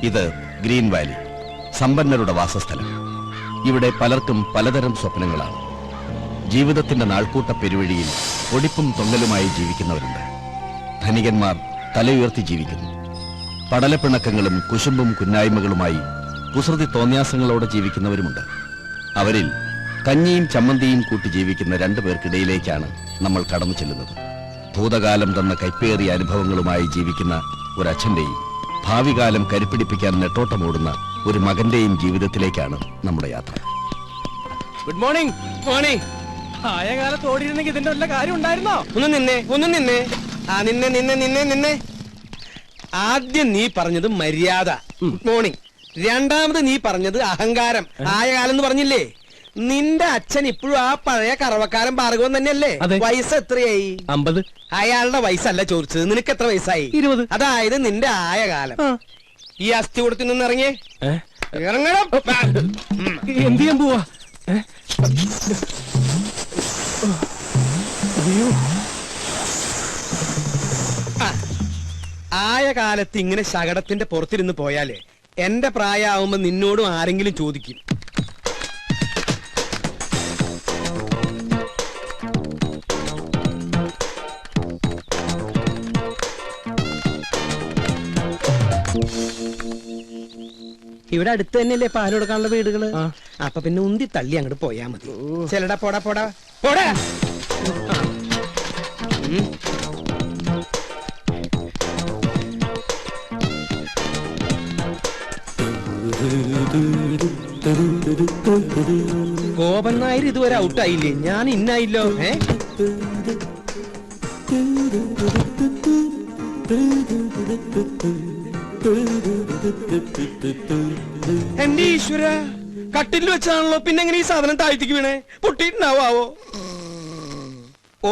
ഇത് green Valley, സമ്പന്നരുടെ വാസസ്ഥലം. ഇവിടെ പലർക്കും പലതരം സ്വപ്നങ്ങളാണ്. ജീവിതത്തിന്റെ നാൾക്കൂട്ട പെരുവഴിയിൽ ഒടിപ്പും തൊങ്ങലുമായി ജീവിക്കുന്നവരുണ്ട്. ധനികന്മാർ തലയുയർത്തി ജീവിക്കുന്നു. പടലപ്പിണക്കങ്ങളും കുശുമ്പും കുന്നായ്മകളുമായി കുസൃതി തോന്യാസങ്ങളോടെ ജീവിക്കുന്നവരുമുണ്ട്. അവരിൽ കഞ്ഞിയും ചമ്മന്തിയും കൂട്ടി ജീവിക്കുന്ന രണ്ടു പേർക്കിടയിലേക്കാണ് നമ്മൾ കടന്നു ചെല്ലുന്നത്. ഭൂതകാലം തന്ന കൈപ്പേറിയ അനുഭവങ്ങളുമായി ജീവിക്കുന്ന ഒരച്ഛന്റെയും ഭാവി കാലം കരുപ്പിടിപ്പിക്കാൻ നെട്ടോട്ടമോടുന്ന ഒരു മകന്റെയും ജീവിതത്തിലേക്കാണ് നമ്മുടെ യാത്ര. Good morning. മോർണിംഗ്. ആയ കാലത്ത് ഓടിയിരുന്നെങ്കിൽ ഇതിന്റെ വല്ല കാര്യം ഉണ്ടായിരുന്നോ? ഒന്ന് നിന്നെ. ആ നിന്നെ. ആദ്യം നീ പറഞ്ഞത് മര്യാദ, ഗുഡ് മോർണിംഗ്. രണ്ടാമത് നീ പറഞ്ഞത് അഹങ്കാരം, ആയ കാലം എന്ന് പറഞ്ഞില്ലേ? നിന്റെ അച്ഛൻ ഇപ്പോഴും ആ പഴയ കറവക്കാരൻ ഭാർഗവൻ തന്നെയല്ലേ? വയസ്സ് എത്രയായി? 50. അയാളുടെ വയസ്സല്ല ചോദിച്ചത്, നിനക്ക് എത്ര വയസ്സായി? 20. അതായത് നിന്റെ ആയ കാലം. ഈ അസ്ഥി കൊടുത്തു നിന്ന് ഇറങ്ങിയേ. ഇറങ്ങണം. എന്ത് ചെയ്യാൻ പോവാ? ആയ കാലത്ത് ഇങ്ങനെ ശകടത്തിന്റെ പുറത്തിരുന്ന് പോയാലേ എന്റെ പ്രായമാവുമ്പോ നിന്നോടും ആരെങ്കിലും ചോദിക്കും. ഇവിടെ അടുത്ത് തന്നെയല്ലേ പാല് കൊടുക്കാനുള്ള വീടുകള്? അപ്പൊ പിന്നെ ഉന്തി തള്ളി അങ്ങോട്ട് പോയാ മതി. ചെലടാ പോടാ പോടാ പോടാ. ഗോപൻ നായർ ഇതുവരെ ഔട്ടായില്ലേ? ഞാൻ ഇന്നായില്ലോ. എന്റെ ഈശ്വര, കട്ടിൽ വെച്ചാണല്ലോ. പിന്നെ എങ്ങനെ ഈ സാധനം താഴ്ത്തിക്ക് വീണേ? പൊട്ടിയിട്ടുണ്ടാവോ?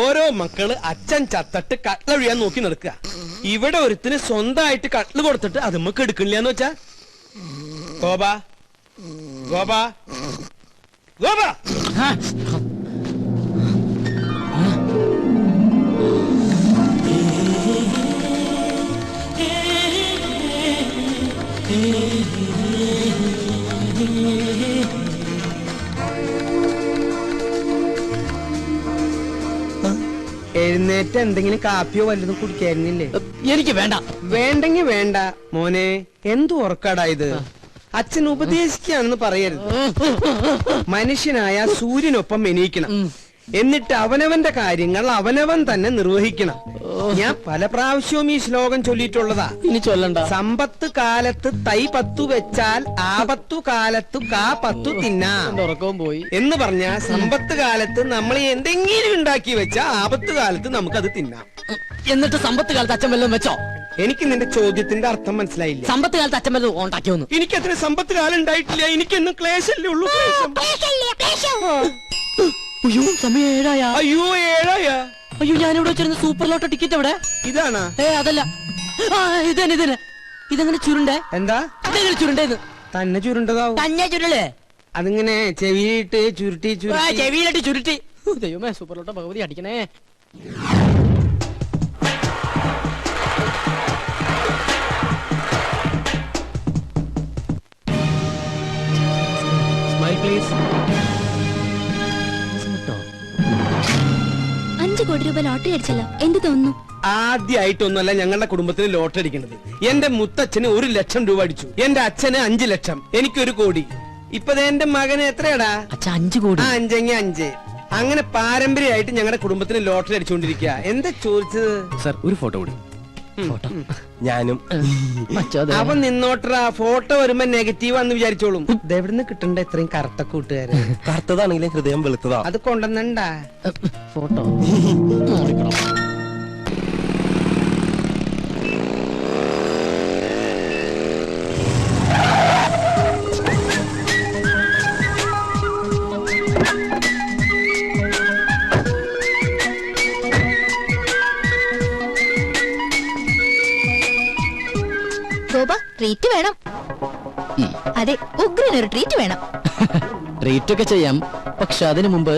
ഓരോ മക്കള് അച്ഛൻ ചത്തട്ട് കട്ടിലൊഴിയാൻ നോക്കി നടക്കുക. ഇവിടെ ഒരുത്തിന് സ്വന്തമായിട്ട് കട്ടില് കൊടുത്തിട്ട് അത് നമുക്ക് എടുക്കണില്ലാന്ന് വെച്ചാ. ഗോപാ ഗോപാ ഗോപാ, എഴുന്നേറ്റ് എന്തെങ്കിലും കാപ്പിയോ വല്ലതും കുടിക്കായിരുന്നില്ലേ? എനിക്ക് വേണ്ട. വേണ്ടെങ്കി വേണ്ട മോനെ. എന്തു ഉറക്കാടാ ഇത്? അച്ഛൻ ഉപദേശിക്കുകയാണെന്ന് പറയരുത്. മനുഷ്യനായ സൂര്യനൊപ്പം എണീക്കണം. എന്നിട്ട് അവനവന്റെ കാര്യങ്ങൾ അവനവൻ തന്നെ നിർവഹിക്കണം. ഞാൻ പല പ്രാവശ്യവും ഈ ശ്ലോകം ചൊല്ലിയിട്ടുള്ളതാ. ഇനി ചൊല്ലണ്ട. സമ്പത്ത് കാലത്ത് തൈ 10 വെച്ചാൽ ആപത്തു കാലത്തു കാ 10 തിന്നാം ഉറക്കവും പോയി എന്ന് പറഞ്ഞ സമ്പത്ത് കാലത്ത് നമ്മൾ എന്തെങ്കിലും ഉണ്ടാക്കി വെച്ചാ ആപത്ത് കാലത്ത് നമുക്കത് തിന്നാം. എന്നിട്ട് സമ്പത്ത് കാലത്ത് അച്ഛൻ വല്ലതും വെച്ചോ? എനിക്ക് നിന്റെ ചോദ്യത്തിന്റെ അർത്ഥം മനസ്സിലായില്ല. സമ്പത്ത് കാലത്ത് അച്ഛൻ വല്ലതും ഉണ്ടാക്കിയോന്ന്? എനിക്ക് അത്ര സമ്പത്ത് കാലം ഉണ്ടായിട്ടില്ല. എനിക്കെന്നും ക്ലേശല്ലേ ഉള്ളൂ. അയ്യോ, സമയം 7 അയ്യോ 7. അയ്യോ, ഞാനിവിടെ വെച്ചിരുന്ന സൂപ്പർ ലോട്ടോ ടിക്കറ്റ് എവിടെ? ഇതാണാ? അതല്ല, ഇതന്നെ. ഇതെങ്ങനെ ചുരുണ്ടേ? എന്താ ഇതെങ്ങനെ ചുരുണ്ടേന്ന്? തന്നെ ചുരുണ്ടതാവും. തന്നെ ചുരുളേ? അതിങ്ങനെ ചെവിയിട്ട് ചുരുട്ടി ചെവിയിലിട്ട് ചുരുട്ടി. ദൈവമേ, സൂപ്പർ ലോട്ടോ ഭഗവതി അടിക്കണേ. Smile please. 5 കോടി രൂപ ലോട്ടറി അടിച്ചല്ലോ, എന്ത് തോന്നുന്നു? ആദ്യമായിട്ടൊന്നുമല്ല ഞങ്ങളുടെ കുടുംബത്തിന് ലോട്ടറി അടിക്കുന്നത്. എന്റെ മുത്തച്ഛന് 1 ലക്ഷം രൂപ അടിച്ചു. എന്റെ അച്ഛന് 5 ലക്ഷം, എനിക്ക് 1 കോടി. ഇപ്പൊ എന്റെ മകന് എത്രയാടാ? 5 കോടി. 5 അങ്ങനെ പാരമ്പര്യമായിട്ട് ഞങ്ങളുടെ കുടുംബത്തിന് ലോട്ടറി അടിച്ചുകൊണ്ടിരിക്കുക. എന്താ ചോദിച്ചത്? സർ, ഒരു ഫോട്ടോ കൂടി. ഞാനും. അവൻ നിന്നോട്ടറാ. ഫോട്ടോ വരുമ്പോ നെഗറ്റീവ് ആണെന്ന് വിചാരിച്ചോളും. ഇതെവിടുന്ന് കിട്ടണ്ട ഇത്രയും കറുത്ത കൂട്ടുകാരെ? കറുത്തതാണെങ്കിലും ഹൃദയം വെളുത്തതാ. അത് കൊണ്ടുവന്നണ്ടാ ഫോട്ടോ. ട്രീറ്റ് വേണം. അതെ, ഉഗ്രനൊരു ട്രീറ്റ് വേണം. ട്രീറ്റ് ഒക്കെ ചെയ്യാം, പക്ഷെ അതിനു മുമ്പ്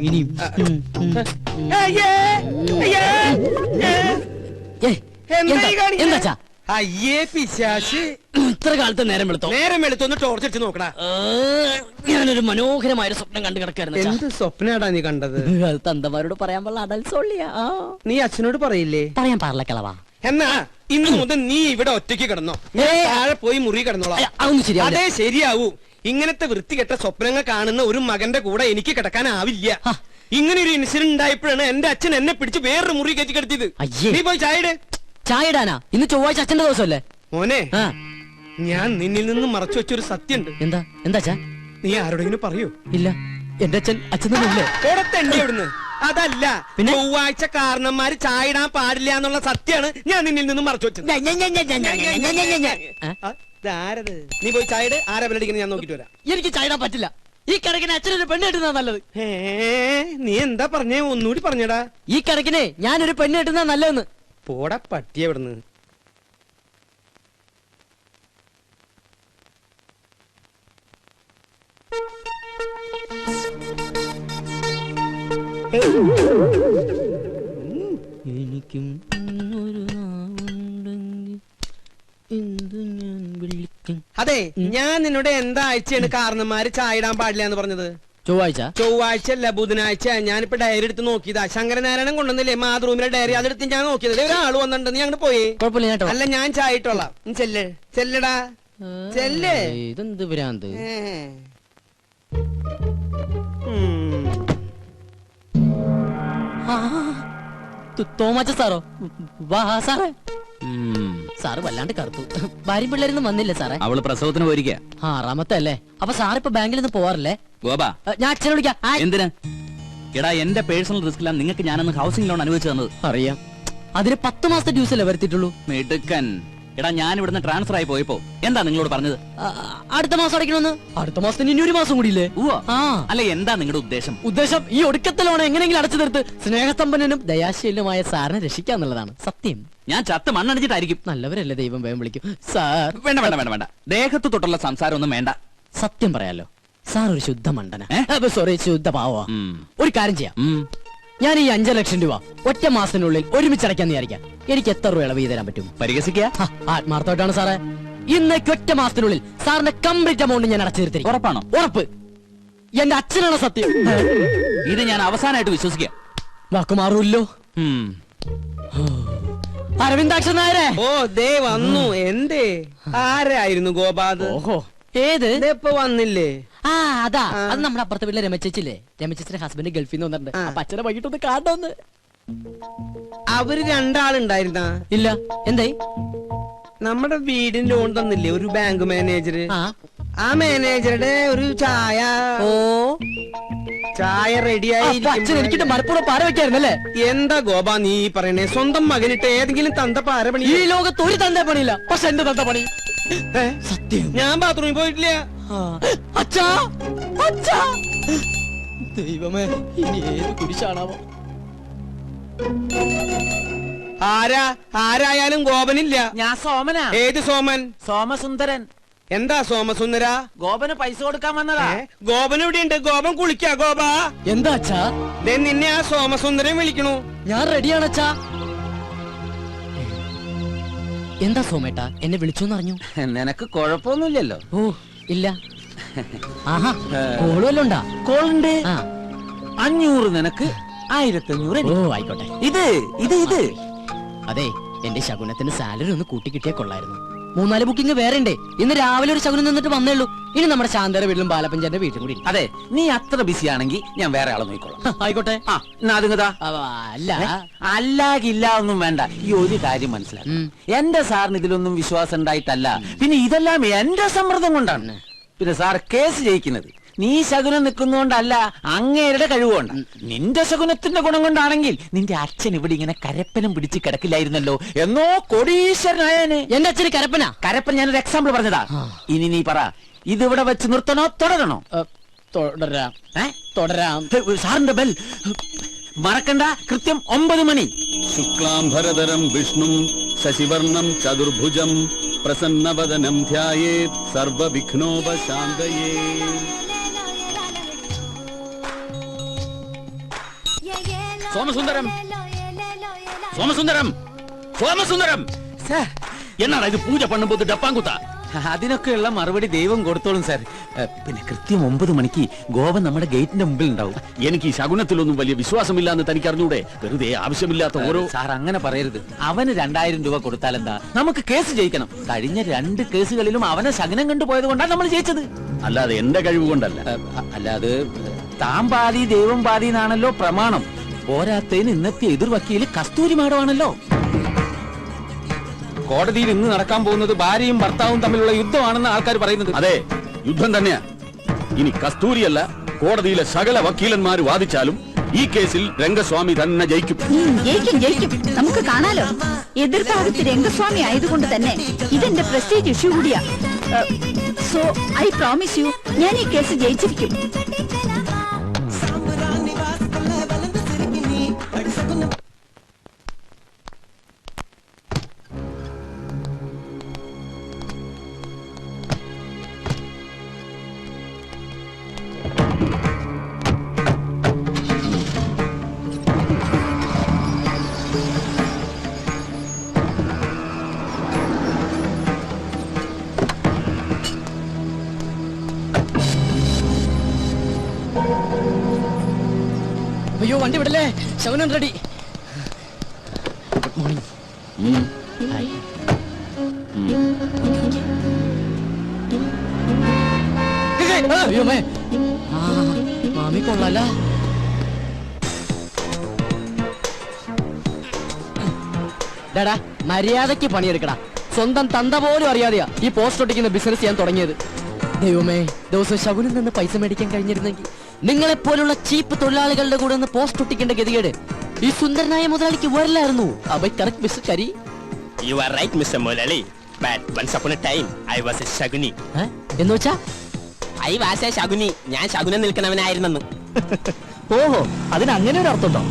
ഇനി അയ്യേ, അയ്യേ, ഏ, എന്താ ഈ കാണിക്കണേ? എന്താ അയ്യേ പിശാശ്, ഇത്ര കാലത്ത് നേരം വെളുത്തോ? നേരം എടുത്തൊന്ന് ടോർച്ച് അടിച്ച് നോക്കടാ. ഞാനൊരു മനോഹരമായ സ്വപ്നം കണ്ടു കിടക്കായിരുന്നു എന്ത് സ്വപ്നാടാ നീ കണ്ടത്? അത് തന്തമാരോട് പറയാൻ പാടില്ല, അടൽസോളിയാ. നീ അച്ഛനോട് പറയില്ലേ? പറയാൻ പാടില്ല കിളവാ. എന്നാ ഇന്ന് മുതൽ നീ ഇവിടെ ഒറ്റയ്ക്ക് കിടന്നോ, ഞാൻ താഴെ പോയി മുറി കിടന്നോളാം. അതൊന്നും ശരിയാവില്ല. അതേ ശരിയാവൂ. ഇങ്ങനത്തെ വൃത്തികെട്ട സ്വപ്നങ്ങൾ കാണുന്ന ഒരു മകന്റെ കൂടെ എനിക്ക് കിടക്കാനാവില്ല. ഇങ്ങനെ ഒരു ഇൻസിഡന്റ് ഉണ്ടായപ്പോഴാണ് എന്റെ അച്ഛൻ എന്നെ പിടിച്ച് വേറൊരു മുറി കയറ്റി കിടത്തിയത്. അയ്യേ. നീ പോയി ചായയുടെ. ചായ ഇടാനാ? ഇന്ന് ചൊവ്വാഴ്ച അച്ഛന്റെ ദിവസമല്ലേ? മോനെ, ആ, ഞാൻ നിന്നിൽ നിന്ന് മറച്ചു വെച്ചൊരു സത്യമുണ്ട്. എന്താ എന്താ അച്ഛാ? നീ ആരോടെങ്കിലും പറയൂ. ഇല്ല, എന്റെ അച്ഛൻ തന്നെയല്ലേ? ഓടത്തെണ്ടി അവിടുന്ന്. അതല്ല, പിന്നെ? ചൊവ്വാഴ്ച കാരണന്മാര് ചായ ഇടാൻ പാടില്ല എന്നുള്ള സത്യമാണ് ഞാൻ നിന്നിൽ നിന്ന് മറച്ചു വെച്ചത്. ഇതാരത്? നീ പോയി ചായ ഇട്. ആരാ ബലടിക്കുന്നത് ഞാൻ നോക്കിട്ട് വരാം. എനിക്ക് ചായ ഇടാൻ പറ്റില്ല. ഈ കണക്കിന് അച്ഛനൊരു പെണ്ണ് കിട്ടുന്നതാ നല്ലത്. നീ എന്താ പറഞ്ഞേ? ഒന്നുകൂടി പറഞ്ഞടാ. ഈ കണക്കിനെ ഞാനൊരു പെണ്ണ് കിട്ടുന്നതാ നല്ലതെന്ന്. പോടാ പട്ടി അവിടുന്ന്. എനിക്കും ഒരു നാവുണ്ടെങ്കിൽ എന്തു ഞാൻ വിളിക്കും. അതെ, ഞാൻ നിന്നോട് എന്താ ആഴ്ചയാണ് കാരണന്മാര് ചായ ഇടാൻ പാടില്ല എന്ന് പറഞ്ഞത്? ചൊവ്വാഴ്ച. ചൊവ്വാഴ്ച അല്ല, ബുധനാഴ്ച. ഞാനിപ്പോ ഡയറി എടുത്ത് നോക്കിയതാ. ശങ്കരനാരായണൻ കൊണ്ടുവന്നില്ലേ മാതൃഭൂമിയിലെ ഡയറി, അതെടുത്ത് ഞാൻ നോക്കിയതല്ലേ. ഒരാൾ വന്നിട്ടുണ്ട്, നീ അങ്ങോട്ട് പോയി. കുഴപ്പമില്ല കേട്ടോ. അല്ല, ഞാൻ ചായ ഇട്ടോളാം. നീ ചെല്ല്, ചെല്ലടാ, ചെല്ല്. ഇതെന്ത് ഭ്രാന്ത്? തോമാച്ച സാറോ? വാ സാറേ. സാറ് വല്ലാണ്ട് കറുത്തു. ഭാര്യ പിള്ളേരൊന്നും വന്നില്ല സാറേ. അവള് പ്രസവത്തിന് പോയിരിക്ക. 6ാമത്തെ അല്ലേ? അപ്പൊ സാറിപ്പോ ബാങ്കിൽ നിന്ന് പോവാറില്ലേ? ഗോപാ, ഞാൻ അച്ഛനെ വിളിക്കാം. എന്തിനാ? എടാ, എന്റെ പേഴ്സണൽ റിസ്കിലാണ് നിങ്ങൾക്ക് ഞാനന്ന് ഹൗസിംഗ് ലോൺ അനുവദിച്ചു തന്നത്. അറിയാം. അതിന് 10 മാസത്തെ ഡ്യൂസ് അല്ലേ വരുത്തിയിട്ടുള്ളൂ? മിടുക്കൻ. എടാ, ഞാൻ ഇവിടുന്ന് ട്രാൻസ്ഫർ ആയി പോയപ്പോ എന്താ നിങ്ങളോട് പറഞ്ഞത്? അടുത്ത മാസം അടയ്ക്കണമെന്ന്. അടുത്ത മാസത്തിന് ഇനി 1 മാസം കൂടിയില്ലേ? ആ, അല്ല, എന്താ നിങ്ങളുടെ ഉദ്ദേശം? ഉദ്ദേശം ഈ ഒടുക്കത്തെ ലോൺ എങ്ങനെയെങ്കിലും അടച്ചു തീർത്ത് സ്നേഹസമ്പന്നനും ദയാശീലനുമായ സാറിനെ രക്ഷിക്കാന്നുള്ളതാണ്. സത്യം. ഞാൻ ചത്ത് മണ്ണടിച്ചിട്ടായിരിക്കും. നല്ലവരല്ലേ, ദൈവം വേഗം വിളിക്കും. സാർ വേണ്ട വേണ്ട വേണ്ട വേണ്ട, ദേഹത്ത് തൊട്ടുള്ള സംസാരം ഒന്നും വേണ്ട. സത്യം പറയാലോ, സാർ ഒരു ശുദ്ധ മണ്ടന. ഏ? സോറി, ശുദ്ധ പാവാ. ഒരു കാര്യം ചെയ്യാം. ഉം. ഞാൻ ഈ 5 ലക്ഷം രൂപ ഒറ്റ മാസത്തിനുള്ളിൽ ഒരുമിച്ച് അടയ്ക്കാന്ന് വിചാരിക്കാം. എനിക്ക് എത്ര രൂപ ഇളവ് തരാൻ പറ്റും? പരിഹസിക്കുക? ആത്മാർത്ഥമായിട്ടാണ് സാറേ. ഇന്നേക്ക് ഒറ്റ മാസത്തിനുള്ളിൽ സാറിന്റെ കംപ്ലീറ്റ് എമൗണ്ട് ഞാൻ അടച്ചു തീർത്തിരിക്കും. ഉറപ്പാണോ? ഉറപ്പ്. എന്റെ അച്ഛനാണ് സത്യം. ഇത് ഞാൻ അവസാനമായിട്ട് വിശ്വസിക്കുക. വാക്ക് മാറൂല്ലോ. അരവിന്ദാക്ഷൻ നായരെ. ഓ, ദേ വന്നു. എന്തേ? ആരായിരുന്നു ഗോപാദ്? ഓഹോ, ഏത്? ഇപ്പൊ വന്നില്ലേ? ആ, അതാ. അത് നമ്മുടെ അപ്പുറത്തെ വീട്ടിലെ രമേച്ചില്ലേ? രമേച്ചിന്റെ ഹസ്ബൻഡ് ഗൾഫിൽ നിന്ന് വന്നിട്ടുണ്ട്. അപ്പൊ അച്ഛനെ വൈകിട്ടൊന്ന് കാണണമെന്ന്. അവര് 2 ആളുണ്ടായിരുന്ന? ഇല്ല. എന്തായി? നമ്മുടെ വീടിന്റെ ലോൺ തന്നില്ലേ ഒരു ബാങ്ക് മാനേജർ? ആ മാനേജറുടെ ഒരു ചായ. ഓ, ചായ അച്ഛൻ റെഡിയായി. എനിക്കിട്ട് മലപ്പുറം പാര വെക്കായിരുന്നല്ലേ? എന്താ ഗോപാ നീ പറയണേ? സ്വന്തം മകനിട്ട് ഏതെങ്കിലും തന്ത പാര പണി? ഈ ലോകത്ത് ഒരു തന്ത പണിയില്ല, പക്ഷെ എന്റെ തന്ത പണി. സത്യം. ഞാൻ ബാത്റൂമിൽ പോയിട്ടില്ല. അച്ഛാ, അച്ഛാ, ദൈവമേ, ഇനി ഏത് കുരിശാണാവോ? ആരായാലും ഗോപനില്ല. ഞാൻ സോമനാ. ഏത് സോമൻ? സോമസുന്ദരൻ. എന്താ സോമസുന്ദര? ഗോപന് പൈസ കൊടുക്കാൻ വന്നതാ. ഗോപൻ ഇവിടെ ഉണ്ട്. ഗോപൻ കുളിക്കാ. ഗോപാ, എന്താ അച്ഛാ? നിന്നെ ആ സോമസുന്ദരൻ വിളിക്കണു. ഞാൻ റെഡിയാണ് അച്ഛാ. എന്താ സോമേട്ടാ, എന്നെ വിളിച്ചു അറിഞ്ഞു? നിനക്ക് കുഴപ്പമൊന്നുമില്ലല്ലോ? ഓ, ഇല്ല. ആഹാ, കോള് വല്ലതും ഉണ്ടാ? കോളുണ്ട്. ആ, 500 നിനക്ക്, 1500 ഓ, എനിക്ക്. ആയിക്കോട്ടെ. ഇത് അതെ, എന്റെ ശകുനത്തിന് സാലറി ഒന്ന് കൂട്ടി കിട്ടിയാ കൊള്ളായിരുന്നു. 3-4 ബുക്കിംഗ് വേറെ ഉണ്ട്. ഇന്ന് രാവിലെ ഒരു ശകുനം നിന്നിട്ട് വന്നേ ഉള്ളൂ. ഇനി നമ്മുടെ ശാന്തര വീട്ടിലും ബാലപ്പഞ്ചാന്റെ വീട്ടിലും കൂടി ഇരിക്കും. അതെ, നീ അത്ര ബിസി ആണെങ്കിൽ ഞാൻ വേറെ ആളെ നോക്കിക്കോളാം. ആയിക്കോട്ടെ. ആ, എന്നാ അതുങ്ങതാ. അല്ല, അല്ലാകില്ല ഒന്നും വേണ്ട. ഈ ഒരു കാര്യം മനസ്സിലാക്കും, എന്റെ സാറിന് ഇതിലൊന്നും വിശ്വാസം ഉണ്ടായിട്ടല്ല, പിന്നെ ഇതെല്ലാം എന്റെ സമ്മർദ്ദം കൊണ്ടാണ്. പിന്നെ സാർ കേസ് ജയിക്കുന്നത് നീ ശകുനം നിൽക്കുന്നോണ്ടല്ല, അങ്ങേരുടെ കഴിവുകൊണ്ട്. നിന്റെ ശകുനത്തിന്റെ ഗുണം കൊണ്ടാണെങ്കിൽ നിന്റെ അച്ഛൻ ഇവിടെ ഇങ്ങനെ കരപ്പനം പിടിച്ച് കിടക്കില്ലായിരുന്നല്ലോ, എന്നോ കോടീശ്വരനായനെ. എന്റെ അച്ഛന് കരപ്പനാ? കരപ്പൻ ഞാനൊരു എക്സാമ്പിൾ പറഞ്ഞതാ. ഇനി നീ പറ, ഇതിവിടെ വെച്ച് നിർത്തണോ തുടരണോ? തുടരാം. തുടരാം. സാറിന്റെ ബെൽ മറക്കണ്ട, കൃത്യം 9 മണി. ശുക്ലാംബരധരം വിഷ്ണും ശശിവർണം ചതുർഭുജം പ്രസന്നവദനം ധ്യായേത് സർവവിഘ്നോപശാന്തയേ. സോമസുന്ദരം സോമസുന്ദരം സോമസുന്ദരം എന്നാണ് ഇത് പൂജ പണ്ണുമ്പോ ഡപ്പാങ്കുത്ത? അതിനൊക്കെയുള്ള മറുപടി ദൈവം കൊടുത്തോളും സാർ. പിന്നെ കൃത്യം 9 മണിക്ക് ഗോപൻ നമ്മുടെ ഗേറ്റിന്റെ മുമ്പിൽ ഉണ്ടാവും. എനിക്ക് ഈ ശകുനത്തിലൊന്നും വലിയ വിശ്വാസമില്ലാന്ന് തനിക്ക് അറിഞ്ഞൂടെ? വെറുതെ ആവശ്യമില്ലാത്ത ഓരോ... സാർ അങ്ങനെ പറയരുത്. അവന് 2000 രൂപ കൊടുത്താൽ എന്താ? നമുക്ക് കേസ് ജയിക്കണം. കഴിഞ്ഞ 2 കേസുകളിലും അവനെ ശകുനം കണ്ടുപോയത് കൊണ്ടാണ് നമ്മൾ ജയിച്ചത്. അല്ലാതെ എന്റെ കഴിവ് കൊണ്ടല്ല. അല്ലാതെ താൻ പാതി ദൈവം പാതി എന്നാണല്ലോ പ്രമാണം. പോരാത്തതിന് ഇന്നത്തെ എതിർ വക്കീല് കസ്തൂരി മാഡമാണല്ലോ. കോടതിയിൽ ഇന്ന് നടക്കാൻ പോകുന്നത് ഭാര്യയും ഭർത്താവും തമ്മിലുള്ള യുദ്ധമാണെന്ന് ആൾക്കാർ പറയുന്നത്. അതെ, യുദ്ധം തന്നെയാ. ഇനി കസ്തൂരിയല്ല, കോടതിയിലെ സകല വക്കീലന്മാർ വാദിച്ചാലും ഈ കേസിൽ രംഗസ്വാമി തന്നെ ജയിക്കും. ജയിക്കും. നമുക്ക് കാണാലോ. എതിർഭാഗത്ത് രംഗസ്വാമി ആയതുകൊണ്ട് തന്നെ ഇതെന്റെ പ്രസ്റ്റീജ് ഇഷ്യൂ കൂടിയാ. സോ ഐ പ്രോമിസ് യു, ഞാൻ ഈ കേസ് ജയിച്ചിരിക്കും. അയ്യോ, വണ്ടി വിടല്ലേ, ശകുനം റെഡി. Good morning. അയ്യോ മേ, മാമി കൊള്ളാല. ഡാടാ, മര്യാദയ്ക്ക് പണിയെടുക്കടാ. സ്വന്തം തന്ത പോലും അറിയാതെയാ ഈ പോസ്റ്റ് ഒട്ടിക്കുന്ന ബിസിനസ് ചെയ്യാൻ തുടങ്ങിയത്. ദൈവമേ, ദിവസം ശകുനം നിന്ന് പൈസ മേടിക്കാൻ കഴിഞ്ഞിരുന്നെങ്കിൽ നിങ്ങളെപ്പോലുള്ള ചീപ്പ് തൊഴിലാളികളുടെ കൂടെ ഒന്ന് പോസ്റ്റ് ഒട്ടിക്കേണ്ട ഗതികേട് ഈ സുന്ദരനായ മുതലാളിക്ക് വരില്ലായിരുന്നു. അബൈ കറക്റ്റ് മിസ്റ്റർ കരി. You are right, Mr. Molali. But once upon a time, I was a Shaguni. എന്ന് വെച്ചാ I was a Shaguni. ഞാൻ ശകുനം നിൽക്കുന്നവനായിരുന്നെന്ന്. ഓഹോ, അതിന് അങ്ങനെ ഒരു അർത്ഥമുണ്ടോ?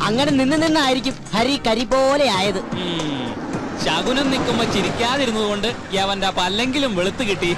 അങ്ങനെ നിന്നായിരിക്കും ഹരി കരി പോലെ ആയത്. ശകുനം നിൽക്കുമ്പോ ചിരിക്കാതിരുന്നത് കൊണ്ട് അവന്റെ പല്ലെങ്കിലും വെളുത്ത് കിട്ടി.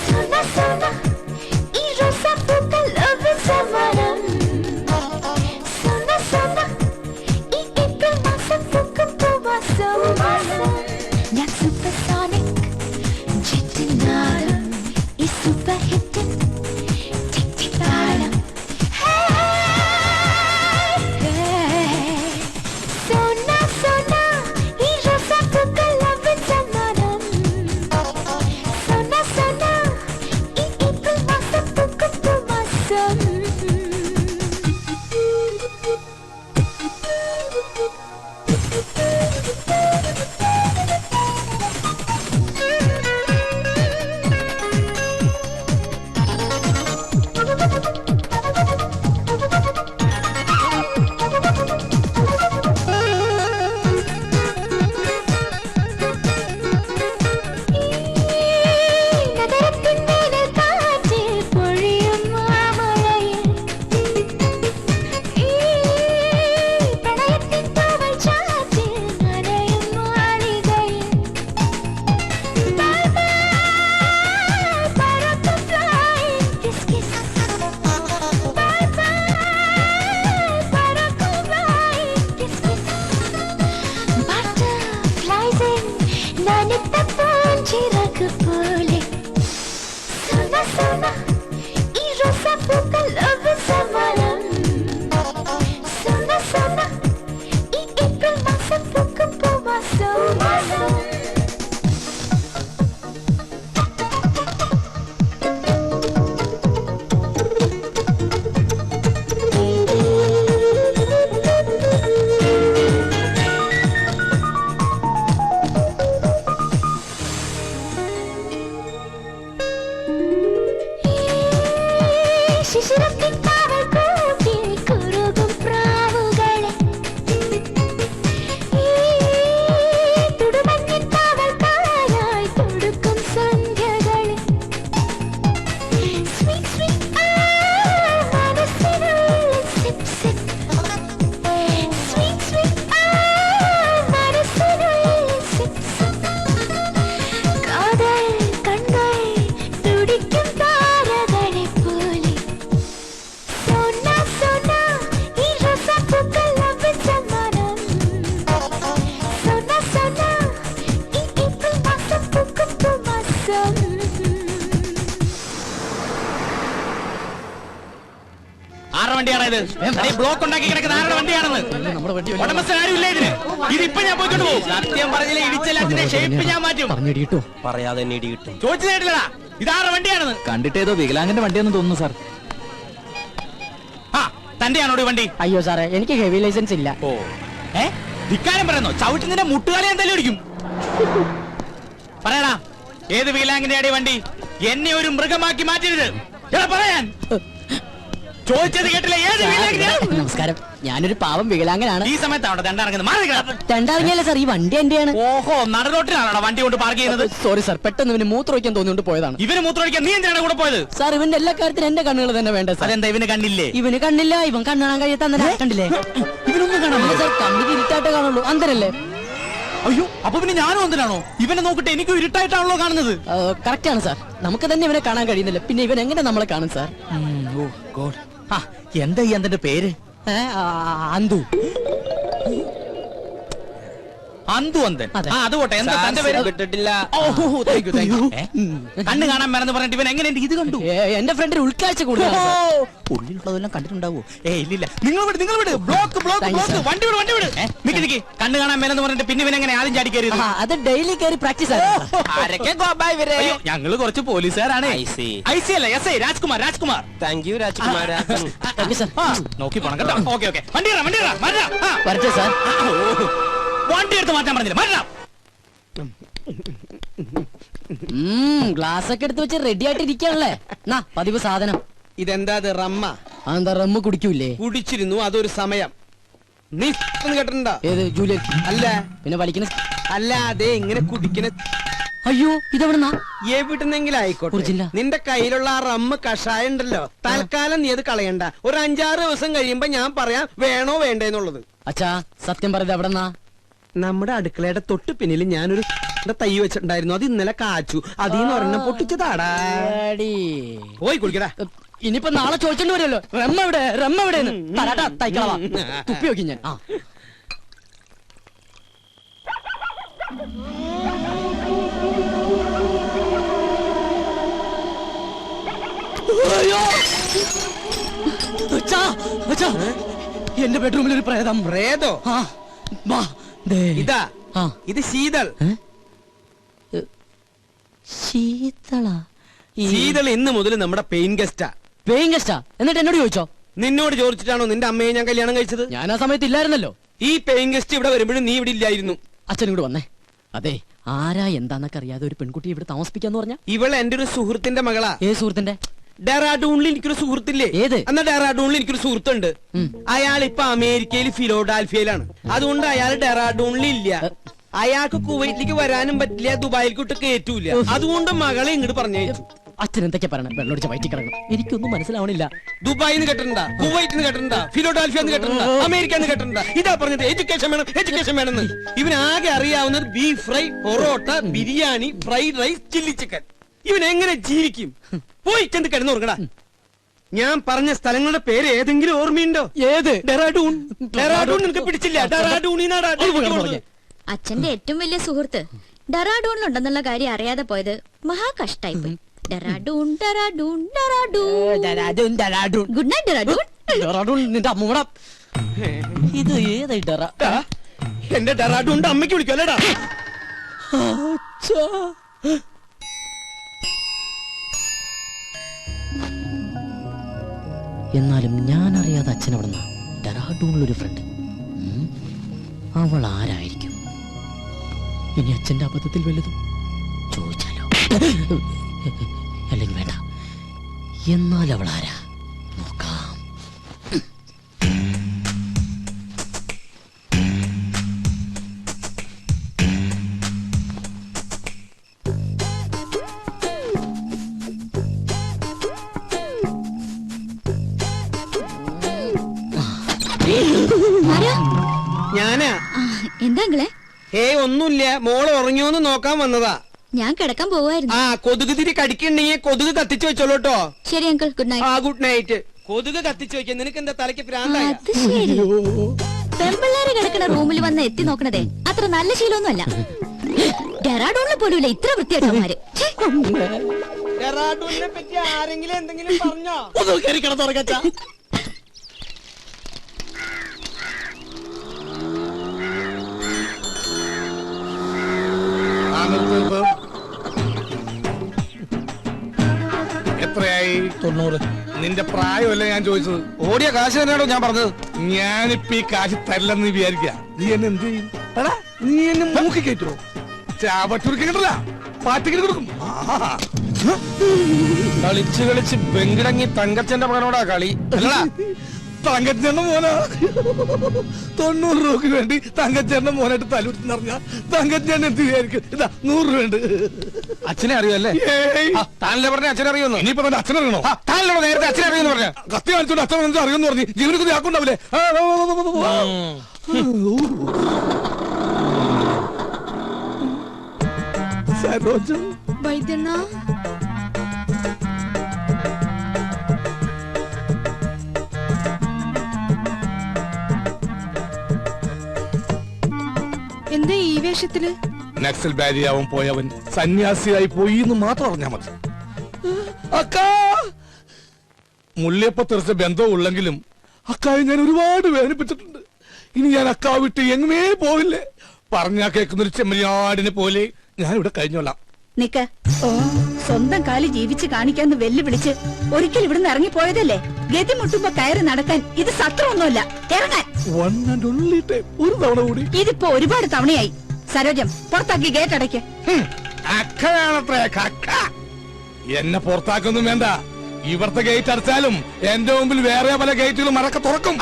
So ശിശിരത്തിൻ കാവൽ കൂട്ടിൽ കുറുകും പ്രാവുകളെ ഈ തുടുമഞ്ഞിൻ കാവൽക്കാരായി തുടുക്കും സന്ധ്യകളെ സ്വീറ്റ് സ്വീറ്റ് മനസ്സിനുള്ളിൽ സിപ് സിപ് സ്വീറ്റ് സ്വീറ്റ് മനസ്സിനുള്ളിൽ സിപ് സിപ് കാതൽ കണ്ണുകൾ തുടിക്കും താരകളെ പോലെ സോന സോന ഈ റോസാപ്പൂക്കൾ ലഭിച്ച മനം സോന സോന ഈ ഏപ്രിൽ മാസം പൂക്കും പൂമാസം ആരുടെ വണ്ടിയാണോ ഇത്? ഈ ബ്ലോക്ക് ഉണ്ടാക്കി കിടക്കുന്ന ആരുടെ വണ്ടിയാണെന്ന് നമ്മുടെ വണ്ടി ഉടമസ്ഥൻ ആരും ഇല്ല ഇതിന്. ഇതിപ്പോ ഞാൻ പോയിക്കൊണ്ട് പോകും. സത്യം പറഞ്ഞില്ല, ഇടിച്ചെല്ലാത്തിന്റെ ഷേപ്പ് ഞാൻ മാറ്റും. പറഞ്ഞിട്ടോ പറയാതെ തന്നെ ഇടി കിട്ടും. ചോദിച്ചതായിട്ടില്ലടാ, ഇതാരുടെ വണ്ടിയാണെന്ന്. കണ്ടിട്ട് ഏതോ വികലാംഗന്റെ വണ്ടിയെന്ന് തോന്നുന്നു സാർ. ആ, തന്റെയാണോ ഈ വണ്ടി? അയ്യോ സാറേ എനിക്ക് ഹെവി ലൈസൻസ് ഇല്ല. ഓ, ധിക്കാരം പറയുന്നോ? ചവിട്ടുന്നതിന്റെ മുട്ടുകാലി എന്തായാലും ഇടിക്കും. പറയടാ, ഏത് വികലാംഗന്റെ വണ്ടി? എന്നെ ഒരു മൃഗമാക്കി മാറ്റരുത്. എടാ പറയാൻ ചോദിച്ചത് കേട്ടില്ല. ഏത് വികലാംഗനെയാ? നമസ്കാരം, ഞാനൊരു പാവം വികലാംഗനാണ്. ഈ സമയത്താണ് ദണ്ടാറങ്ങുന്നത്. മാറി നിൽക്കണം. രണ്ടാറിഞ്ഞാലേ സാർ ഈ വണ്ടി എന്റെയാണ്. ഓഹോ, നടുറോട്ടിലാണോ വണ്ടി കൊണ്ട് പാർക്ക് ചെയ്യുന്നത്? സോറി സാർ, പെട്ടെന്ന് ഇവന് മൂത്രമൊഴിക്കാൻ തോന്നിയോണ്ട് പോയതാണ്. ഇവന് മൂത്രമൊഴിക്കാൻ നീ എന്തിനാണ് കൂടെ പോയത്? സാർ ഇവന്റെ എല്ലാ കാര്യത്തിനും എന്റെ കണ്ണുകൾ തന്നെ വേണ്ട സാർ. അതെന്താ ഇവന് കണ്ടില്ലേ? ഇവന് കണ്ണില്ല, ഇവൻ കണ്ണാൻ കഴിയാത്ത കണ്ടില്ലേ? ഇവനൊന്നും കാണാൻ സാർ കണ്ണിന് ഇരുട്ടായിട്ടേ കാണുള്ളൂ. അന്തരല്ലേ? അയ്യോ, അപ്പൊ പിന്നെ ഞാനും എന്തിനാണോ? ഇവനെ നോക്കിട്ട് എനിക്കും ഇരുട്ടായിട്ടാണല്ലോ കാണുന്നത്. കറക്റ്റ് ആണ് സാർ, നമുക്ക് തന്നെ ഇവനെ കാണാൻ കഴിയുന്നില്ല, പിന്നെ ഇവൻ എങ്ങനെ നമ്മളെ കാണും സാർ? എന്താ ഈ അന്തന്റെ പേര്? അന്തു. അന്തു അന്തൻ. അതെ. അത് പോട്ടെ. എന്താ തന്റെ പേര്? വിട്ടിട്ടില്ല. കണ്ണ് കാണാൻ മേലെന്ന് പറഞ്ഞിട്ട് ഇവൻ എങ്ങനെ ഇത് കണ്ടു? എന്റെ ഫ്രണ്ടിന് ഉൾക്കാഴ്ച കൂടുതലാണ് സാർ. ഉള്ളിലുള്ളതെല്ലാം കണ്ടിട്ടുണ്ടാവോ? ഇല്ലില്ല. നിങ്ങൾ വിട്. Block Thank you, sir. വണ്ടി വിട്. നിക്ക്. കണ്ണ് കാണാൻ മേലെന്ന് പറഞ്ഞിട്ട് പിന്നെ ഇവൻ എങ്ങനെ ആദ്യം ചാടി കയറിയത്? അത് ഡെയിലി കയറി പ്രാക്ടീസ് ആണ്. ആരൊക്കെ ഗോപായ് ഇവരെ? അയ്യോ, ഞങ്ങള് കുറച്ച് പോലീസുകാരാണ്. I see. ഐ അല്ല, S I Rajkumar. Thank you രാജ്കുമാര. Thank you, sir. നോക്കി പോണം കേട്ടോ. ഓക്കെ. വണ്ടി മാറ്റാ. വരട്ടെ സാർ. വണ്ടി എടുത്ത് മാറ്റാൻ പറഞ്ഞില്ല. മാറ്റാ. ഗ്ലാസ് ഒക്കെ എടുത്ത് വെച്ച് റെഡി ആയിട്ട് ഇരിക്കാണല്ലേ? നാ പതിവ് സാധനം. ഇതെന്താ ഇത്? റമ്മ അതെന്താ റമ്മ് കുടിക്കൂലേ? കുടിച്ചിരുന്നു, അതൊരു സമയം. നീ കേട്ടിട്ടുണ്ടോ? ഏത് ജൂലിയൻ? അല്ല പിന്നെ വലിക്കുന്ന അല്ല, അതെ ഇങ്ങനെ കുടിക്കുന്ന. അയ്യോ ഇതെവിടുന്നാ? എവിടുന്നെങ്കിലും ആയിക്കോട്ടെ, കുടിച്ചില്ല. നിന്റെ കയ്യിലുള്ള ആ റമ്മ് കഷായം ഉണ്ടല്ലോ, തൽക്കാലം നീ അത് കളയണ്ട. ഒരു 5-6 ദിവസം കഴിയുമ്പോ ഞാൻ പറയാം വേണോ വേണ്ടേന്നുള്ളത്. അച്ഛാ സത്യം പറയുന്നത് എവിടെന്നാ? നമ്മുടെ അടുക്കളയുടെ തൊട്ട് പിന്നിൽ ഞാനൊരു തൈ വെച്ചിട്ടുണ്ടായിരുന്നു, അത് ഇന്നലെ കാച്ചു. അതീന്ന് ഒരെണ്ണം പൊട്ടിച്ചതാടാ. പോയി കുടിക്കടാ. ഇനിയിപ്പോ നാളെ ചോദിച്ചോണ്ട് വരുമല്ലോ, റമ്മ എവിടെ തരാട്ടാ തൈക്കളവാ. തുപ്പി നോക്കി ഞാൻ. എന്റെ ബെഡ്റൂമിൽ ഒരു പ്രേതം. പ്രേതോ? ഇതാ, ഇത് ശീതൾ. ശീതൾ ഇന്ന് മുതൽ നമ്മുടെ പെയിൻ ഗസ്റ്റാ. പേയിങ് ഗസ്റ്റാ? എന്നിട്ട് എന്നോട് ചോദിച്ചോ? നിന്നോട് ചോദിച്ചിട്ടാണോ നിന്റെ അമ്മയെ ഞാൻ കല്യാണം കഴിച്ചത്? ഞാൻ ആ സമയത്ത് ഇല്ലായിരുന്നല്ലോ. ഈ പെയിൻ ഗസ്റ്റ് ഇവിടെ വരുമ്പോഴും നീ ഇവിടെ ഇല്ലായിരുന്നു. അച്ഛൻ ഇങ്ങോട്ട് വന്നേ. അതെ, ആരാ എന്താന്നൊക്കെ അറിയാതെ ഒരു പെൺകുട്ടി ഇവിടെ താമസിപ്പിക്കാന്ന് പറഞ്ഞ? ഇവൾ എന്റെ ഒരു സുഹൃത്തിന്റെ മകളാ. ഏത് സുഹൃത്തിന്റെ? ഡെറാഡൂണിൽ എനിക്കൊരു സുഹൃത്തില്ലേ? ഏത്? എന്നാ ഡെറാഡൂണിൽ എനിക്കൊരു സുഹൃത്തുണ്ട്. അയാൾ ഇപ്പൊ അമേരിക്കയിൽ ഫിലോഡാൽഫിയയിലാണ്. അതുകൊണ്ട് അയാൾ ഡെറാഡൂണിൽ ഇല്ല. അയാൾക്ക് കുവൈറ്റിലേക്ക് വരാനും പറ്റില്ല, ദുബായിൽക്കോട്ട് കയറ്റൂല. അതുകൊണ്ട് മകളെ ഇങ്ങോട്ട് പറഞ്ഞയച്ചു. അച്ഛൻ എന്തൊക്കെ പറയണം? വെള്ളമൊടിച്ച വയറ്റി കിടക്കണം. എനിക്കൊന്നും മനസ്സിലാവണില്ല. ദുബായിന്ന് കേട്ടിട്ടുണ്ടാ, കുവൈറ്റിന്ന് കേട്ടിട്ടുണ്ടാ, ഫിലോഡാൽഫിയെന്ന് കേട്ടിട്ടുണ്ടാ, അമേരിക്കന്ന് കേട്ടിട്ടുണ്ടാ. ഇതാ പറഞ്ഞത് എഡ്യൂക്കേഷൻ വേണമെന്ന്. ഇവനാകെ അറിയാവുന്നത് beef fry, parotta, biryani, fried rice, chilli chicken. ഇവൻ എങ്ങനെ ജീവിക്കും? പോയി ചെന്ന് കിടന്നുറങ്ങടാ. ഞാൻ പറഞ്ഞ സ്ഥലങ്ങളുടെ പേര് ഏതെങ്കിലും ഓർമ്മയുണ്ടോ? ഏത്? ഡെറാഡൂൺ. ഡെറാഡൂൺ നിനക്ക് പിടിച്ചില്ല? ഡെറാഡൂണിനാടാ. അച്ഛന്റെ ഏറ്റവും വലിയ സുഹൃത്ത് ഡെറാഡൂണിലുണ്ടെന്നുള്ള കാര്യം അറിയാതെ പോയത് മഹാ കഷ്ടായിപ്പോയി. ഡെറാഡൂൺ. Good night Dehradun. നിന്റെ അമ്മൂട ഇത് ഏതായി ഡെറാ? എന്റെ ഡെറാഡൂണിന്റെ അമ്മയ്ക്ക് വിളിക്കല്ലേടാ. എന്നാലും ഞാൻ അറിയാതെ അച്ഛൻ അവിടുന്ന് ഡെറാഡൂണിലൊരു ഫ്രണ്ട്. അവൾ ആരായിരിക്കും? ഇനി അച്ഛന്റെ അബദ്ധത്തിൽ വല്ലതും ചോദിച്ചാലോ? അല്ലെങ്കിൽ വേണ്ട. എന്നാൽ അവൾ ആരാ? ഞാനാ. എന്താ അങ്കിളെ? ഒന്നുമില്ല, മോള് ഉറങ്ങിയോന്ന് നോക്കാൻ വന്നതാ. ഞാൻ കിടക്കാൻ പോവായിരുന്നു. കൊതുക് തിരി കടിക്കണ്ടെങ്കിൽ കൊതുക് കത്തിച്ചു വെച്ചോളൂട്ടോ. ശരി uncle, good night. Good night. കൊതുക് കത്തിച്ചു വെക്കാൻ നിനക്ക് എന്താ തലയ്ക്ക് പ്രാന്തായ? അത് ശരി. പെമ്പിള്ളേര് കിടക്കുന്ന റൂമിൽ വന്ന് എത്തി നോക്കണതേ അത്ര നല്ല ശീലമൊന്നുമല്ല. ഡെറാഡൂണിൽ പോലും ഇല്ല ഇത്ര വൃത്തിയായിട്ടവന്മാര്. ഡെറാഡൂണിനെ പറ്റി ആരെങ്കിലും എന്തെങ്കിലും പറഞ്ഞോ? എത്രയായി? 90. നിന്റെ പ്രായമല്ല ഞാൻ ചോദിച്ചത്. ഓടിയ കാശ് തന്നെയാണോ ഞാൻ പറഞ്ഞത്? ഞാനിപ്പ ഈ കാശ് തരില്ലെന്ന് വിചാരിക്ക. നീ എന്നെ എന്ത് ചെയ്യും? എടാ, നീ എന്നെ മൂക്കി കയറ്റുമോ? ചാവട്ടൂർക്ക് കിട്ടില്ല, പാറ്റിക്കിട്ട് കൊടുക്കും. കളിച്ച് കളിച്ച് ബെങ്കിടങ്ങി തങ്കച്ചന്റെ മകനോടാ കളി. അല്ലടാ, തങ്കച്ചേട്ടന്റെ മോനാ. 90 രൂപക്ക് വേണ്ടി തങ്കച്ചേട്ടന്റെ മോനായിട്ട് തലൂർന്ന് പറഞ്ഞ തങ്കച്ചേട്ടൻ എന്ത് വിചാരിക്കും? ഇതാ 100 രൂപ ഉണ്ട്. അച്ഛനെ അറിയുമല്ലേ? താനല്ലേ പറഞ്ഞ അച്ഛനെ അറിയുന്നു. ഇനിയിപ്പോ തന്റെ അച്ഛനറിയണോ? താനല്ലോ നേരത്തെ അച്ഛനെ അറിയുന്നു പറഞ്ഞ. കത്തി കാണിച്ചോണ്ട് അച്ഛൻ എന്താ അറിയുമെന്ന് പറഞ്ഞ് ജീവനക്ക് ആക്കുണ്ടാവില്ലേ? വൈദ്യണ്ണ, എന്താ ഈ വേഷത്തില്? നക്സൽ ബാരിയാവും പോയവൻ സന്യാസിയായി പോയി എന്ന് മാത്രം അറിഞ്ഞാ മതി. അക്കാ, മുല്ലയപ്പ തെറിച്ച ബന്ധവും ഉള്ളെങ്കിലും അക്കായെ ഞാൻ ഒരുപാട് വേദനിപ്പിച്ചിട്ടുണ്ട്. ഇനി ഞാൻ അക്കാ വിട്ട് എങ്ങുമേ പോവില്ലേ. പറഞ്ഞാ കേൾക്കുന്നൊരു ചെമ്മരിയാടിനെ പോലെ ഞാൻ ഇവിടെ കഴിഞ്ഞോളാം. നിക്ക, സ്വന്തം കാലി ജീവിച്ച് കാണിക്കാന്ന് വെല്ലുവിളിച്ച് ഒരിക്കൽ ഇവിടുന്ന് ഇറങ്ങിപ്പോയതല്ലേ? ഗതി മുട്ടുമ്പോ കയറി നടക്കാൻ ഇത് സത്രമൊന്നുമല്ല. ഇറങ്ങാൻ ഒരു തവണ കൂടി. ഇതിപ്പോ ഒരുപാട് തവണയായി. സരോജം, പുറത്താക്കി ഗേറ്റ് അടയ്ക്ക്. അക്കയാണത്രേ കക്ക. എന്നെ പുറത്താക്കൊന്നും വേണ്ട. ഇവിടുത്തെ ഗേറ്റ് അടച്ചാലും എന്റെ മുമ്പിൽ വേറെ പല ഗേറ്റുകളും മറക്ക തുറക്കും.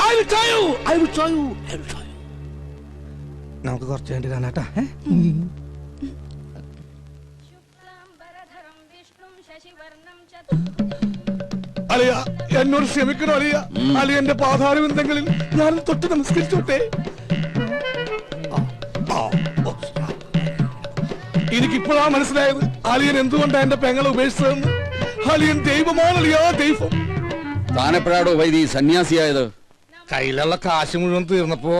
നമുക്ക് കുറച്ച് വേണ്ടി കാണാട്ടാ. അലിയ, എന്നോട് ക്ഷമിക്കണോ അലിയ? അലിയന്റെ പാതാരവിന്ദങ്ങളിൽ ഞാൻ തൊട്ട് നമസ്കരിച്ചോട്ടെ. എനിക്കിപ്പോഴാ മനസ്സിലായത് അലിയൻ എന്തുകൊണ്ടാ എന്റെ പെങ്ങളെ ഉപേക്ഷിച്ചതെന്ന്. അലിയൻ ദൈവമാണ് അലിയ, ദൈവം. താനെപ്പോഴാടോ വൈദി സന്യാസിയായത്? കയ്യിലുള്ള കാശ് മുഴുവൻ തീർന്നപ്പോ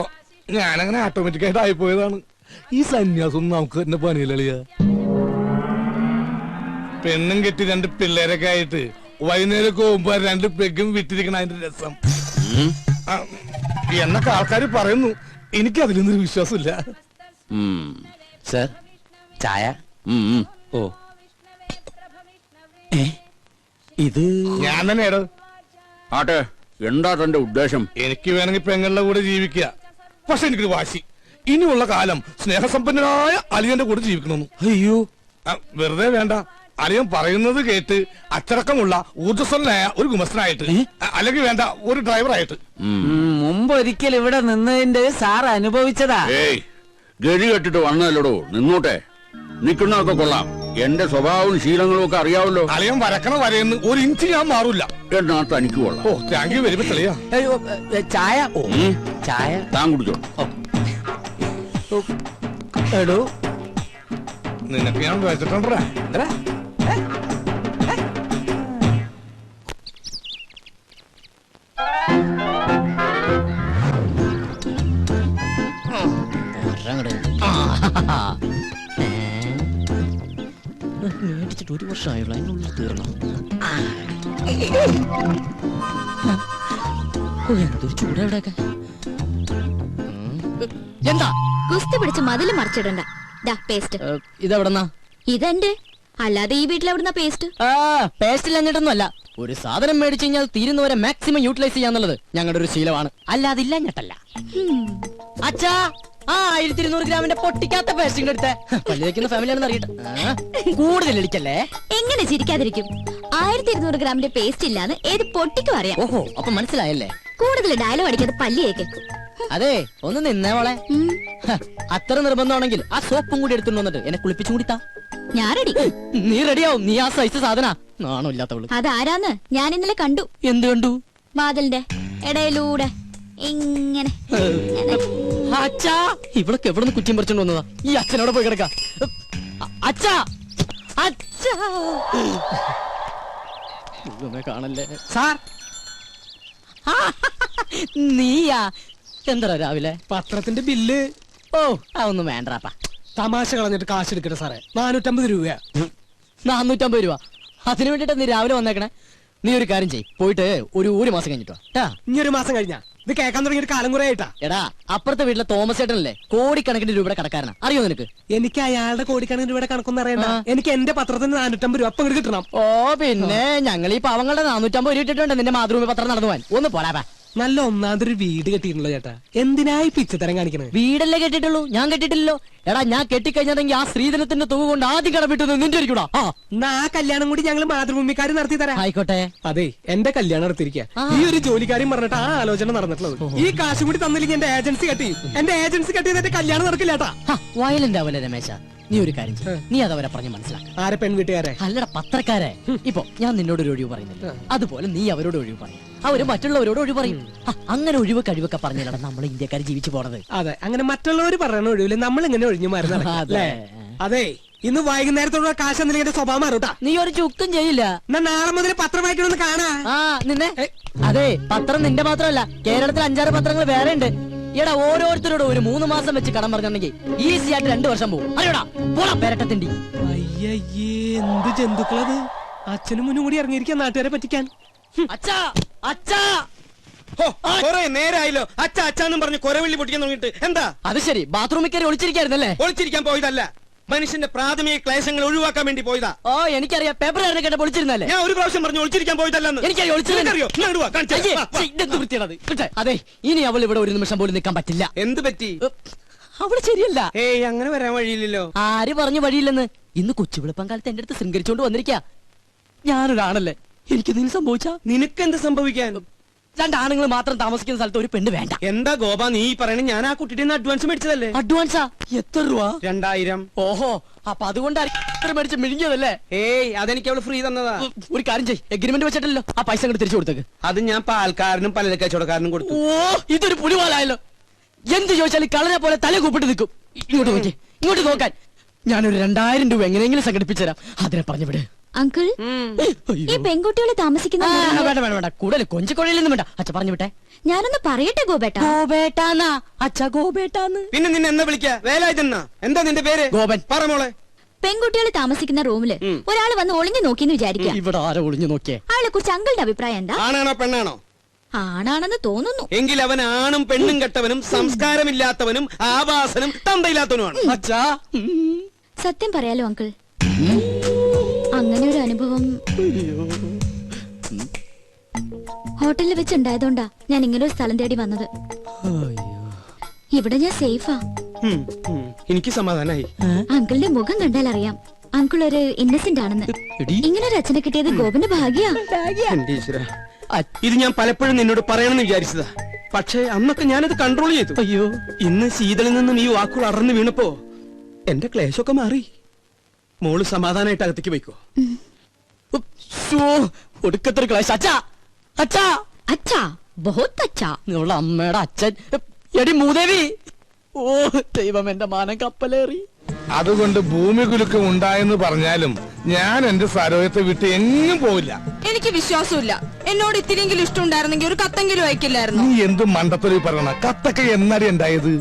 ഞാനങ്ങനെ ഓട്ടോമാറ്റിക്കായിട്ട് ആയിപ്പോയതാണ്. ഈ സന്യാസം നമുക്ക് തന്നെ പണിയില്ല. പെണ്ണും കെട്ടി 2 പിള്ളേരൊക്കെ ആയിട്ട് വൈകുന്നേരം പോകുമ്പോ 2 പെഗും വിട്ടിരിക്കണ അതിന്റെ രസം എന്നൊക്കെ ആൾക്കാർ പറയുന്നു. എനിക്ക് അതിലൊന്നൊരു വിശ്വാസമില്ല. സർ, ചായ. ഓ, ഇത് ഞാൻ തന്നെയാടോ. ആട്ടെ, എന്താ തന്റെ ഉദ്ദേശം? എനിക്ക് വേണമെങ്കിൽ പെങ്ങളുടെ കൂടെ ജീവിക്കുക. പക്ഷെ എനിക്കൊരു വാശി, ഇനിയുള്ള കാലം സ്നേഹസമ്പന്നനായ അലിയന്റെ കൂടെ ജീവിക്കണമെന്ന്. അയ്യോ, വെറുതെ വേണ്ട. അലിയൻ പറയുന്നത് കേട്ട് അച്ചടക്കമുള്ള ഊർജ്ജസ്വലനായ ഒരു ഗുമസ്തനായിട്ട്, അല്ലെങ്കിൽ വേണ്ട ഒരു ഡ്രൈവറായിട്ട്. മുമ്പ് ഒരിക്കൽ ഇവിടെ നിന്നതിന്റെ സാർ അനുഭവിച്ചതാ. ഏയ്, ഗതി കെട്ടിട്ട് വന്നല്ലോ, നിന്നോട്ടെ. നിക്കുന്നതൊക്കെ കൊള്ളാം. എന്റെ സ്വഭാവവും ശീലങ്ങളും ഒക്കെ അറിയാവല്ലോ. അലിയൻ വരക്കണ വരയെന്ന് 1 ഇഞ്ച് ഞാൻ മാറൂല. എന്നാ തനിക്ക് കൊള്ളാം. ഓ, താങ്ക് യു വെരി മച്ച് അലിയ. ചായ. ഓ, ചായ താൻ കുടിച്ചോ. എടോ, നിനക്ക് ഞാൻ വെച്ചിട്ടുണ്ടാ. മേടിച്ചിട്ട് 1 വർഷമായുള്ള അതിനുള്ളിൽ തീർന്നു. എന്തൊരു ചൂടാ ഇവിടെയൊക്കെ. എന്താ കുസ്തി പിടിച്ച് മതില് മറിച്ചിടണ്ട. പേസ്റ്റ് ഇതെവിടെന്നാ? ഇതെന്റെ, അല്ലാതെ ഈ വീട്ടിൽ എവിടുന്ന പേസ്റ്റ്? പേസ്റ്റ് ഇല്ലഞ്ഞിട്ടൊന്നും അല്ല. ഒരു സാധനം മേടിച്ചു കഴിഞ്ഞാൽ തീരുന്നവരെ മാക്സിമം യൂട്ടിലൈസ് ചെയ്യാന്നുള്ളത് ഞങ്ങളുടെ ഒരു ശീലമാണ്. അല്ലാതെ ഇല്ലഞ്ഞിട്ടല്ല. അച്ഛാ, 1200 ഗ്രാമിന്റെ പൊട്ടിക്കാത്ത പേസ്റ്റിംഗ് എടുത്തേ. പല്ല് വെക്കുന്ന ഫാമിലിയാണെന്ന് അറിയട്ടെ. കൂടുതൽ ഇടിക്കല്ലേ. എങ്ങനെ ചിരിക്കാതിരിക്കും? 1200 ഗ്രാമിന്റെ പേസ്റ്റ് ഇല്ലാന്ന് ഏത് പൊട്ടിക്കും അറിയാം. ഓഹോ, അപ്പൊ മനസ്സിലായല്ലേ. കൂടുതൽ ഡയലോഗ് അടിക്കാതെ പല്ലിയേക്ക്. അതെ, ഒന്ന് നിന്നേ മോളെ. അത്ര നിർബന്ധമാണെങ്കിൽ ആ സോപ്പും കൂടി എടുത്തുകൊണ്ട് വന്നിട്ട് എന്നെ കുളിപ്പിച്ചും കൂടി താ. ഞാൻ റെഡി. നീ റെഡിയാവും. നീ ആ സൈസ് സാധന. നാണോ ഇല്ലാത്തവള്. അതാരാന്ന് ഞാൻ ഇന്നലെ കണ്ടു. എന്ത് കണ്ടു? വാതിലിന്റെ ഇടയിലൂടെ ഇങ്ങനെ അച്ഛാ ഇവളൊക്കെ എവിടെ നിന്ന് കുറ്റിയും പറിച്ചോണ്ട് വന്നതാ? ഈ അച്ഛനോട് പോയി കിടക്ക. അച്ഛാ അച്ഛാ കാണല്ലേ സാർ നീയാ? എന്താ രാവിലെ പത്രത്തിന്റെ ബില്ല്? ഓ അതൊന്നും വേണ്ടപ്പാ. തമാശ കളഞ്ഞിട്ട് കാശ് എടുക്കട്ടെ സാറേ. 450 രൂപയാ. 450 രൂപ? അതിനു വേണ്ടിട്ട് നീ രാവിലെ വന്നേക്കണേ. നീ ഒരു കാര്യം ചെയ്യ്, പോയിട്ട് ഒരു മാസം കഴിഞ്ഞിട്ടോ. ഇനി ഒരു മാസം കഴിഞ്ഞാ? ഇത് കേൾക്കാൻ തുടങ്ങിയിട്ട് കാലം കുറെ ആയിട്ടാ. എടാ അപ്പുറത്തെ വീട്ടിലെ തോമസ് ചേട്ടനല്ലേ കോടിക്കണക്കിന് രൂപയുടെ കടക്കാരനാ, അറിയോ നിനക്ക്? എനിക്ക് അയാളുടെ കോടിക്കണക്കിന് രൂപയുടെ കണക്കൊന്നും അറിയണ്ട. എനിക്ക് എന്റെ പത്രത്തിന് 450 രൂപ അപ്പം കിട്ടണം. ഓ പിന്നെ ഞങ്ങൾ ഈ പാവങ്ങളുടെ 450 രൂപ ഇട്ടിട്ടുണ്ട് നിന്റെ മാതൃഭൂമി പത്രം നടന്നു പോവാൻ. ഒന്ന് പോരാ. നല്ല ഒന്നാമതൊരു വീട് കെട്ടിയിട്ടുണ്ടല്ലോ ചേട്ടാ. എന്തിനായി പിച്ചത്തരം കാണിക്കണേ? വീടല്ലേ കെട്ടിട്ടുള്ളൂ, ഞാൻ കെട്ടിട്ടില്ലല്ലോ. എടാ ഞാൻ കെട്ടിക്കഴിഞ്ഞതെങ്കിൽ ആ സ്ത്രീധനത്തിന്റെ തുക കൊണ്ട് ആദ്യം കടമിട്ടത് നിന്റെ ഇരിക്കൂടാ. എന്നാ ആ കല്യാണം കൂടി ഞങ്ങൾ മാതൃഭൂമിക്കാർ നടത്തി തരാം. ആയിക്കോട്ടെ. അതെ എന്റെ കല്യാണം നടത്തിയിരിക്കുക. ഈ ഒരു ജോലിക്കാരും പറഞ്ഞിട്ട് ആ ആലോചന നടന്നിട്ടുള്ളത്. ഈ കാശ് കൂടി തന്നില്ലെങ്കിൽ എന്റെ ഏജൻസി കെട്ടി. എന്റെ ഏജൻസി കെട്ടിയതിന്റെ കല്യാണം നടക്കില്ലേട്ടാ. വയലന്റ് ആവല്ലേ രമേശ? നീ ഒരു കാര്യം ചെയ്യ്, നീ അതവരെ പറഞ്ഞ് മനസ്സിലാക്ക. ആരെ? പെൺവീട്ടുകാരെ? അല്ലടാ പത്രക്കാരെ. ഇപ്പൊ ഞാൻ നിന്നോട് ഒരു ഒഴിവ് പറയുന്നില്ല, അതുപോലെ നീ അവരോട് ഒഴിവ് പറയും, അവര് മറ്റുള്ളവരോട് ഒഴിവ് പറയും. അങ്ങനെ ഒഴിവ് കഴിവൊക്കെ പറഞ്ഞാലാണ് നമ്മൾ ഇന്ത്യക്കാർ ജീവിച്ചു പോണത്. അതെ, അങ്ങനെ മറ്റുള്ളവർ പറയുന്ന ഒഴിവില് നമ്മൾ ഇങ്ങനെ ഒഴിഞ്ഞു മാറുന്നല്ലേ? അതെ, ഇന്ന് വൈകുന്നേരത്തോടുള്ള കാശ് എന്തെങ്കിലും എന്റെ സ്വഭാവം മാറൂട്ടാ. നീ ഒരു ചുക്കും ചെയ്യില്ല. എന്നാ നാളെ മുതൽ പത്രം വായിക്കണമെന്ന് കാണാ. നിന്നെ അതെ, പത്രം നിന്റെ മാത്രമല്ല, കേരളത്തിൽ 5-6 പത്രങ്ങൾ വേറെ ഉണ്ട്. എടാ ഓരോരുത്തരോട് ഒരു 3 മാസം വെച്ച് കടം പറഞ്ഞിട്ടുണ്ടെങ്കിൽ ഈസി ആയിട്ട് 2 വർഷം പോകും. അറിയോടാ, പോടാ പെരട്ടത്തിണ്ടി. അയ്യേ, എന്ത് ജന്തുക്കളത്! അച്ഛനും മുന്നും കൂടി ഇറങ്ങിയിരിക്കാൻ നാട്ടുകാരെ പറ്റിക്കാൻ. അച്ഛാ അച്ഛാ, കൊറേ നേരായല്ലോ അച്ഛ അച്ഛാന്നും പറഞ്ഞ് കൊരവള്ളി പൊട്ടിക്കാൻ തുടങ്ങിയിട്ട്. എന്താ അത് ശരി, ബാത്റൂമിൽ കയറി ഒളിച്ചിരിക്കായിരുന്നല്ലേ? ഒളിച്ചിരിക്കാൻ പോയതല്ല, മനുഷ്യന്റെ പ്രാഥമിക ക്ലേശങ്ങൾ ഒഴിവാക്കാൻ വേണ്ടി പോയതാ. ഓ എനിക്കറിയാം, പേപ്പർ കേട്ട് ഒളിച്ചിരുന്നല്ലേ? ഞാൻ ഒരു പ്രാവശ്യം പറഞ്ഞു ഒളിച്ചിരിക്കാൻ പോയതല്ലെന്ന്. എനിക്കറിയോ അതെ, ഇനി അവൾ ഇവിടെ ഒരു നിമിഷം പോലും നിൽക്കാൻ പറ്റില്ല. എന്ത് പറ്റി? അവള് ശരിയല്ല. ഏയ്, അങ്ങനെ വരാൻ വഴിയില്ലല്ലോ. ആര് പറഞ്ഞു വഴിയില്ലെന്ന്? ഇന്ന് കൊച്ചുവിളപ്പം കാലത്ത് എന്റെ അടുത്ത് ശൃംഗരിച്ചോണ്ട് വന്നിരിക്ക. ഞാനൊരാണല്ലേ, എനിക്ക് എന്തെങ്കിലും സംഭവിച്ചാ? നിനക്കെന്ത് സംഭവിക്കാൻ? 2 ആണുങ്ങൾ മാത്രം താമസിക്കുന്ന സ്ഥലത്ത് ഒരു പെണ്ണ് വേണ്ട. എന്താ ഗോപ നീ പറയണ? ഞാൻ ആ കുട്ടിയുടെ അഡ്വാൻസ് മേടിച്ചതല്ലേ. അഡ്വാൻസാ? എത്ര രൂപ? 2000. ഓഹോ, അപ്പൊ അതുകൊണ്ടാണ് മേടിച്ച് മിഴുങ്ങിയതല്ലേ? ഏയ്, അതെനിക്ക് അവള് ഫ്രീ തന്നതാ. ഒരു കാര്യം ചെയ്യ്, എഗ്രിമെന്റ് വെച്ചിട്ടല്ലോ ആ പൈസ അങ്ങോട്ട് തിരിച്ചു കൊടുത്തേക്ക്. അത് ഞാൻ പാൽക്കാരനും പലചരക്ക് കച്ചവടക്കാരനും കൊടുത്തു. ഓ, ഇതൊരു പുലിവാലായല്ലോ. എന്ത് ചോദിച്ചാലും കളനെ പോലെ തല കൂപ്പിട്ട് നിൽക്കും. ഇങ്ങോട്ട് നോക്കി, ഇങ്ങോട്ട് നോക്കാൻ. ഞാനൊരു 2000 രൂപ എങ്ങനെയെങ്കിലും സംഘടിപ്പിച്ചു തരാം. അതിനെ പറഞ്ഞു വിട്. അങ്കിൾ, ഈ പെൺകുട്ടികളെ താമസിക്കുന്ന വേണ്ട വേണ്ട വേണ്ട, കൂടുതൽ കൊഞ്ചിക്കൊഴയിലൊന്നും വേണ്ട. അച്ഛ പറഞ്ഞു വിട്ടെ. ഞാനൊന്ന് പറയട്ടെ ഗോപേട്ട. ഗോപേട്ടാന്നാ അച്ഛ, ഗോപേട്ടാന്ന്. പിന്നെ നിന്നെ എന്താ വിളിക്കാ? വേലായുധനാ? എന്താ നിന്റെ പേര്? ഗോപൻ. പറ മോളെ. പെൺകുട്ടികൾ താമസിക്കുന്ന റൂമില് ഒരാൾ വന്ന് ഒളിഞ്ഞു നോക്കിന്ന് വിചാരിക്കുക. ഇവിടെ ആരോ ഒളിഞ്ഞു നോക്കിയേ? അയാളെ കുറിച്ച് അങ്കിളുടെ അഭിപ്രായം എന്താ? ആണാണോ പെണ്ണാണോ? ആണാണെന്ന് തോന്നുന്നു. എങ്കിൽ അവൻ ആണും പെണ്ണും കെട്ടവനും സംസ്കാരമില്ലാത്തവനും ആവാസനും തന്തയില്ലാത്തവനുമാണ്. അച്ഛാ, സത്യം പറയാലോ അങ്കിൾ, അങ്ങനെ ഒരു അനുഭവം ഹോട്ടലിൽ വെച്ചുണ്ടായതുകൊണ്ടാ ഞാൻ ഇങ്ങനെ ഒരു സ്ഥലം തേടി വന്നത്. ഇവിടെ ഞാൻ സേഫാ. എനിക്ക് സമാധാനായി. അങ്കിളിന്റെ മുഖം കണ്ടാൽ അറിയാം അങ്കിൾ ഒരു ഇന്നസെന്റ് ആണെന്ന്. ഇങ്ങനെ ഒരു അച്ഛനെ കിട്ടിയത് ഗോപന്റെ ഭാഗ്യാ. ഇത് ഞാൻ പലപ്പോഴും നിന്നോട് പറയണമെന്ന് വിചാരിച്ചതാ, പക്ഷേ അന്നൊക്കെ ഞാനത് കൺട്രോൾ ചെയ്തു. അയ്യോ, ഇന്ന് ശീതളിൽ നിന്നും ഈ വാക്കുകൾ അറന്നു വീണപ്പോ എന്റെ ക്ലേശമൊക്കെ മാറി. മോള് സമാധാനമായിട്ട് അകത്തേക്ക് പോയിക്കോ. ഒടുക്കത്തൊരു ക്ലാസ്. അച്ഛാ അച്ഛാ അച്ഛാ, ബഹുത് അച്ഛാ. നിങ്ങളുടെ അമ്മയുടെ അച്ഛൻ. എടി മൂദേവി. ഓ ദൈവം, എന്റെ മാനം കപ്പലേറി. അതുകൊണ്ട് ഭൂമി കുലുക്കം ഉണ്ടായെന്ന് പറഞ്ഞാലും ഞാൻ എന്റെ സരോയത്തെ വിട്ട് എങ്ങും പോവില്ല. എനിക്ക് വിശ്വാസമില്ല. എന്നോട് ഇത്തിരിയെങ്കിലും ഇഷ്ടം ഉണ്ടായിരുന്നെങ്കിൽ ഒരു കത്തെങ്കിലും അയക്കില്ലായിരുന്നു. നീ എന്ത് മണ്ടത്തൊരു പറയണ? കത്തൊക്കെ എന്നാടി ഉണ്ടായത്?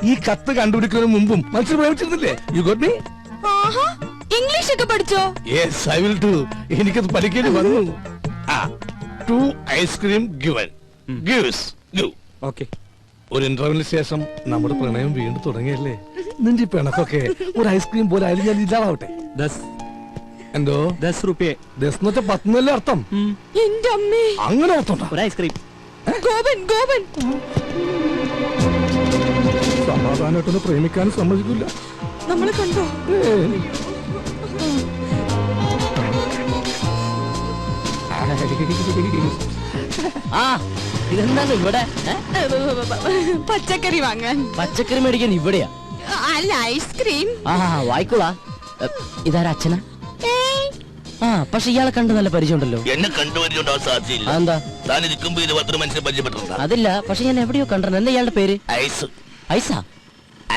ഈ കത്ത് കണ്ടുപിടിക്കുന്നതിന് മുമ്പും മനസ്സിൽ പ്രേമിച്ചിരുന്നില്ലേ? You got me? ഇംഗ്ലീഷ് ഒക്കെ പഠിച്ചോ? Yes, I will do. എനിക്കത് പഠിക്കേണ്ടി വന്നു. 2 ice cream given. Gives give. Okay. ഒരു ഇന്റർവ്യൂവിന് ശേഷം നമ്മുടെ പ്രണയം വീണ്ടും തുടങ്ങിയല്ലേ? നിന്റെ ഈ പിണക്കൊക്കെ ഒരു ഐസ്ക്രീം പോലെ ആയാലും ഞാൻ ഇല്ലാതാവട്ടെ. എന്തോ 10 രൂപയെ? 10 എന്ന് വെച്ചാൽ 10 എന്നല്ലേ അർത്ഥം? എന്റെ അമ്മേ, അങ്ങനെ അർത്ഥം? ഒരു ഐസ്ക്രീം. ഗോപൻ ഗോപൻ. സമാധാനമായിട്ടൊന്ന് പ്രേമിക്കാനും സമ്മതിക്കില്ല. നമ്മളെ കണ്ടോ? ആ ഇതെന്താണ് ഇവിടെ? പച്ചക്കറി വാങ്ങാൻ. പച്ചക്കറി മേടിക്കാൻ ഇവിടെയാ? അല്ല, ഐസ്ക്രീം. ആ വായിക്കോളാ. ഇതാരാ അച്ഛനാ? ആ, പക്ഷെ ഇയാളെ കണ്ട് നല്ല പരിചയമുണ്ടല്ലോ. എന്നെ കണ്ടുപരിചയമുണ്ടാവാൻ സാധ്യതയില്ല. എന്താ? താൻ ഇരിക്കുമ്പോ 20 മനുഷ്യരെ പരിചയപ്പെട്ടിട്ടുണ്ടോ? അതില്ല, പക്ഷെ ഞാൻ എവിടെയോ കണ്ടിരുന്നു. എന്താ ഇയാളുടെ പേര്? ഐസ്. ഐസാ?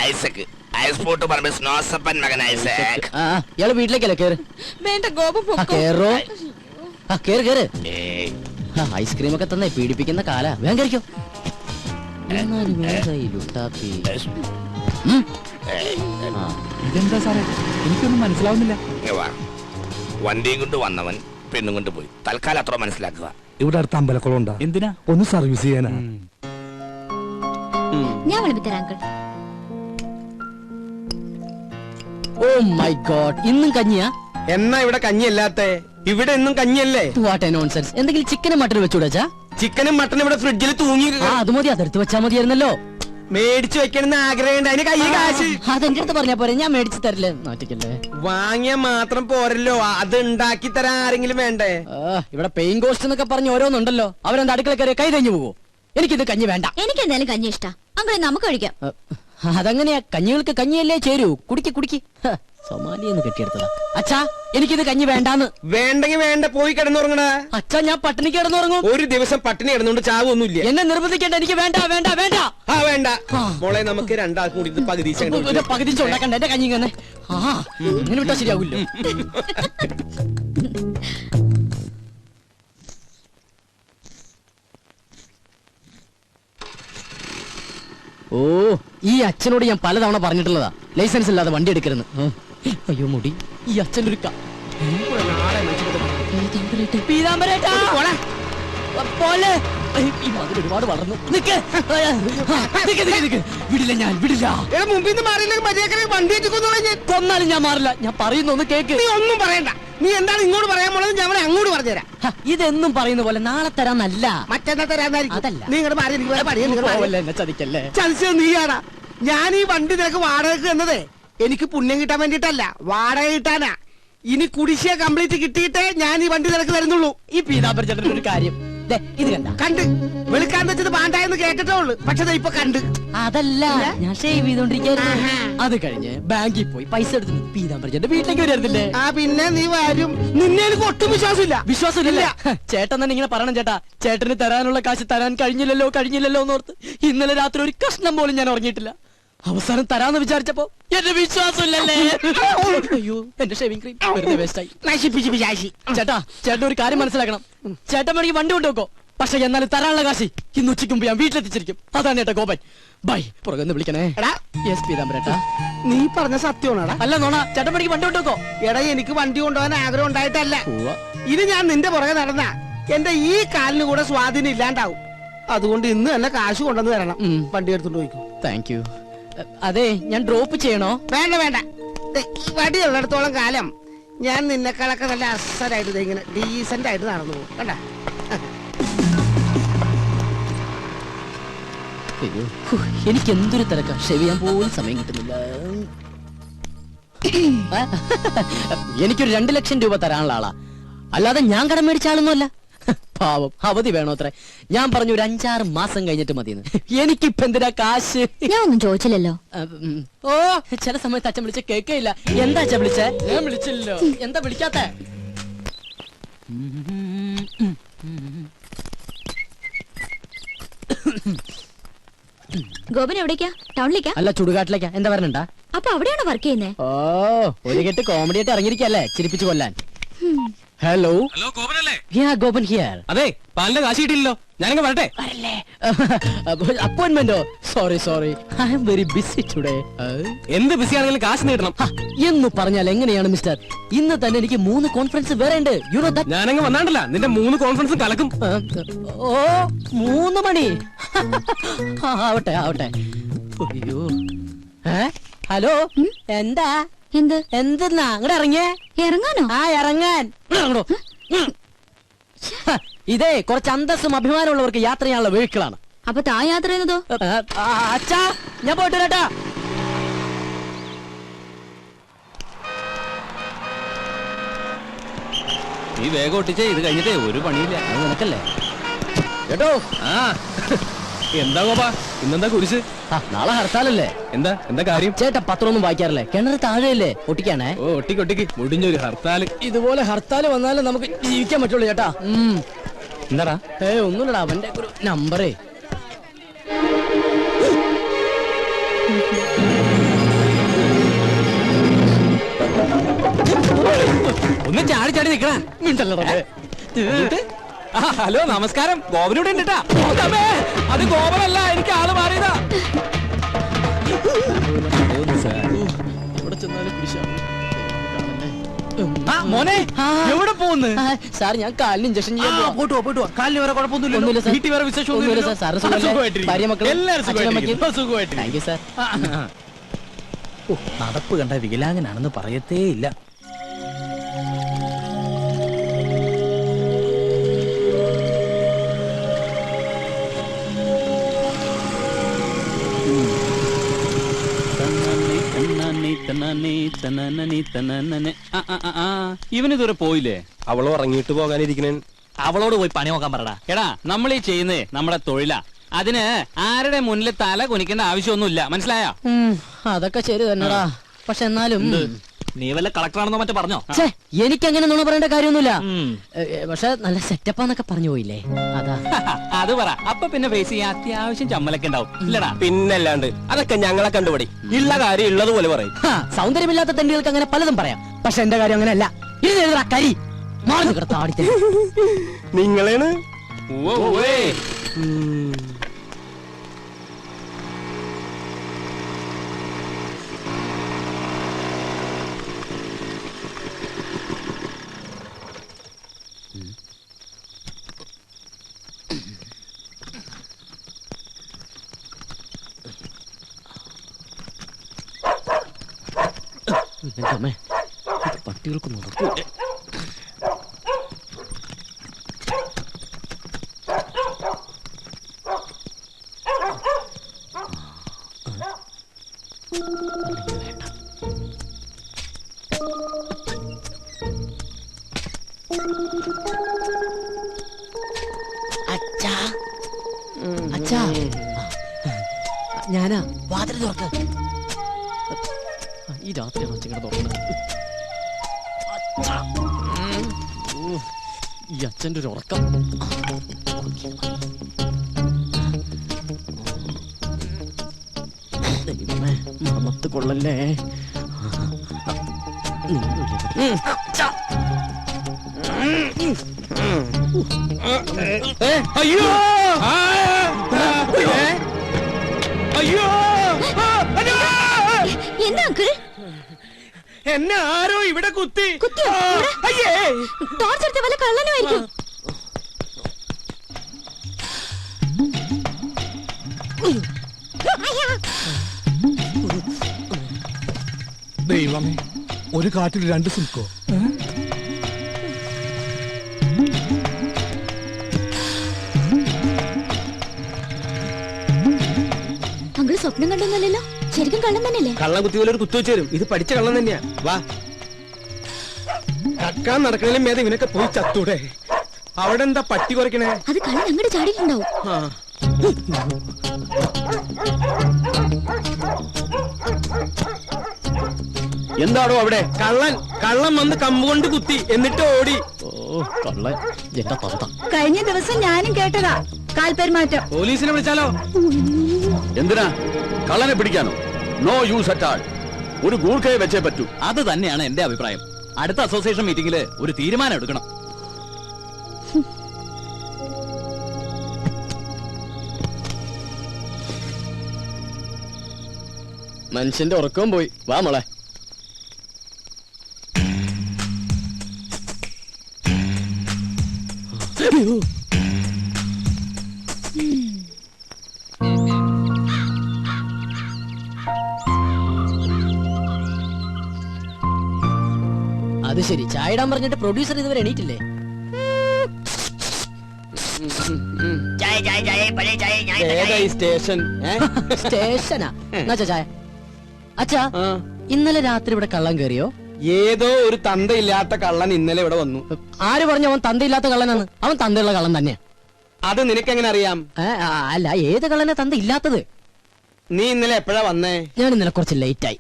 ഐസക് ഐസ്പോർട്ട് പറമ്പ് സ്നോസപ്പൻ മകൻ ഐസക്. ആ ഇയാള് വീട്ടിലേക്കല്ലേ കേറ്. വേണ്ട ഗോപം കേറോ? ആ കേറ് കേറ്. ഏയ് ഐസ്ക്രീം ഒക്കെ തന്നെ പീഡിപ്പിക്കുന്ന കാല. വേഗം കഴിക്കോ. ഇതെന്താ സാറേ, എനിക്കൊന്നും മനസ്സിലാവുന്നില്ല. ഇങ്ങ് വാ. വണ്ടിയും കൊണ്ട് വന്നവൻ പെണ്ണും കൊണ്ട് പോയി. തൽക്കാലം അത്ര മനസ്സിലാക്കുക. ഇവിടെ അടുത്ത അമ്പലക്കുളം ഉണ്ടാ? എന്തിനാ? ഒന്ന് സർവീസ് ചെയ്യാനാ. ഞാൻ വിളിപ്പിത്തരാം അങ്കിൾ. ഓ മൈ ഗോഡ്, ഇന്നും കഞ്ഞിയാ? എന്നാ ഇവിടെ കഞ്ഞിയല്ലാത്ത? ഇവിടെ എന്നും കഞ്ഞിയല്ലേ? What A nonsense. എന്തെങ്കിലും ചിക്കനും മട്ടനും വെച്ചൂടാ? ചിക്കനും മട്ടനും ഇവിടെ ഫ്രിഡ്ജിൽ തൂങ്ങി. ആ അത് മതി, അതെടുത്ത് വെച്ചാ മതിയായിരുന്നല്ലോ. മേടിച്ചു വെക്കണമെന്ന് ആഗ്രഹമുണ്ട്. അതിന് കയ്യിൽ കാശ്. അതെന്റെ അടുത്ത് പറഞ്ഞാ പോരെ, ഞാൻ മേടിച്ചു തരില്ലേ. നാട്ടിക്കല്ലേ. വാങ്ങിയ മാത്രം പോരല്ലോ, അത് ഉണ്ടാക്കി തരാൻ ആരെങ്കിലും വേണ്ടേ? ഇവിടെ പെയിൻ കോസ്റ്റ് എന്നൊക്കെ പറഞ്ഞ് ഓരോന്നുണ്ടല്ലോ. അവരെന്താ അടുക്കള കയറി കൈ തഞ്ഞു പോകുമോ? എനിക്കിത് കഞ്ഞി വേണ്ട. എനിക്ക് എന്തായാലും കഞ്ഞി ഇഷ്ടാ അങ്കിൾ, നമുക്ക് കഴിക്കാം. അതങ്ങനെയാ, കഞ്ഞികൾക്ക് കഞ്ഞിയല്ലേ ചേരൂ. കുടിക്ക് കുടിക്ക്. സൊമാലിയെന്ന് കെട്ടിയെടുത്തതാ. അച്ഛാ എനിക്കിത് കഞ്ഞി വേണ്ടാന്ന്. വേണ്ടെങ്കിൽ വേണ്ട, പോയി കിടന്നുറങ്ങണ. അച്ഛാ ഞാൻ പട്ടിണി കിടന്നുറങ്ങും. ഒരു ദിവസം പട്ടിണി കിടന്നുകൊണ്ട് ചാവൊന്നുമില്ല. എന്നെ നിർബന്ധിക്കേണ്ട. എനിക്ക് വേണ്ട വേണ്ട വേണ്ട. ആ വേണ്ട മോളെ, നമുക്ക് രണ്ടാൾക്കും കൂടി ഇത് പകുതി പകുതി ഉണ്ടാക്കണ്ട. എന്റെ കഞ്ഞി തന്നെ. ആ ഇങ്ങനെ വിട്ടാ ശരിയാവില്ല. ഓ ഈ അച്ഛനോട് ഞാൻ പലതവണ പറഞ്ഞിട്ടുള്ളതാ ലൈസൻസ് ഇല്ലാതെ വണ്ടി എടുക്കരുന്ന്. അയ്യോ മുടി. ഈ അച്ഛൻ്റെ ഒരു ഒരുപാട് വളർന്നു. വിടില്ല, ഞാൻ വിടില്ല. കൊന്നാലും ഞാൻ മാറില്ല. ഞാൻ പറയുന്നൊന്ന് കേക്ക്. ഒന്നും പറയണ്ട. നീ എന്താണ് ഇങ്ങോട്ട് പറയാൻ പോണത്? ഞാൻ അങ്ങോട്ട് പറഞ്ഞുതരാം. ഇതെന്നും പറയുന്ന പോലെ നാളെ തരാന്നല്ല, മറ്റന്നാ തരാന്നായിരിക്കും. അതല്ല. നീ ഇങ്ങോട്ട് മാറി എന്നെ ചതിക്കല്ലേ. ചതിച്ചത് നീയാടാ. ഞാൻ ഈ വണ്ടി നിനക്ക് വാടകയ്ക്ക് തന്നതേ എനിക്ക് പുണ്യം കിട്ടാൻ വേണ്ടിട്ടല്ല, വാടക കിട്ടാനാ. ഇനി കുടിശ്ശിക കംപ്ലീറ്റ് കിട്ടിയിട്ടേ ഞാൻ ഈ വണ്ടി നിനക്ക് തരുന്നുള്ളൂ. ഈ പീതാംബര ചേട്ടൻ ഒരു കാര്യം ഇത് കണ്ട് വെളുക്കാൻ വെച്ചത് പാണ്ടായെന്ന് കേട്ടിട്ടേ ഉള്ളു. പക്ഷെ ഇപ്പൊ കണ്ട്. അതല്ല, ഞാൻ ഷേവ് ചെയ്തോണ്ടിരിക്കുന്നു. അത് കഴിഞ്ഞ് ബാങ്കിൽ പോയി പൈസ എടുത്തു പീതാംബര ചേട്ടന്റെ വീട്ടിലേക്ക് വരുന്നില്ലേ? ആ പിന്നെ നീ വരും. നിന്നെ എനിക്ക് ഒട്ടും വിശ്വാസമില്ല. വിശ്വാസമില്ല. ചേട്ടൻ തന്നെ ഇങ്ങനെ പറയണം ചേട്ടാ. ചേട്ടന് തരാനുള്ള കാശ് തരാൻ കഴിഞ്ഞില്ലല്ലോ എന്നോർത്ത് ഇന്നലെ രാത്രി ഒരു കഷ്ണം പോലും ഞാൻ ഉറങ്ങിയിട്ടില്ല. അവസാനം തരാന്ന് വിചാരിച്ചപ്പോ എന്റെ വിശ്വാസമില്ലല്ലേ. അയ്യോ എന്റെ ഷേവിംഗ് ക്രീം വെറുതെ വേസ്റ്റായി. ചേട്ടാ ചേട്ടൻ ഒരു കാര്യം മനസ്സിലാക്കണം. ചേട്ടൻ വേണമെങ്കിൽ വണ്ടി കൊണ്ടുവെക്കോ, പക്ഷെ എന്നാലും തരാനുള്ള കാശി ഇന്ന് ഉച്ചയ്ക്ക് മുമ്പ് ഞാൻ വീട്ടിലെത്തിച്ചിരിക്കും. അതാണ് ചേട്ടാ ഗോപൻ. ബൈ. പുറകെന്ന് വിളിക്കണേ. യെസ് പീതാംബരേട്ടാ. നീ പറഞ്ഞ സത്യമാണോടാ? അല്ല നോണ. ചേട്ടൻ വേണമെങ്കിൽ വണ്ടി കൊണ്ടുവെക്കോ. എടാ എനിക്ക് വണ്ടി കൊണ്ടുപോകാൻ ആഗ്രഹം ഉണ്ടായിട്ടല്ല. ഇനി ഞാൻ നിന്റെ പുറകെ നടന്ന എന്റെ ഈ കാലിന് കൂടെ സ്വാധീനം ഇല്ലാണ്ടാവും. അതുകൊണ്ട് ഇന്ന് തന്നെ കാശ് കൊണ്ടുവന്ന് തരണം. വണ്ടി എടുത്തോണ്ട് പോയിക്കോ. Thank you. അതെ ഞാൻ ഡ്രോപ്പ് ചെയ്യണോ? വേണ്ട വേണ്ട. ഈ വടി ഉള്ളിടത്തോളം കാലം ഞാൻ നിന്നെക്കാളൊക്കെ നല്ല അസലായിട്ട് ഇങ്ങനെ ഡീസന്റ് ആയിട്ട് നടന്നു പോകും. കണ്ട എനിക്ക് എന്തൊരു തിരക്കാ. ഷെവ് ചെയ്യാൻ പോലും സമയം കിട്ടുന്നില്ല. എനിക്കൊരു 2 ലക്ഷം രൂപ തരാനുള്ള ആളാ, അല്ലാതെ ഞാൻ കടം മേടിച്ച ആളൊന്നുമല്ല. പാവം അവധി വേണോ അത്ര. ഞാൻ പറഞ്ഞു ഒരു 5-6 മാസം കഴിഞ്ഞിട്ട് മതിയെന്ന്. എനിക്കിപ്പ എന്തിനാ കാശ്? ഞാൻ ഒന്നും ചോദിച്ചില്ലല്ലോ. ഓ ചില സമയത്ത് അച്ഛൻ വിളിച്ച കേൾക്കയില്ല. എന്താ അച്ഛൻ വിളിച്ചേ? ഞാൻ വിളിച്ചില്ലല്ലോ. എന്താ വിളിക്കാത്ത? ഗോപൻ എവിടേക്കാ? ടൗണിലേക്കാ? അല്ല ചുടുകാട്ടിലേക്കാ. എന്താ പറഞ്ഞണ്ടാ? അപ്പൊ അവിടെയാണോ വർക്ക് ചെയ്യുന്നേ? ഓ ഒരു കെട്ട് കോമഡി ആയിട്ട് ഇറങ്ങിയിരിക്കല്ലേ ചിരിപ്പിച്ചു കൊല്ലാൻ. ഹലോ ഗോപനല്ലേ? ഗോപൻ ഹിയർ. അതെ പാലിന്റെ കാശ് കിട്ടിയില്ലല്ലോ. ഞാനങ്ങ് വരട്ടെ. അപ്പോയിന്റ്മെന്റോ? Sorry I am very busy today. എന്ത് ബിസി ആണെങ്കിലും കാശ് നേടണം എന്ന് പറഞ്ഞാൽ എങ്ങനെയാണ് മിസ്റ്റർ? ഇന്ന് തന്നെ എനിക്ക് 3 കോൺഫറൻസ് വേറെ ഉണ്ട്. You know that. ഞാനങ്ങ് വന്നാണ്ടല്ല നിന്റെ 3 കോൺഫറൻസും കലക്കും. ഓ 3 മണി. ആവട്ടെ. അയ്യോ ഹലോ എന്താ? എന്തെന്നാ അങ്ങോട്ട് ഇറങ്ങിയേ? ഇറങ്ങാനോ? ആ ഇറങ്ങാൻ. ഇതേ കുറച്ച് അന്തസ്സും അഭിമാനമുള്ളവർക്ക് യാത്ര ചെയ്യാനുള്ള വെഹിക്കിളാണ്. അപ്പൊ താ യാത്ര ചെയ്യുന്നതോ? അച്ഛാ ഞാൻ പോയിട്ട് വരാട്ടാ. നീ വേഗം ഒട്ടിച്ചേ, ഇത് കഴിഞ്ഞിട്ടേ ഒരു പണിയില്ല. അത് നിനക്കല്ലേ കേട്ടോ. ആ എന്താ ഗോപാ ഇന്നെന്താ കുരിശ്? നാളെ ഹർത്താലല്ലേ. എന്താ കാര്യം? ചേട്ടാ പത്രമൊന്നും വായിക്കാറില്ലേ? കിണറ് താഴെയല്ലേ? ഒട്ടിക്കാണേ. ഓ ഒട്ടിക്കൊട്ടിക്ക് മുടിഞ്ഞൊരു ഹർത്താല്. ഇതുപോലെ ഹർത്താല് വന്നാലും നമുക്ക് ജീവിക്കാൻ പറ്റുള്ളൂ ചേട്ടാ. എന്താടാ? ഒന്നുമില്ലടാ, അവന്റെ ഒരു നമ്പറേ. ഒന്ന് ചാടി ചാടി നിക്കണ. ഹലോ നമസ്കാരം, ഗോപനൂടെ ഉണ്ട്. അത് ഗോപനല്ല, എനിക്ക് ആള് മാറിയതാ. മോനെ എവിടെ പോകുന്നു? സാർ ഞാൻ കാലിന് ഇഞ്ചക്ഷൻ ചെയ്യാൻ പോവാ. പോയിട്ട് കാലിന് വേറെ ഒന്നുമില്ല കുഴപ്പമൊന്നുമില്ല. സാർ. വീട്ടിൽ വേറെ വിശേഷം ഒന്നുമില്ല സാർ. സാറ് സുഖമല്ലേ? ഭാര്യ മക്കളും എല്ലാവരും അച്ഛനമ്മയ്ക്കും? സുഖമായിട്ട്. Thank you sir. നടപ്പ് കണ്ട വികലാംഗനാണെന്ന് പറയത്തേ ഇല്ല. ഇവനിതുവരെ പോയില്ലേ? അവള് ഉറങ്ങിയിട്ട് പോകാനിരിക്കണേ. അവളോട് പോയി പണി നോക്കാൻ പറടാ. എടാ, നമ്മൾ ഈ ചെയ്യുന്നേ നമ്മുടെ തൊഴിലാ. അതിന് ആരുടെ മുന്നിൽ തല കുനിക്കേണ്ട ആവശ്യമൊന്നുമില്ല, മനസ്സിലായോ? അതൊക്കെ ശരി തന്നെടാ. പക്ഷെ എന്നാലും നീ വല്ല കളക്ടറാണെന്നോ മറ്റോ പറഞ്ഞോ? എനിക്കങ്ങനെ നുണ പറയേണ്ട കാര്യമൊന്നുമില്ല. പക്ഷെ നല്ല സെറ്റപ്പാന്നൊക്കെ പറഞ്ഞു പോയില്ലേ, അതാ. അത് പറ. അപ്പൊ പിന്നെ ഫേസ് ചെയ്യാൻ അത്യാവശ്യം ചമ്മലൊക്കെ ഉണ്ടാവും, ഇല്ലടാ? പിന്നല്ലാണ്ട് അതൊക്കെ ഞങ്ങളെ കണ്ടുപിടി. ഉള്ള കാര്യം ഉള്ളതുപോലെ പറയും. സൗന്ദര്യമില്ലാത്ത തെണ്ടികൾക്ക് അങ്ങനെ പലതും പറയാം. പക്ഷെ എന്റെ കാര്യം അങ്ങനെയല്ല. ഇത് എഴുതാ കരി മാറി താടിത്തെ നിങ്ങളാണ്. പട്ടികൾക്ക് നടക്കൂ. അച്ഛാ, ഞാനാ. വാതിൽ തുറക്ക്. ഈ രാത്രിയാണ് അച്ഛൻ തുറക്കുന്നത്. ഈ അച്ഛൻ്റെ ഒരു ഉറക്കം. മണത്ത് കൊള്ളല്ലേ. അയ്യോ അയ്യോ, എന്താ അങ്കിൾ? എന്നെ ആരോ ഇവിടെ കുത്തി. അയ്യേ, ടോർച്ചെടുത്ത വല്ല കള്ളനുമായിരിക്കും. ദൈവമേ, ഒരു കാട്ടിൽ രണ്ട് സിൽക്കോ? അങ്കിള് സ്വപ്നം കണ്ടൊന്നുമല്ലല്ലോ, ശരിക്കും കള്ളം തന്നെയല്ലേ? കള്ളം കുത്തി പോലെ ഒരു കുത്തു വെച്ച് തരും. ഇത് പഠിച്ച കള്ളം തന്നെയാ. വാ, കക്കാൻ നടക്കണേലും മേധ ഇവനൊക്കെ പോയി ചത്തൂടെ. അവിടെ എന്താ പട്ടി കുറയ്ക്കണേ? അത് കള്ളൻ അങ്ങോട്ട് ചാടിയിട്ടുണ്ടാവും. എന്താണോ അവിടെ? കള്ളൻ വന്ന് കമ്പ് കൊണ്ട് കുത്തി, എന്നിട്ട് ഓടി. കള്ളൻ എന്റെ തന്ത. കഴിഞ്ഞ ദിവസം ഞാനും കേട്ടതാ കാൽപെരുമാറ്റം. പോലീസിനെ വിളിച്ചാലോ? എന്തിനാ? കള്ളനെ പിടിക്കാനോ? No use at all. ഒരു ഗൂർഖയെ വെച്ചേ പറ്റൂ. അത് തന്നെയാണ് എന്റെ അഭിപ്രായം. അടുത്ത അസോസിയേഷൻ മീറ്റിംഗില് ഒരു തീരുമാനം എടുക്കണം. മനുഷ്യന്റെ ഉറക്കവും പോയി. വാ മോളെ. അത് ശരി, ചായ ഇടാൻ പറഞ്ഞിട്ട് പ്രൊഡ്യൂസർ ഇതുവരെ എണീറ്റില്ലേ? സ്റ്റേഷനാ? എന്നാ ചായ. അച്ഛാ, ഇന്നലെ രാത്രി ഇവിടെ കള്ളൻ കയറിയോ? ഏതോ ഒരു തന്തയില്ലാത്ത കള്ളൻ ഇന്നലെ ഇവിടെ വന്നു. ആര് പറഞ്ഞു അവൻ തന്തയില്ലാത്ത കള്ളനാണ്? അവൻ തന്തയുള്ള കള്ളൻ തന്നെ. അത് നിനക്കെങ്ങനെ അറിയാം? അല്ല, ഏത് കള്ളനെ തന്ത ഇല്ലാത്തത്? നീ ഇന്നലെ എപ്പോഴാ വന്നേ? ഞാൻ ഇന്നലെ കുറച്ച് ലേറ്റ് ആയി.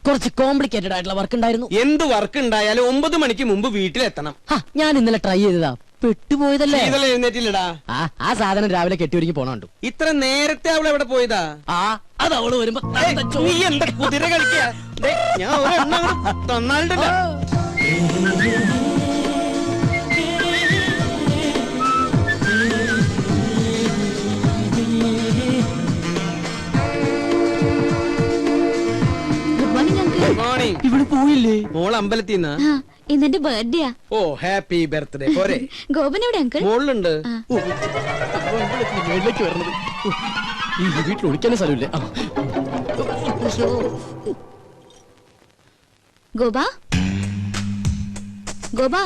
കുറച്ച് കോംപ്ലിക്കേറ്റഡ് ആയിട്ടുള്ള വർക്ക് ഉണ്ടായിരുന്നു. എന്ത് വർക്ക് ഉണ്ടായാലും 9 മണിക്ക് മുമ്പ് വീട്ടിലെത്തണം. ഞാൻ ഇന്നലെ ട്രൈ ചെയ്തതാ, പെട്ടുപോയതല്ലേ? ശീതള എഴുന്നേറ്റില്ലടാ. ആ സാധനം രാവിലെ കെട്ടിയൊരുങ്ങി പോണുണ്ടു. ഇത്ര നേരത്തെ അവൾ എവിടെ പോയതാ? അത് അവള് വരുമ്പോ നീ എന്താ കുതിര കളിക്കാ? ഞാൻ ഒരെണ്ണം തന്നാലുണ്ടല്ലോ. Good morning uncle. മോർണിംഗ്. ഇവിടെ പോയില്ലേ? മോൾ അമ്പലത്തിന്നാ? ഇന്നെന്റെ ബർത്ത്ഡേയാ. ഓ ഹാപ്പി ബർത്ത്ഡേ. പോരെ? ഗോപൻ എവിടെ അങ്കിൾ? മോളിലുണ്ട്. മേളിലേക്ക് വരണത്. ഈ വീട്ടിൽ ഒളിക്കാനും സ്ഥലമില്ലേ? ഗോപാ, ഗോപാ.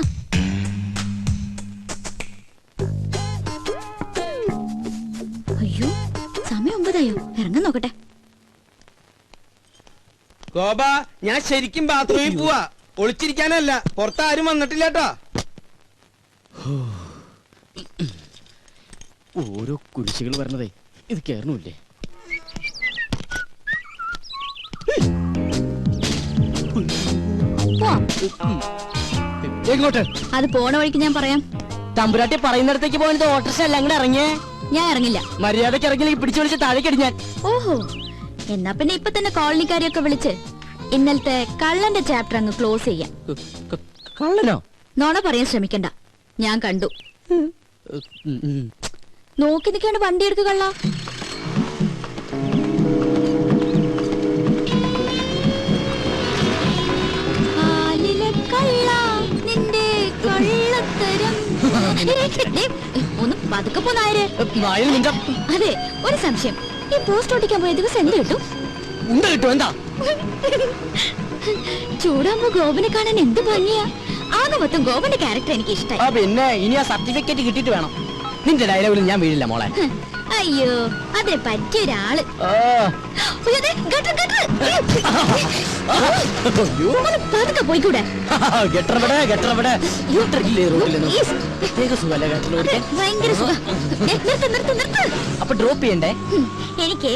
അയ്യോ, സമയം 9 ഇറങ്ങാൻ നോക്കട്ടെ. ഗോപ, ഞാൻ ശരിക്കും ബാത്റൂമിൽ പോവാ. ഒളിച്ചിരിക്കാനല്ല. പുറത്താരും വന്നിട്ടില്ല കേട്ടോ. ഓരോ കുരിശുകൾ വരണതേ ഇത് കേറണില്ലേ? എങ്ങോട്ട്? അത് പോണ വഴിക്ക് ഞാൻ പറയാം. തമ്പുരാട്ടി പറയുന്നിടത്തേക്ക് പോയത് ഓട്ടർഷ അല്ല, അങ്ങോട്ട് ഇറങ്ങിയേ. ഞാൻ ഇറങ്ങില്ല. മര്യാദക്ക് ഇറങ്ങില്ലെങ്കിൽ പിടിച്ചു വിളിച്ച് താഴേക്ക് ഞാൻ. ഓഹോ, എന്നാ പിന്നെ ഇപ്പൊ തന്നെ കോളനിക്കാരെയൊക്കെ വിളിച്ച് ഇന്നലത്തെ കള്ളന്റെ ചാപ്റ്റർ അങ്ങ് ക്ലോസ് ചെയ്യാം. കള്ളനോ? നോണ പറയാൻ ശ്രമിക്കണ്ട, ഞാൻ കണ്ടു. നോക്കി നിൽക്കാണ്ട് വണ്ടി എടുക്കുക കള്ള. ഒന്ന് പതുക്കെ പോന്നായര്. അതെ, ഒരു സംശയം. ഈ പോസ്റ്റ് ഓടിക്കാൻ പോയ ദിവസം എന്ത് കിട്ടും? എന്താ ചൂടാകുമ്പോ ഗോപനെ കാണാൻ എന്ത് ഭംഗിയാ. ആകെ മൊത്തം ഗോപന്റെ ക്യാരക്ടർ എനിക്ക് ഇഷ്ടമായി. പിന്നെ ഇനി ആ സർട്ടിഫിക്കറ്റ് കിട്ടിയിട്ട് വേണം. നിന്റെ ഡയലോഗിൽ ഞാൻ വീഴില്ല മോളെ. അയ്യോ, അതിന് പറ്റിയ ഒരാള്. പതുക്കെ പോയിക്കൂടെ? ഭയങ്കര സുഖം. അപ്പൊ ഡ്രോപ്പ് ചെയ്യണ്ടേ? എനിക്ക്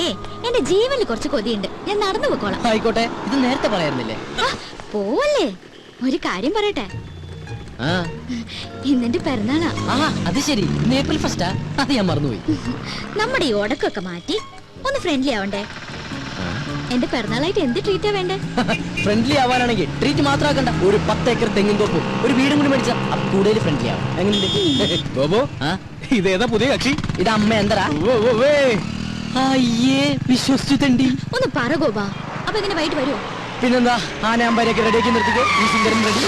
എന്റെ ജീവനിൽ കുറച്ച് കൊതിയുണ്ട്. ഞാൻ നടന്നു പോയിക്കോളാം. ആയിക്കോട്ടെ, ഇത് നേരത്തെ പറയാറുന്നില്ലേ? പോവല്ലേ, ഒരു കാര്യം പറയട്ടെ. ഇന്നെന്റെ പിറന്നാളാ. അത് ശരി, ഏപ്രിൽ ഫസ്റ്റാ. അത് ഞാൻ മറന്നുപോയി. നമ്മുടെ ഈ ഉടക്കൊക്കെ മാറ്റി ഒന്ന് ഫ്രണ്ട്ലി ആവണ്ടേ? എന്റെ പിറന്നാളായിട്ട് എന്ത് ട്രീറ്റാ വേണ്ടേ? ഫ്രണ്ട്ലി ആവാനാണെങ്കിൽ ട്രീറ്റ് മാത്രമാക്കണ്ട, ഒരു 10 ഏക്കർ തെങ്ങിൻ തോപ്പും ഒരു വീടും കൂടി മേടിച്ചാൽ കൂടുതൽ ഫ്രണ്ട്ലി ആവും. എങ്ങനെയുണ്ട്? ഇതേതാ പുതിയ കക്ഷി? ഇത് അമ്മ എന്തരാ? അയ്യേ, വിശ്വസിച്ചു തണ്ടി. ഒന്ന് പറ ഗോപാ, അപ്പൊ എങ്ങനെ വൈകിട്ട് വരുമോ? പിന്നെന്താ, ആനയാമ്പാരൊക്കെ റെഡിയാക്കി നിർത്തിക്കോ. ഈ സുന്ദരൻ റെഡി.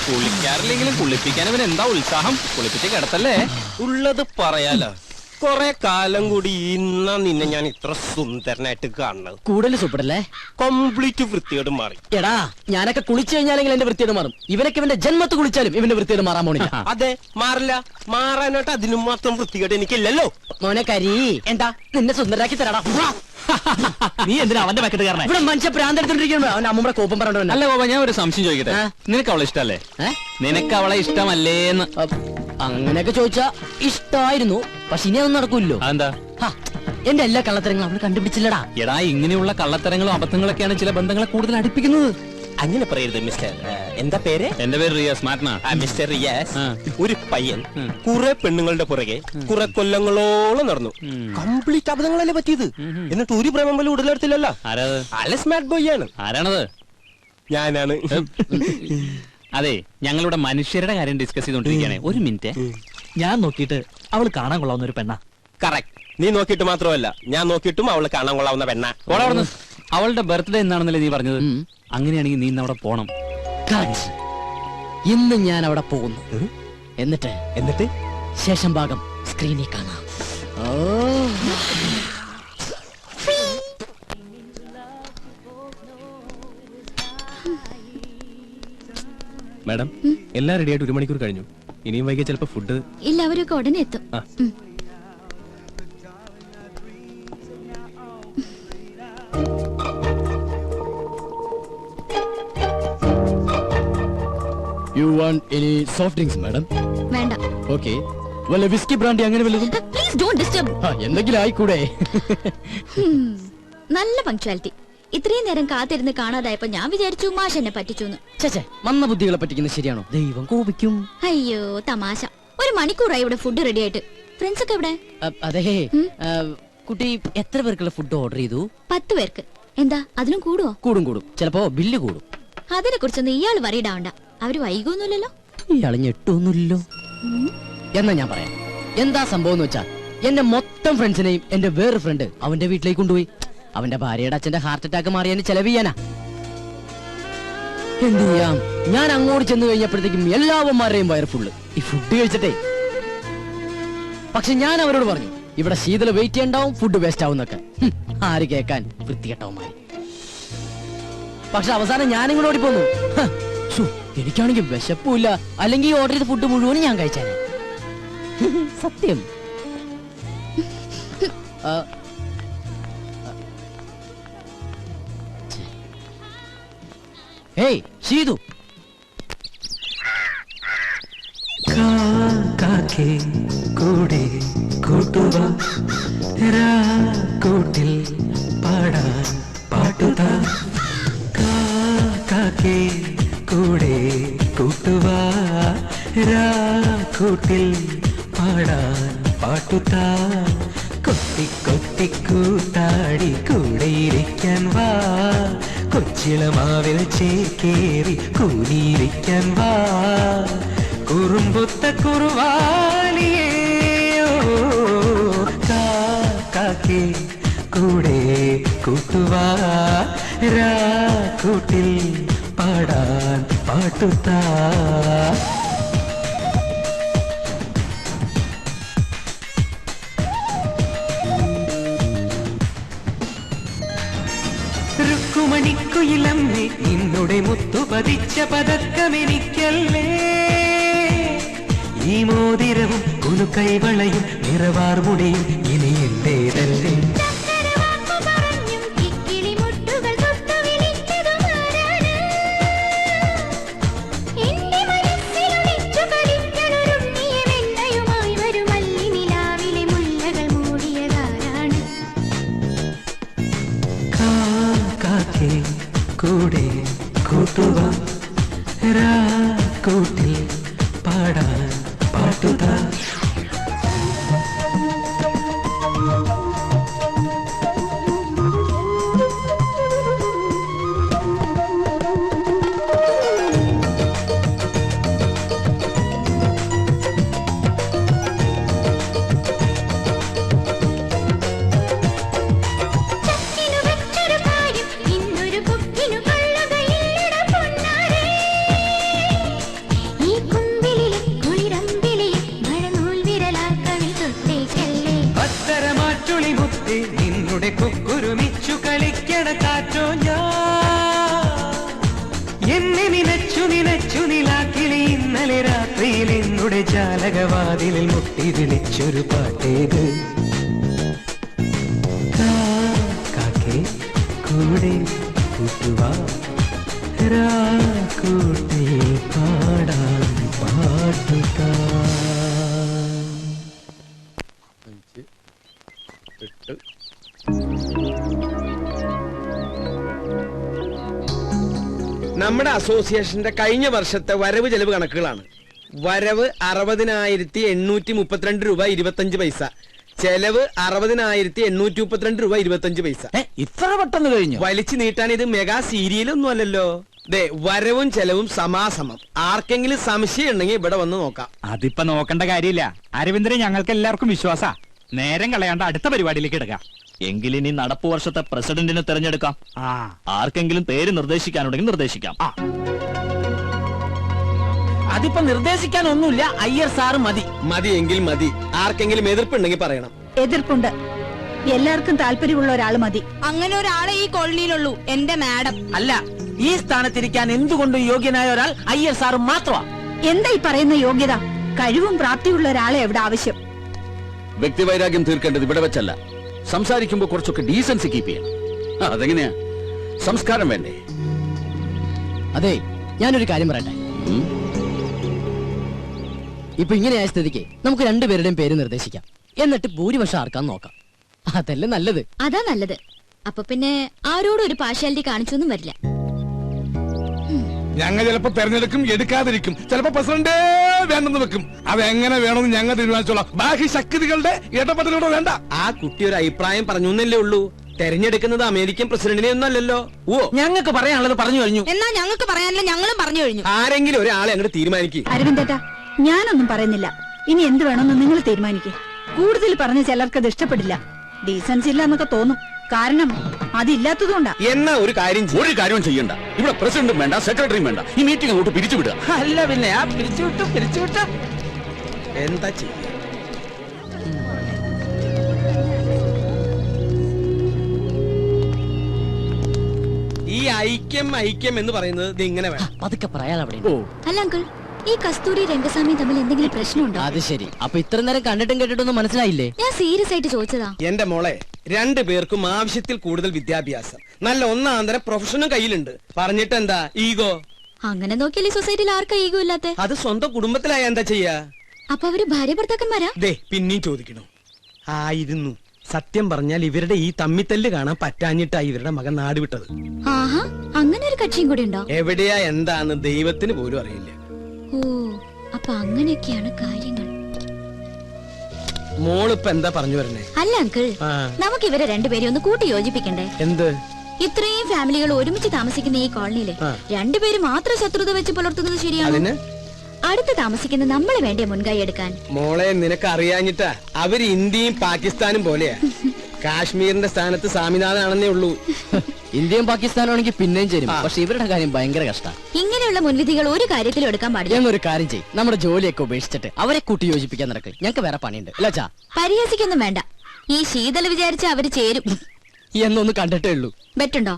കുളിക്കാറില്ലെങ്കിലും കുളിപ്പിക്കാൻ അവൻ എന്താ ഉത്സാഹം. കുളിപ്പിച്ച് കിടത്തല്ലേ? ഉള്ളത് പറയാലോ. കൊറേ കാലം കൂടി ഇന്നാ നിന്നെ ഞാൻ ഇത്ര സുന്ദരനായിട്ട് കാണുന്നത്. കൂടുതൽ സൂപ്പറല്ലേ? കംപ്ലീറ്റ് വൃത്തിയോട് മാറി. എടാ, ഞാനൊക്കെ കുളിച്ചു കഴിഞ്ഞാലെങ്കിൽ എന്റെ വൃത്തിയോട് മാറും. ഇവനൊക്കെ ഇവന്റെ ജന്മത്ത് കുളിച്ചാലും ഇവന്റെ വൃത്തിയോട് മാറാൻ പോണില്ല. അതെ, മാറില്ല. മാറാനായിട്ട് അതിനും മാത്രം വൃത്തികേട് എനിക്കില്ലല്ലോ. മോനെ കരി, എന്താ നിന്നെ സുന്ദരാക്കി തരാടാ. നീ എന്തിനാ അവന്റെ പാക്കറ്റ് കാരണം? ഇവിടെ മനുഷ്യ പ്രാന്തെടുത്തോണ്ടിരിക്കുമ്പോ അവൻ അമ്മൂടെ കോപ്പം പറഞ്ഞോ. അല്ല ഗോപ, ഞാൻ ഒരു സംശയം ചോദിക്കട്ടെ. നിനക്ക് അവളെ ഇഷ്ടല്ലേ? നിനക്ക് അവളെ ഇഷ്ടമല്ലേന്ന്? അങ്ങനെയൊക്കെ ചോദിച്ചാ ഇഷ്ടമായിരുന്നു, പക്ഷെ ഇനി അതൊന്നും നടക്കൂല്ലോ. അതെന്താ? എന്റെ എല്ലാ കള്ളത്തരങ്ങളും അവള് കണ്ടുപിടിച്ചില്ലടാ. എടാ, ഇങ്ങനെയുള്ള കള്ളത്തരങ്ങളും അബദ്ധങ്ങളൊക്കെയാണ് ചില ബന്ധങ്ങളെ കൂടുതൽ അടുപ്പിക്കുന്നത്. അങ്ങനെ പറയരുത് മിസ്റ്റർ. എന്താ പേര്? എന്റെ പേര് റിയാസ്. മാറ്റനാ മിസ്റ്റർ റിയാസ്. ഒരു പയ്യൻ കുറെ പെണ്ണുങ്ങളുടെ പുറകെ കുറെ കൊല്ലങ്ങളോളം നടന്നു. കംപ്ലീറ്റ് അബദ്ധങ്ങളല്ലേ പറ്റിയത്. എന്നിട്ട് ഒരു പ്രേമം പോലും ഉടലെടുത്തില്ലല്ലോ. ആരാത്? സ്മാർട്ട് ബോയ് ആണ്. ആരാണത്? ഞാനാണ്. അതെ, ഞങ്ങളുടെ മനുഷ്യരുടെ കാര്യം ഡിസ്കസ് ചെയ്തോണ്ടിരിക്കുകയാണ്. ഒരു മിനിറ്റ്. ഞാൻ നോക്കിയിട്ട് അവള് കാണാൻ കൊള്ളാവുന്ന ഒരു പെണ്ണ. കറക്റ്റ്. നീ നോക്കിയിട്ട് മാത്രമല്ല, ഞാൻ നോക്കിയിട്ടും അവള് കാണാൻ കൊള്ളാവുന്ന പെണ്ണ. അവളുടെ ബർത്ത്ഡേ എന്നാണെന്നല്ലേ നീ പറഞ്ഞത്? അങ്ങനെയാണെങ്കിൽ നീ ഇന്ന് അവിടെ പോണം. ഇന്ന് ഞാൻ അവിടെ പോകുന്നു. എന്നിട്ട് ശേഷം ഭാഗം സ്ക്രീനിൽ കാണാം. മാഡം, എല്ലാം റെഡി ആയിട്ട് 1 മണിക്കൂർ കഴിഞ്ഞു. ഇനിയും വൈകിയ ചിലപ്പോ ഫുഡ് ഇല്ല, അവരൊക്കെ ഉടനെ എത്തും. You want any soft drinks, madam? വേണ്ട. Okay. വല്ല വിസ്കി ബ്രാൻഡി അങ്ങനെ വല്ലതും? Please don't disturb. എന്തെങ്കിലും ആയിക്കൂടെ? നല്ല പങ്ക്ച്വാലിറ്റി. ഇത്രയും നേരം കാത്തിരുന്ന് കാണാതായപ്പോ ഞാൻ വിചാരിച്ചു മാഷ് എന്നെ പറ്റിച്ചു. ചേച്ചേ, മന്ന ബുദ്ധികളെ പറ്റിക്കുന്നത് ശരിയാണോ? ദൈവം കോപിക്കും. അയ്യോ തമാശ. ഒരു മണിക്കൂറായി ഇവിടെ ഫുഡ് റെഡി ആയിട്ട്. ഫ്രണ്ട്സ് ഒക്കെ എവിടെ? അതെ, കുട്ടി എത്ര പേർക്കുള്ള ഫുഡ് ഓർഡർ ചെയ്തു? 10 പേർക്ക്. എന്താ അതിനും കൂടുവോ? കൂടും. ചിലപ്പോ ബില്ല് കൂടും. അതിനെ കുറിച്ചൊന്നും ഇയാൾ വറിയിടാവണ്ട. അവര് വൈകൊന്നുമില്ലല്ലോ. ഇയാള് ഞെട്ടൊന്നുമില്ലല്ലോ. എന്നാ ഞാൻ പറയാം എന്താ സംഭവം എന്ന് വെച്ചാ, എന്റെ മൊത്തം ഫ്രണ്ട്സിനെയും എന്റെ വേറെ ഫ്രണ്ട് അവന്റെ വീട്ടിലേക്ക് കൊണ്ടുപോയി. അവന്റെ ഭാര്യയുടെ അച്ഛന്റെ ഹാർട്ട് അറ്റാക്ക് മാറിയതിന് ചെലവ് ചെയ്യാനാ. എന്ത് ചെയ്യാം, ഞാൻ അങ്ങോട്ട് ചെന്ന് കഴിഞ്ഞപ്പോഴത്തേക്കും എല്ലാവന്മാരുടെയും വയറ് ഫുള്ള് ഈ ഫുഡ് കഴിച്ചിട്ടേ. പക്ഷെ ഞാൻ അവരോട് പറഞ്ഞു, ഇവിടെ ശീതള വെയിറ്റ് ചെയ്യണ്ടാവും, ഫുഡ് വേസ്റ്റ് ആവുന്നൊക്കെ. ആര് കേക്കാൻ, വൃത്തികെട്ടവന്മാര്. പക്ഷെ അവസാനം ഞാനിങ്ങോട്ട് ഓടിപ്പോന്നു. എനിക്കാണെങ്കിൽ വിശപ്പില്ല, അല്ലെങ്കിൽ ഈ ഓർഡർ ചെയ്ത ഫുഡ് മുഴുവനും ഞാൻ കഴിച്ചേനെ. സത്യം. ഹേയ് ഷീതു, കാക്കേ കൂടെ കൂട്ടുക കൂട്ടിൽ പാടാൻ പാട്ടുക. കാക്കേ കൂടെ കൂട്ടുക കൂട്ടിൽ പാടാൻ പാട്ടുക. കൊത്തി കൊത്തി കൂത്താടി കൂടെയിരിക്കാൻ വാ, കൊച്ചിളമാവിൽ ചേക്കേറി കൂടിയിരിക്കാൻ വാ. കുറുമ്പുത്ത കുറുവാലിയേ കാക്കേ കൂടെ കൂട്ടുവാ കൂട്ടിൽ പാടാൻ പാട്ടുത്താ. രുക്കുമണിക്കുയിലമ്മേ നിന്നുടെ മുത്തു പതിച്ച പതക്കമെനിക്കല്ലേ. ഈ മോതിരവും കുലുക്കൈവളയും നിറവാർമുടിയും ഇനി എന്റേതല്ലേ. കാക്കേ കൂടെ കൂട്ടുക കൂട്ടിൽ പാടാൻ പാട്ടുക. നിന്നുടെ കുക്കുരുമിച്ചു കളിക്കണ കാറ്റോ ഞാൻ. എന്നെ നിനച്ചു നിലാക്കിളി ഇന്നലെ രാത്രിയിൽ എന്നുടെ ജാലകവാതിലിൽ മുട്ടി വിളിച്ചൊരു പാട്ടേത്. കാക്കേ കൂടെ കൂട്ടുവാ കൂട്ടിൽ പാടാൻ പാട്ടുക. നമ്മുടെ അസോസിയേഷന്റെ കഴിഞ്ഞ വർഷത്തെ വരവ് ചെലവ് കണക്കുകളാണ്. വരവ് 60,832 രൂപ 25 പൈസ, ചെലവ് 60,832 രൂപ 25 പൈസ. ഇത്ര പെട്ടെന്ന് കഴിഞ്ഞു? വലിച്ചു നീട്ടാൻ ഇത് മെഗാ സീരിയലൊന്നും അല്ലല്ലോ. ദേ വരവും ചെലവും സമാസമം. ആർക്കെങ്കിലും സംശയം ഉണ്ടെങ്കിൽ ഇവിടെ വന്ന് നോക്കാം. അതിപ്പോ നോക്കേണ്ട കാര്യമില്ല അരവിന്ദനെ, ഞങ്ങൾക്ക് എല്ലാവർക്കും വിശ്വാസാ. നേരം കളയാണ്ട് അടുത്ത പരിപാടിയിലേക്ക് എടുക്കാം. എങ്കിലിനി നടപ്പു വർഷത്തെ പ്രസിഡന്റിനെ തെരഞ്ഞെടുക്കാം. ആർക്കെങ്കിലും പേര് നിർദ്ദേശിക്കാനുണ്ടെങ്കിൽ നിർദ്ദേശിക്കാം. അതിപ്പോ നിർദ്ദേശിക്കാനൊന്നുമില്ല, അയ്യർ സാറ് മതി. മതിയെങ്കിൽ മതി. ആർക്കെങ്കിലും എതിർപ്പുണ്ടെങ്കിൽ പറയണം. എതിർപ്പുണ്ട്. എല്ലാവർക്കും താല്പര്യമുള്ള ഒരാൾ മതി. അങ്ങനെ ഒരാളെ ഈ കോളനിയിലുള്ളൂ, എന്റെ മാഡം. അല്ല, ഈ സ്ഥാനത്തിരിക്കാൻ എന്തുകൊണ്ടും യോഗ്യനായ ഒരാൾ അയ്യർ സാറ് മാത്രമാ. എന്താ ഈ പറയുന്ന യോഗ്യത? കഴിവും പ്രാപ്തിയുള്ള ഒരാളെ എവിടെ ആവശ്യം. വ്യക്തിവൈരാഗ്യം തീർക്കേണ്ടത് ഇവിടെ വെച്ചല്ല. സംസാരിക്കുമ്പോ കുറച്ചൊക്കെ ഡീസൻസി കീപ്പ് ചെയ്യണം. അതെങ്ങനെയാ? സംസ്കാരം വേണ്ടേ? അതെ, ഞാനൊരു കാര്യം പറയട്ടെ. ഇപ്പൊ ഇങ്ങനെയായ സ്ഥിതിക്ക് നമുക്ക് രണ്ടുപേരുടെയും പേര് നിർദ്ദേശിക്കാം, എന്നിട്ട് ഭൂരിപക്ഷം ആർക്കാന്ന് നോക്കാം. അതല്ലേ നല്ലത്. അതാ നല്ലത്. അപ്പൊ പിന്നെ ആരോടും ഒരു പാർഷ്യാലിറ്റി കാണിച്ചൊന്നും വരില്ല. ഞങ്ങൾ ചിലപ്പോ തെരഞ്ഞെടുക്കും, എടുക്കാതിരിക്കും, ചിലപ്പോ പ്രസിഡന്റേ വേണ്ടെന്ന് വെക്കും. അതെങ്ങനെ വേണമെന്ന് ഞങ്ങൾ തീരുമാനിച്ചോളാം. ബാക്കി ശക്തികളുടെ ഇടപെടലുകൂടെ വേണ്ട. ആ കുട്ടി ഒരു അഭിപ്രായം പറഞ്ഞു എന്നല്ലേ ഉള്ളൂ. തെരഞ്ഞെടുക്കുന്നത് അമേരിക്കൻ പ്രസിഡന്റിനെ ഒന്നും അല്ലല്ലോ. ഓ, ഞങ്ങൾക്ക് പറയാനുള്ളത് പറഞ്ഞു കഴിഞ്ഞു. എന്നാ ഞങ്ങൾക്ക് പറയാനില്ല, ഞങ്ങളും പറഞ്ഞു കഴിഞ്ഞു. ആരെങ്കിലും ഒരാളെ അങ്ങോട്ട് തീരുമാനിക്കും. അരവിന്ദേട്ടാ, ഞാനൊന്നും പറയുന്നില്ല. ഇനി എന്ത് വേണമെന്ന് നിങ്ങൾ തീരുമാനിക്കേ. കൂടുതൽ പറഞ്ഞ ചിലർക്ക് അത് ഇഷ്ടപ്പെടില്ല, ഡീസൻസ് ഇല്ല എന്നൊക്കെ തോന്നും. കാരണം അതില്ലാത്തതുകൊണ്ടാ. എന്നാ ഒരു കാര്യം ചെയ്യ്. ഒരു കാര്യവും ചെയ്യണ്ട. ഇവിടെ പ്രസിഡന്റും വേണ്ട, സെക്രട്ടറിയും വേണ്ട. ഈ മീറ്റിംഗ് അങ്ങോട്ട് പിരിച്ചുവിടുക. അല്ല പിന്നെ ആ പിരിച്ചുവിട്ടു. എന്താ ചെയ്യ? ഈ ഐക്യം എന്ന് പറയുന്നത് ഇത് ഇങ്ങനെ വേണം. പതുക്കെ പറയാൻ അവിടെ. അല്ല അങ്കിൾ, ഈ കസ്തൂരി രംഗസ്വാമി തമ്മിൽ എന്തെങ്കിലും പ്രശ്നമുണ്ടോ? അത് ശരി. അപ്പൊ ഇത്ര നേരം കണ്ടിട്ടും കേട്ടിട്ടൊന്നും മനസ്സിലായില്ലേ? ഞാൻ സീരിയസ് ആയിട്ട് ചോദിച്ചതാ. എന്റെ മോളെ, രണ്ടു പേർക്കും ആവശ്യത്തിൽ കൂടുതൽ വിദ്യാഭ്യാസം, നല്ല ഒന്നാന്തര പ്രൊഫഷനും കയ്യിലുണ്ട്. പറഞ്ഞിട്ട് എന്താ ഈഗോ? അങ്ങനെ നോക്കിയാൽ ഈ സൊസൈറ്റിയിൽ ആർക്കാ ഈഗോ ഇല്ലാത്തെ? അത് സ്വന്തം കുടുംബത്തിലായ എന്താ ചെയ്യാ? അപ്പൊ അവര് ഭാര്യ ഭർത്താക്കന്മാരാ? ദേ പിന്നെയും ചോദിക്കണോ? ആയിരുന്നു. സത്യം പറഞ്ഞാൽ ഇവരുടെ ഈ തമ്മിത്തല്ല് കാണാൻ പറ്റാഞ്ഞിട്ടാ ഇവരുടെ മകൻ നാട് വിട്ടത്. ആഹാ, അങ്ങനെ ഒരു കക്ഷിയും കൂടി ഉണ്ടോ? എവിടെയാ എന്താന്ന് ദൈവത്തിന് പോലും അറിയില്ല. ഓ, അപ്പൊ അങ്ങനെയൊക്കെയാണ് കാര്യങ്ങൾ. മോളിപ്പ എന്താ പറഞ്ഞു വരണേ? അല്ല അങ്കിൾ, ആ. നമുക്ക് ഇവരെ രണ്ടുപേരെ ഒന്ന് കൂട്ടി യോജിപ്പിക്കണ്ടേ? എന്ത്? ഇത്രയും ഫാമിലികൾ ഒരുമിച്ച് താമസിക്കുന്ന ഈ കോളനിയില് ആ. രണ്ടുപേര് മാത്രം ശത്രുത വെച്ച് പുലർത്തുന്നത് ശരിയാണോ? അതിന് അടുത്ത് താമസിക്കുന്ന നമ്മളെ വേണ്ടേ മുൻകൈ എടുക്കാൻ? മോളെ, നിനക്ക് അറിയാഞ്ഞിട്ടാ. അവര് ഇന്ത്യയും പാകിസ്ഥാനും പോലെയാ. കാശ്മീരിന്റെ സ്ഥാനത്ത് സ്വാമിനാഥനാണെന്നേ ഉള്ളൂ. ഇന്ത്യയും പാകിസ്ഥാനാണെങ്കിൽ പിന്നെയും ചേരും. പക്ഷെ ഇവരുടെ കാര്യം ഭയങ്കര കഷ്ടമാണ്. ഇങ്ങനെയുള്ള മുൻവിധികൾ ഒരു കാര്യത്തിലും എടുക്കാൻ പാടില്ല. ഞങ്ങൾ ഒരു കാര്യം ചെയ്യും, നമ്മുടെ ജോലിയൊക്കെ ഉപേക്ഷിച്ചിട്ട് അവരെ കൂട്ടി യോജിപ്പിക്കാൻ നടക്കും. ഞങ്ങൾക്ക് വേറെ പണിയുണ്ട്. അല്ലാച്ചാ പരിഹസിക്കൊന്നും വേണ്ട. ഈ ശീതൽ വിചാരിച്ച അവര് ചേരും എന്നൊന്ന് കണ്ടിട്ടേ ഉള്ളൂ. ബെറ്റുണ്ടോ?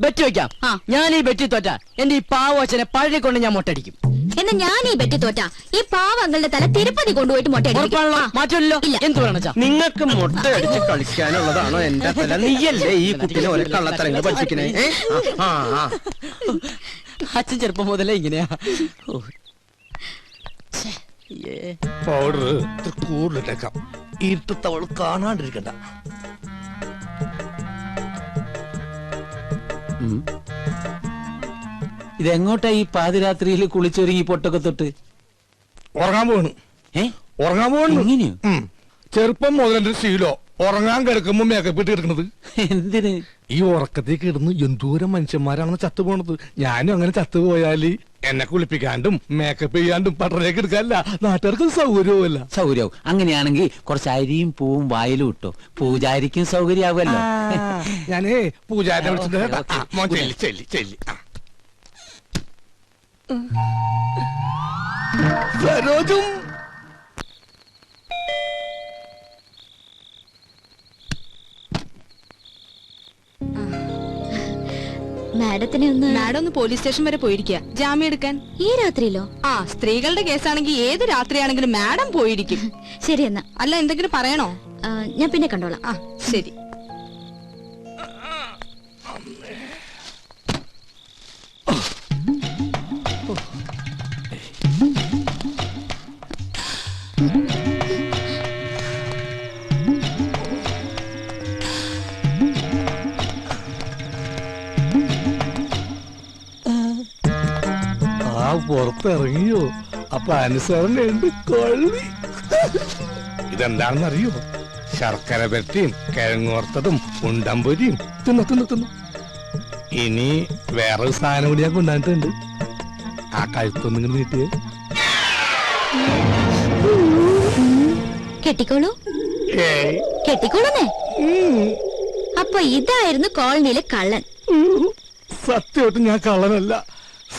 ബെറ്റ് വെക്കാം. ആ. ഞാൻ ഈ ബെറ്റി തോറ്റ എന്റെ ഈ പാവച്ചനെ പഴയ കൊണ്ട് ഞാൻ മൊട്ടടിക്കും. എന്നാ ഞാൻ ഈ ബെറ്റ് തോറ്റ ഈ പാവങ്ങളുടെ തല തിരുപ്പതി കൊണ്ടുപോയിട്ട് ഉറപ്പാണല്ലോ? മാറ്റമില്ലല്ലോ. ഇല്ല. എന്ത് വേണച്ചാ? നിങ്ങൾക്ക് മുട്ട അടിച്ച് കളിക്കാനുള്ളതാണോ എന്റെ തല? നീയല്ലേ ഈ കുട്ടിനെ ഒരു കള്ളത്തരങ്ങൾ പഠിപ്പിക്കണേ? അച്ഛൻ ചെറുപ്പം മുതലേ ഇങ്ങനെയാ. പൗഡർ കൂടുതലിട്ടേക്കാം. ഇരുട്ടത്തവൾ കാണാണ്ടിരിക്കണ്ട. ഇതെങ്ങോട്ടാ ഈ പാതിരാത്രിയിൽ കുളിച്ചൊരുങ്ങി പൊട്ടൊക്കെ തൊട്ട് ഉറങ്ങാൻ പോകണം. ഉറങ്ങാൻ പോകണം. എങ്ങനെയോ? ചെറുപ്പം മുതൽ എന്റെ ശീലോ ഉറങ്ങാൻ കിടക്കുമ്പോ മേക്കപ്പ് ഇട്ട് കിടക്കുന്നത്. എന്തിന്? ഈ ഉറക്കത്തേക്ക് കിടന്ന് എന്തോരം മനുഷ്യന്മാരാണെന്ന് ചത്തുപോണത്. ഞാനും അങ്ങനെ ചത്തുപോയാല് എന്നെ കുളിപ്പിക്കാണ്ടും മേക്കപ്പ് ചെയ്യാണ്ടും പട്ടണേക്ക് എടുക്കാനല്ല, നാട്ടുകാർക്ക് സൗകര്യവുമല്ല. സൗകര്യവും. അങ്ങനെയാണെങ്കിൽ കുറച്ച് അരിയും പൂവും വായിലും ഇട്ടോ, പൂജാരിക്കും സൗകര്യാവുമല്ലോ. ഞാനേ പൂജാരിനെ വിളിച്ചിട്ട് ചെല്ലി. സരോജും മാഡം ഒന്ന് പോലീസ് സ്റ്റേഷൻ വരെ പോയിരിക്കുക ജാമ്യം എടുക്കാൻ. ഈ രാത്രിയിലോ? ആ, സ്ത്രീകളുടെ കേസാണെങ്കിൽ ഏത് രാത്രിയാണെങ്കിലും മാഡം പോയിരിക്കും. ശരി എന്നാ. അല്ല, എന്തെങ്കിലും പറയണോ? ഞാൻ പിന്നെ കണ്ടോളാം. ആ, ശരി. പുറത്തിറങ്ങിയോ? അപ്പൊ അനുസരണയുണ്ട് കൊള്ളി. ഇതെന്താണെന്നറിയോ? ശർക്കര പെരട്ടിയും കിഴങ്ങോർത്തതും ഉണ്ടമ്പൊരിയും തിന്നു. ഇനി വേറൊരു സാധനം കൂടി ഞാൻ കൊണ്ടുവന്നിട്ടുണ്ട്. ആ കഴുത്തൊന്നും നീട്ടിയേ. കെട്ടിക്കോളൂ. കെട്ടിക്കോളൂന്നേ. അപ്പൊ ഇതായിരുന്നു കോളനിയിലെ കള്ളൻ. സത്യമായിട്ട് ഞാൻ കള്ളനല്ല.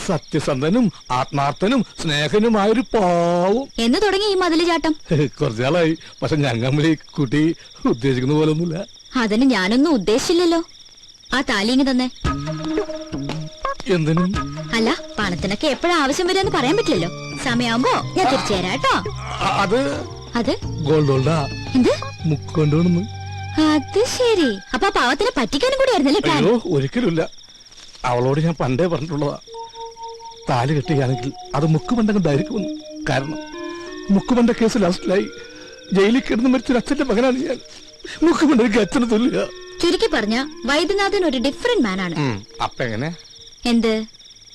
സത്യസന്ധനും ആത്മാർത്ഥനും സ്നേഹനുമായൊരു പാവം. എന്ന് തുടങ്ങി ഈ മതില് ചാട്ടം? കുറച്ചാളായി. പക്ഷെ ഞങ്ങൾ ഈ കുട്ടി ഉദ്ദേശിക്കുന്ന പോലെ ഒന്നുമില്ല. അതിന് ഞാനൊന്നും ഉദ്ദേശിച്ചില്ലല്ലോ. ആ താലിങ്ങി തന്നെ. എന്തിനും? അല്ല, പണത്തിനൊക്കെ എപ്പോഴാ ആവശ്യം വരാന്ന് പറയാൻ പറ്റില്ലല്ലോ. സമയമാകുമ്പോ ഞാൻ തിരിച്ചു തരാം കേട്ടോ. അത് ഗോൾഡ് ഗോൾഡാ. എന്ത് മുക്കൊണ്ടുവന്നു? അത് ശരി. അപ്പൊ ആ പാവത്തിനെ പറ്റിക്കാനും കൂടി ആയിരുന്നല്ലേ പ്ലാൻ? അയ്യോ, ഒരിക്കലുമില്ല. അവളോട് ഞാൻ പണ്ടേ പറഞ്ഞിട്ടുള്ളതാ, താലി കെട്ടുകയാണെങ്കിൽ അത് മുക്ക് പണ്ടങ്ങ് ധരിക്കുമെന്ന്. കാരണം മുക്കുമന്റെ കേസ് ലാസ്റ്റിലായി ജയിലിൽ കിടന്ന് മരിച്ചൊരു അച്ഛന്റെ മകനാണ് ഞാൻ. മുക്കുമന്റെ എനിക്ക് അച്ഛനെ തൊല്ലുക. ചുരുക്കി പറഞ്ഞ വൈദ്യനാഥൻ ഒരു ഡിഫറെന്റ് മാൻ ആണ്. അപ്പൊ എങ്ങനെ? എന്ത്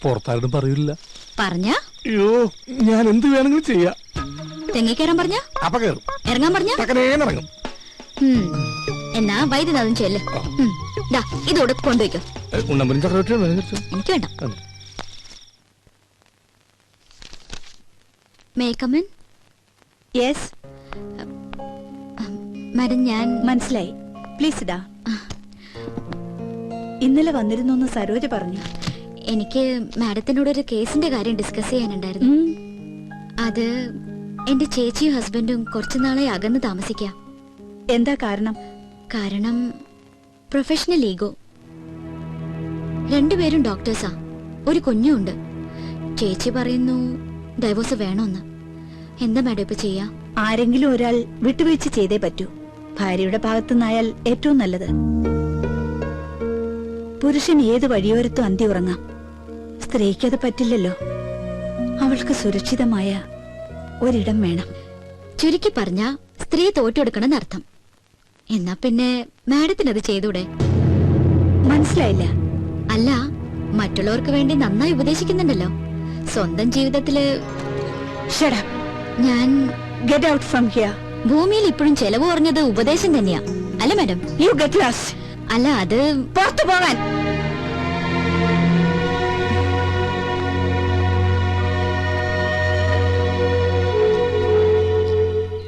പുറത്താരും പറയില്ല പറഞ്ഞ? അയ്യോ, ഞാൻ എന്ത് വേണമെങ്കിലും ചെയ്യാം. തെങ്ങിക്കയറാൻ പറഞ്ഞ? അപ്പൊ കേറും. ഇറങ്ങാൻ പറഞ്ഞ? ഇറങ്ങും. എന്നാ വൈദ്യനാഥൻ ചെല്ല്. ഇതോടെ കൊണ്ടുവയ്ക്കോ. ഉണ്ണമ്പനും ചക്രവർത്തിയോ എനിക്ക് വേണ്ട. May come in? Yes madam, ഞാൻ മനസ്സിലായി. പ്ലീസ് ഇടാ. ഇന്നലെ വന്നിരുന്നു സരോജ പറഞ്ഞു. എനിക്ക് മാഡത്തിനോട് ഒരു കേസിന്റെ കാര്യം ഡിസ്കസ് ചെയ്യാനുണ്ടായിരുന്നു. അത് എന്റെ ചേച്ചിയും ഹസ്ബൻഡും കുറച്ചുനാളെ അകന്ന് താമസിക്കാം. എന്താ കാരണം? കാരണം പ്രൊഫഷണൽ ഈഗോ. രണ്ടുപേരും ഡോക്ടേഴ്സാ, ഒരു കുഞ്ഞുണ്ട്. ചേച്ചി പറയുന്നു ഡൈവോഴ്സ് വേണമെന്ന്. എന്താ മാഡം ഇപ്പൊ ചെയ്യാ? ആരെങ്കിലും ഒരാൾ വിട്ടുവീഴ്ച ചെയ്തേ പറ്റൂ. ഭാര്യയുടെ ഭാഗത്തുനിന്നായാൽ ഏറ്റവും നല്ലത്. പുരുഷൻ ഏത് വഴിയോരത്തും അന്തി ഉറങ്ങാം. സ്ത്രീക്കത് പറ്റില്ലല്ലോ. അവൾക്ക് സുരക്ഷിതമായ ഒരിടം വേണം. ചുരുക്കി പറഞ്ഞ സ്ത്രീ തോറ്റെടുക്കണമെന്ന് അർത്ഥം. എന്നാ പിന്നെ മാഡത്തിനത് ചെയ്തൂടെ? മനസ്സിലായില്ല. അല്ല, മറ്റുള്ളവർക്ക് വേണ്ടി നന്നായി ഉപദേശിക്കുന്നുണ്ടല്ലോ. സ്വന്തം ജീവിതത്തില് ഞാൻ ഗെറ്റ് ഔട്ട് ഫ്രം ഹിയർ. ഭൂമിയിൽ ഇപ്പോഴും ചെലവ് കുറഞ്ഞത് ഉപദേശം തന്നെയാ, അല്ല മാഡം? You get lost. അല്ല, അത് പുറത്തു പോകാൻ.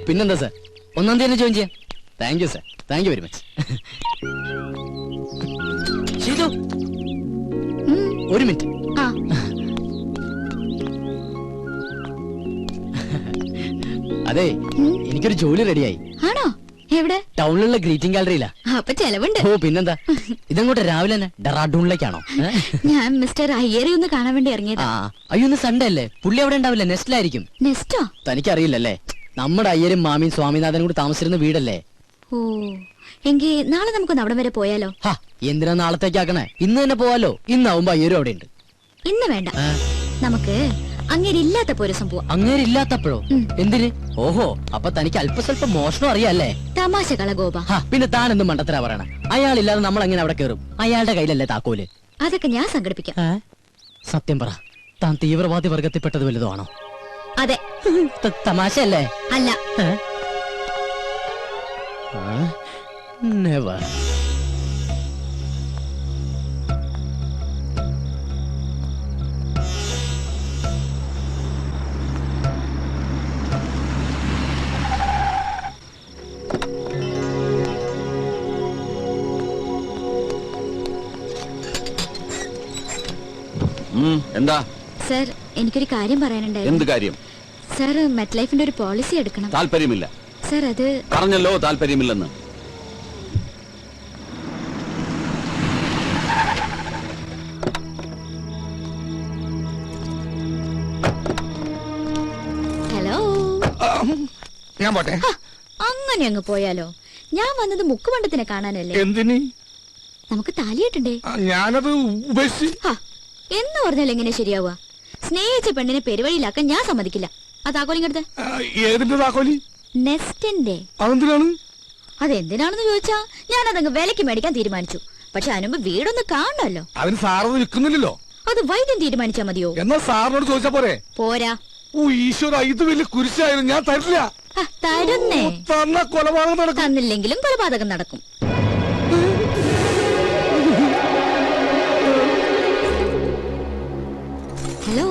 പിന്നെന്താ സാർ, 1-ാം തീയതി ജോയിൻ ചെയ്യാം. Thank you sir, thank you very much. Sheethu, ഒരു മിനിറ്റ്. അതെ, എനിക്കൊരു ജോലി റെഡിയായി. ആണോ? എവിടെ? ടൗണിലുള്ള ഗ്രീറ്റിംഗ് ഗാലറിയിലാ. അപ്പൊ ചെലവുണ്ട്. ഓ പിന്നെന്താ. ഇതങ്ങോട്ട് രാവിലെ തന്നെ ഡെറാഡൂണിലേക്കാണോ? ഞാൻ മിസ്റ്റർ അയ്യരെ ഒന്ന് കാണാൻ വേണ്ടി ഇറങ്ങിയതാ. അയ്യോ, ഇന്ന് സൺഡേ അല്ലേ? പുള്ളി അവിടെ ഉണ്ടാവില്ല, നെസ്റ്റിലായിരിക്കും. നെസ്റ്റോ? തനിക്കറിയില്ലല്ലേ, നമ്മുടെ അയ്യരും മാമിയും സ്വാമിനാഥനും കൂടി താമസിച്ചിരുന്ന വീടല്ലേ. ഓ, എങ്കിൽ നാളെ നമുക്കൊന്ന് അവിടെ വരെ പോയാലോ? എന്തിനാ നാളത്തേക്കാക്കണേ? ഇന്ന് തന്നെ പോവാലോ. ഇന്നാവുമ്പോ അയ്യരും അവിടെ ഉണ്ട്. ഇന്ന് വേണ്ട, നമുക്ക് അങ്ങേരില്ലാത്തപ്പോ ഒരു സംഭവം. അങ്ങേരില്ലാത്തപ്പോഴോ? എന്തിന്? ഓഹോ, അപ്പൊ തനിക്ക് അല്പസ്വല്പം മോഷണം അറിയാല്ലേ? തമാശ കളഗോപ. പിന്നെ താൻ എന്ത് മണ്ടത്തരാ പറയണ? അയാളില്ലാതെ നമ്മൾ എങ്ങനെ അവിടെ കയറും? അയാളുടെ കയ്യിലല്ലേ താക്കോല്? അതൊക്കെ ഞാൻ സംഘടിപ്പിക്കാം. സത്യം പറ, താൻ തീവ്രവാദി വർഗത്തിൽപ്പെട്ടത് വലുതോ ആണോ? അതെ. തമാശയല്ലേ? അല്ല. നെവർ. എന്താ സർ, എനിക്കൊരു കാര്യം പറയാനുണ്ടായിരുന്നു. എന്ത് കാര്യം? സർ, മെറ്റ് ലൈഫിന്റെ ഒരു പോളിസി എടുക്കണം. താല്പര്യമില്ല. സർ, അത് പറഞ്ഞല്ലോ താല്പര്യമില്ലെന്ന്. ഹലോ. ഞാൻ പോട്ടെ. അങ്ങനെ അങ്ങ് പോയാലോ? ഞാൻ വന്നത് മുക്കുമണ്ടത്തിനെ കാണാനല്ലേ. എന്തിന്? നമുക്ക് താലിയിട്ടണ്ടേ? ഞാനത് ഉപേക്ഷിച്ച്. എന്ന് പറഞ്ഞാൽ എങ്ങനെ ശരിയാവുക? സ്നേഹിച്ച പെണ്ണിനെ പെരുവഴിയിലാക്കാൻ ഞാൻ സമ്മതിക്കില്ല. ആ താക്കോലിങ്ങടുത്ത്. ഏതിന്റെ താക്കോലി? നെസ്റ്റിന്റെ. അതെന്തിനാണ്? അതെന്തിനാണെന്ന് ചോദിച്ചാ ഞാൻ അതങ്ങ് വിലക്ക് മേടിക്കാൻ തീരുമാനിച്ചു. പക്ഷെ അതിനുമ്പ് വീടൊന്ന് കാണണല്ലോ. അതിന് സാറൊന്നും വിൽക്കുന്നില്ലല്ലോ. അത് വൈദ്യം തീരുമാനിച്ചാ മതിയോ? എന്നാ സാറിനോട് ചോദിച്ചാ പോരെ? പോരാ. ഓ ഈശ്വര, ഇത് വലിയ കുരിശായിരുന്നു. ഞാൻ തരില്ല. തരുന്നേ. തന്ന കൊലപാതകം നടക്കും. തന്നില്ലെങ്കിലും കൊലപാതകം നടക്കും. ഹലോ.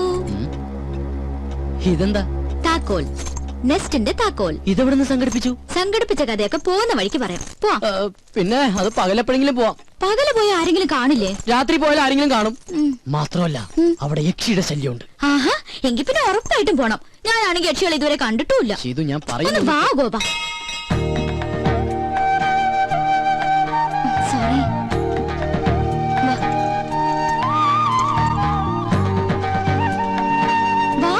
ഇതെന്താ? താക്കോൽ. നെസ്റ്റിന്റെ താക്കോൽ. ഇതെവിടുന്ന് സംഘടിപ്പിച്ചു? സംഘടിപ്പിച്ച കഥയൊക്കെ പോകുന്ന വഴിക്ക് പറയാം. പിന്നെ അത് പകലെപ്പോഴെങ്കിലും പോവാം. പകല് പോയ ആരെങ്കിലും കാണില്ലേ? രാത്രി പോയാൽ ആരെങ്കിലും കാണും. മാത്രമല്ല, അവിടെ യക്ഷിയുടെ ശല്യമുണ്ട്. ആഹാ, എങ്കിൽ പിന്നെ ഉറപ്പായിട്ടും പോണം. ഞാനാണെങ്കിൽ യക്ഷികളെ ഇതുവരെ കണ്ടിട്ടുമില്ല. ചെയ്തു, ഞാൻ പറയുന്നു. വാ ഗോപ. സോറി. വാ.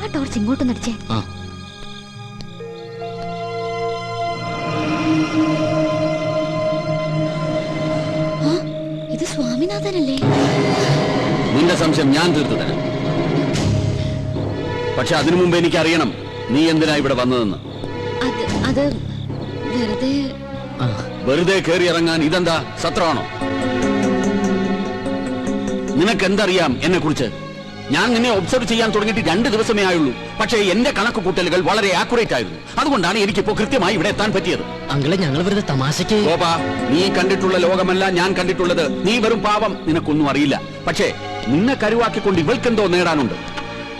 ആ ടോർച്ച് ഇങ്ങോട്ടൊന്ന് അടിച്ചേ. ആ. ആ, ഇത് സ്വാമിനാഥനല്ലേ? നിന്റെ സംശയം ഞാൻ തീർത്തു തരാം. പക്ഷെ അതിനു മുമ്പ് എനിക്ക് അറിയണം നീ എന്തിനാ ഇവിടെ വന്നതെന്ന്. അത് വെറുതെ. വെറുതെ കയറി ഇറങ്ങാൻ ഇതെന്താ സത്രമാണോ? നിനക്ക് എന്തറിയാം എന്നെ കുറിച്ച്? ഞാൻ നിന്നെ ഒബ്സർവ് ചെയ്യാൻ തുടങ്ങിയിട്ട് 2 ദിവസമേ ആയുള്ളൂ. പക്ഷേ എന്റെ കണക്ക് കൂട്ടലുകൾ വളരെ ആക്യുറേറ്റ് ആയിരുന്നു. അതുകൊണ്ടാണ് എനിക്കിപ്പോ കൃത്യമായി ഇവിടെ എത്താൻ പറ്റിയത്. അങ്കിളെ, ഞങ്ങൾ വെറുതെ തമാശക്ക്. ഗോപാ, നീ കണ്ടിട്ടുള്ള ലോകമല്ല ഞാൻ കണ്ടിട്ടുള്ളത്. നീ വെറും പാവം, നിനക്കൊന്നും അറിയില്ല. പക്ഷേ നിന്നെ കരുവാക്കിക്കൊണ്ട് ഇവൾക്കെന്തോ നേടാനുണ്ട്.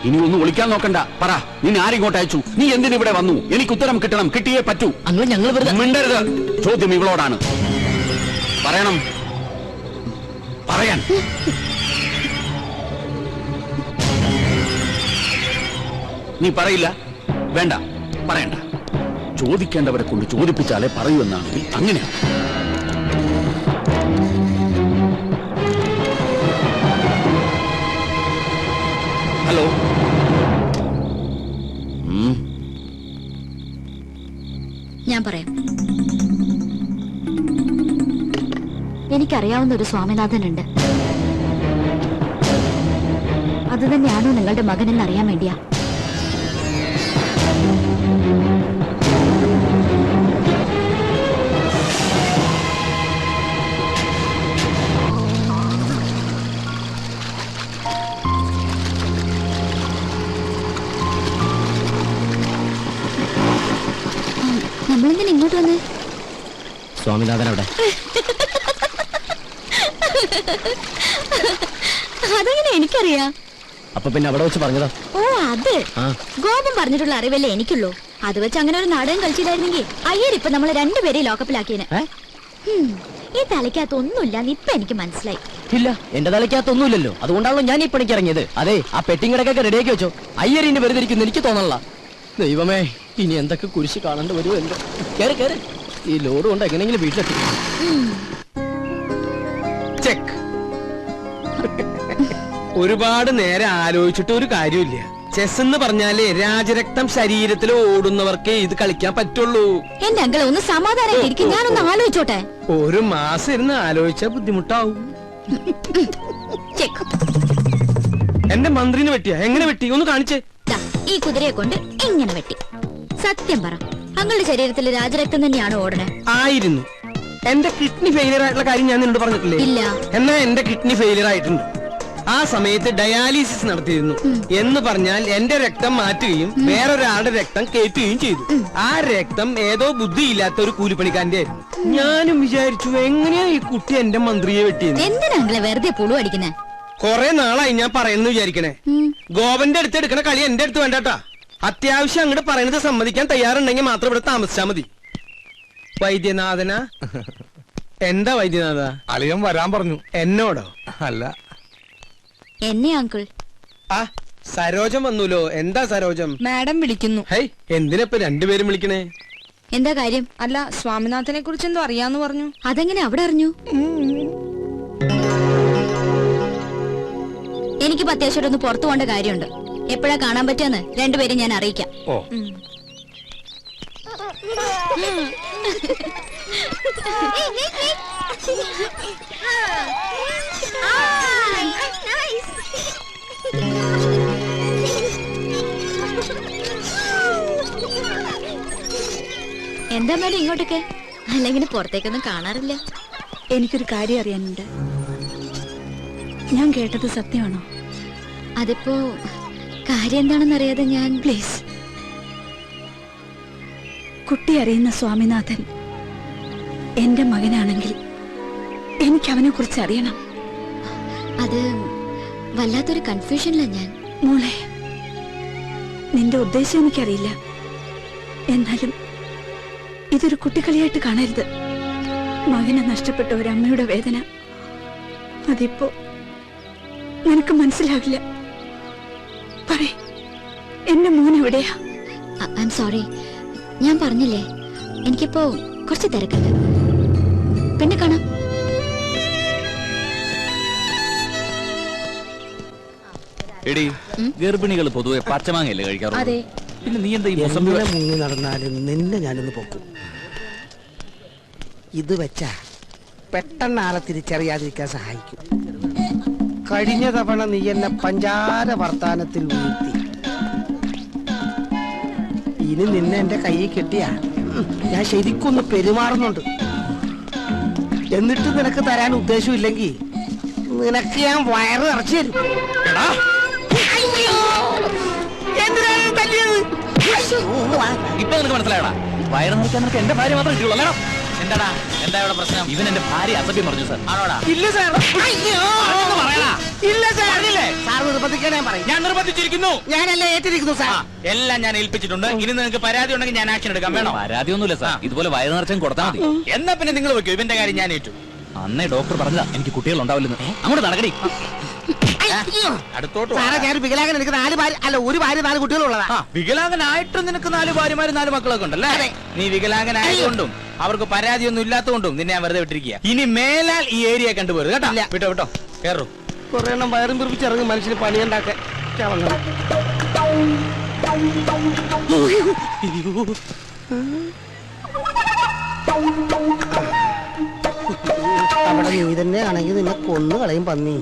ഇനി ഒന്നും ഒളിക്കാൻ നോക്കണ്ട. പറ, നിന്നെ ആരിങ്ങോട്ട് അയച്ചു? നീ എന്തിനിവിടെ വന്നു? എനിക്ക് ഉത്തരം കിട്ടണം, കിട്ടിയേ പറ്റൂ. അങ്കിളെ, ഞങ്ങൾ വെറുതെ. മിണ്ടരുത്. ചോദ്യം ഇവളോടാണ്. പറയണം, പറയാൻ. നീ പറയില്ല? വേണ്ട, പറയണ്ട. ചോദിക്കേണ്ടവരെ കൊണ്ട് ചോദിപ്പിച്ചാലേ പറയൂ എന്നാണെങ്കിൽ അങ്ങനെയാണ്. ഹലോ. ഞാൻ പറയാം. എനിക്കറിയാവുന്ന ഒരു സ്വാമിനാഥനുണ്ട്. അത് തന്നെയാണോ നിങ്ങളുടെ മകനെന്ന് അറിയാൻ വേണ്ടിയാ. നമ്മളെന്തിനാ ഇങ്ങോട്ട് വന്നേ? സ്വാമിനാഥൻ അവിടെ. അതെങ്ങനെ എനിക്കറിയാം? അപ്പൊ പിന്നെ അവിടെ വെച്ച് പറഞ്ഞതാ. ഓ, അത് ഗോപം പറഞ്ഞിട്ടുള്ള അറിവല്ലേ എനിക്കുള്ളൂ. അത് വെച്ച് അങ്ങനെ ഒരു നാടകം കളിച്ചില്ലായിരുന്നെങ്കിൽ അയ്യരിപ്പൊ നമ്മളെ 2 പേരെ ലോക്കപ്പിലാക്കിയേനെ. ഈ തലയ്ക്കകത്തൊന്നുമില്ല ഇപ്പൊ എനിക്ക് മനസ്സിലായി. ഇല്ല, എന്റെ തലയ്ക്കകത്തൊന്നുമില്ലല്ലോ. അതുകൊണ്ടാണല്ലോ ഞാൻ ഈ പണിക്ക് ഇറങ്ങിയത്. അതെ, ആ പെട്ടിങ്ങടക്കൊക്കെ റെഡിയാക്കി വെച്ചോ. അയ്യരിന്റെ വെറുതെ ഇരിക്കുന്നു എനിക്ക് തോന്നണല്ല. ദൈവമേ, ഇനി എന്തൊക്കെ കുരിശ് കാണേണ്ടി വരുമോ എന്തോ. കേറി കേറി, ഈ ലോഡ് കൊണ്ട് എങ്ങനെയെങ്കിലും വീട്ടിലെത്തി. ചെക്ക്. ഒരുപാട് നേരം ആലോചിച്ചിട്ട് ഒരു കാര്യമില്ല. ചെസ് എന്ന് പറഞ്ഞാലേ രാജരക്തം ശരീരത്തിൽ ഓടുന്നവർക്കേ ഇത് കളിക്കാൻ പറ്റുള്ളൂ. എന്റെ അങ്കിളെ ഒന്ന് സമാധാനമായിരിക്കും, ഞാനൊന്ന് ആലോചിച്ചോട്ടെ. ഒരു മാസം ഇരുന്ന് ആലോചിച്ചാ ബുദ്ധിമുട്ടാവും. എന്റെ മന്ത്രിനെ വെട്ടിയാ? എങ്ങനെ വെട്ടി? ഒന്ന് കാണിച്ചേ. ഈ കുതിരയെ കൊണ്ട് എങ്ങനെ വെട്ടി? സത്യം പറ, അങ്ങളുടെ ശരീരത്തിൽ രാജരക്തം തന്നെയാണോ ഓടണേ? ആയിരുന്നു. എന്റെ കിഡ്നി ഫെയിലിയർ ആയിട്ടുള്ള കാര്യം ഞാൻ നിന്നോട് പറഞ്ഞിട്ടില്ലേ? ഇല്ല. എന്നാ എന്റെ കിഡ്നി ഫെയിലിയർ ആയിട്ടുണ്ട്. ആ സമയത്ത് ഡയാലിസിസ് നടത്തിയിരുന്നു. എന്ന് പറഞ്ഞാൽ എന്റെ രക്തം മാറ്റുകയും വേറൊരാളുടെ രക്തം കയറ്റുകയും ചെയ്തു. ആ രക്തം ഏതോ ബുദ്ധിയില്ലാത്ത ഒരു കൂലിപ്പണിക്കാരന്റെ ആയിരുന്നു. ഞാനും വിചാരിച്ചു, എങ്ങനെയാ ഈ കുട്ടി എന്റെ മന്ത്രിയെ വെട്ടിയത്? എന്തിനാ അങ്കിളെ വെറുതെ പുളു അടിക്കുന്നേ? കൊറേ നാളായി ഞാൻ പറയുന്നു വിചാരിക്കണേ. ഗോവന്റെ അടുത്ത് എടുക്കണ കളി എന്റെ അടുത്ത് വേണ്ടാട്ടാ. അത്യാവശ്യം അങ്ങോട്ട് പറയുന്നത് സമ്മതിക്കാൻ തയ്യാറുണ്ടെങ്കിൽ മാത്രം ഇവിടെ താമസിച്ചാ മതി. വൈദ്യനാഥന. എന്താ വൈദ്യനാഥ? അളിയൻ വരാൻ പറഞ്ഞു. എന്നോടോ? അല്ല, എന്നെ അങ്കിൾ. ആ, സരോജം വന്നൂലോ. എന്താ സരോജം? മാഡം വിളിക്കുന്നു. ഹൈ, എന്തിനപ്പൊ 2 പേരും വിളിക്കണേ? എന്താ കാര്യം? അല്ല, സ്വാമിനാഥനെ കുറിച്ച് എന്തോ അറിയാന്ന് പറഞ്ഞു. അതെങ്ങനെ അവിടെ അറിഞ്ഞു? എനിക്കിപ്പോ അത്യാവശ്യം ഒന്ന് പുറത്തു പോകേണ്ട കാര്യമുണ്ട്. എപ്പോഴാ കാണാൻ പറ്റുമെന്ന് 2 പേരും ഞാൻ അറിയിക്കാം. ഓ. എന്താ മേഡം ഇങ്ങോട്ടൊക്കെ? അല്ലെങ്കിൽ പുറത്തേക്കൊന്നും കാണാറില്ല. എനിക്കൊരു കാര്യം അറിയാനുണ്ട്. ഞാൻ കേട്ടത് സത്യമാണോ? അതിപ്പോ കാര്യം എന്താണെന്ന് അറിയാതെ ഞാൻ. പ്ലീസ്, കുട്ടി അറിയുന്ന സ്വാമിനാഥൻ എന്റെ മകനാണെങ്കിൽ എനിക്ക് അവനെ കുറിച്ച് അറിയണം. അത് വല്ലാത്തൊരു കൺഫ്യൂഷനിലാ ഞാൻ. മോളെ, നിന്റെ ഉദ്ദേശം എനിക്കറിയില്ല. എന്നാലും ഇതൊരു കുട്ടിക്കളിയായിട്ട് കാണരുത്. മകനെ നഷ്ടപ്പെട്ട ഒരു അമ്മയുടെ വേദന അതിപ്പോ നിനക്ക് മനസ്സിലാവില്ല. പറയ്, എന്റെ മോൻ എവിടെയാ? ഐ എം സോറി, ഞാൻ പറഞ്ഞില്ലേ എനിക്കിപ്പോ കുറച്ച് തിരക്കുണ്ട്. പിന്നെ കാണാം. എടി ഗർഭിണികൾ പൊതുവെ പച്ചമാങ്ങയല്ലേ കഴിക്കാറുള്ളൂ? അതെ. പിന്നെ നീ എന്താ ഈ മൊസമ്പി മുങ്ങി നടന്നാലും നിന്നെ ഞാനൊന്ന് പൊക്കും. ഇത് വെച്ചാ പെട്ടെന്ന് ആളെ തിരിച്ചറിയാതിരിക്കാൻ സഹായിക്കും. കഴിഞ്ഞ തവണ നീ എന്നെ പഞ്ചാര വർത്താനത്തിൽ വീഴ്ത്തി. ഇനി നിന്നെ എന്റെ കയ്യിൽ കെട്ടിയാ ഞാൻ ശരിക്കൊന്ന് പെരുമാറുന്നുണ്ട്. എന്നിട്ട് നിനക്ക് തരാൻ ഉദ്ദേശമില്ലെങ്കിൽ നിനക്ക് ഞാൻ വയറ് നിറച്ചു തരും. എന്തിനാണ് തല്ലിയത്? ഇപ്പൊ നിനക്ക് മനസ്സിലായടാ, വയറ് നിറയ്ക്കാൻ നിനക്ക് എന്റെ ഭാര്യ മാത്രമേ കിട്ടുള്ളൂ അല്ലേടാ? എന്താടാ, എന്താ ഇവിടെ പ്രശ്നം? ഇവൻ എന്റെ ഭാര്യ അസഭ്യം പറഞ്ഞു സാർ. ആണോടാ? ഇല്ല സാർ. അതൊന്ന് പറയടാ. ഇല്ല സാർ. പറഞ്ഞില്ലേ? സാർ നിർബന്ധിക്കാൻ ഞാൻ പറയും. ഞാൻ നിർബന്ധിച്ചിരിക്കുന്നു. ഞാനല്ലേ ഏറ്റിരിക്കുന്നു സാർ. എല്ലാം ഞാൻ ഏൽപ്പിച്ചിട്ടുണ്ട്. ഇനി നിങ്ങൾക്ക് പരാതി ഉണ്ടെങ്കിൽ ഞാൻ ആക്ഷൻ എടുക്കാൻ വേണോ? പരാതിയൊന്നുമില്ല സാർ, ഇതുപോലെ വയറ് നിറച്ചും കൊടുത്താൽ മതി. എന്നാ പിന്നെ നിങ്ങൾ വെക്കൂ, ഇവന്റെ കാര്യം ഞാൻ ഏറ്റു. അന്നേ ഡോക്ടർ പറഞ്ഞതാ എനിക്ക് കുട്ടികൾ ഉണ്ടാവില്ലെന്ന്. അങ്ങോട്ട് നടക്കടി. അടുത്തോട്ട് സാറേ, ഞാൻ വികലാംഗൻ. എനിക്ക് 4 ഭാര്യ, അല്ല 1 ഭാര്യ 4 കുട്ടികളുള്ളതാ. വികലാംഗനായിട്ട് നിനക്ക് 4 ഭാര്യമാര് 4 മക്കളൊക്കെ ഉണ്ടല്ലേ? നീ വികലാംഗനായതുകൊണ്ടും അവർക്ക് പരാതിയൊന്നും ഇല്ലാത്തതുകൊണ്ടും നിന്നെ ഞാൻ വെറുതെ വിട്ടിരിക്കുക. ഇനി മേലാൽ ഈ ഏരിയ കണ്ടുപോരുത് കേട്ടോ. വിട്ടോ വിട്ടോ, കേറൂ. കുറെ എണ്ണം വയറും പിറപ്പിച്ചിറങ്ങി മനുഷ്യന് പണിയുണ്ടാക്കാൻ. അവിടെ നീ തന്നെ ആണെങ്കിൽ നിന്നെ കൊന്നു കളയും പന്നി.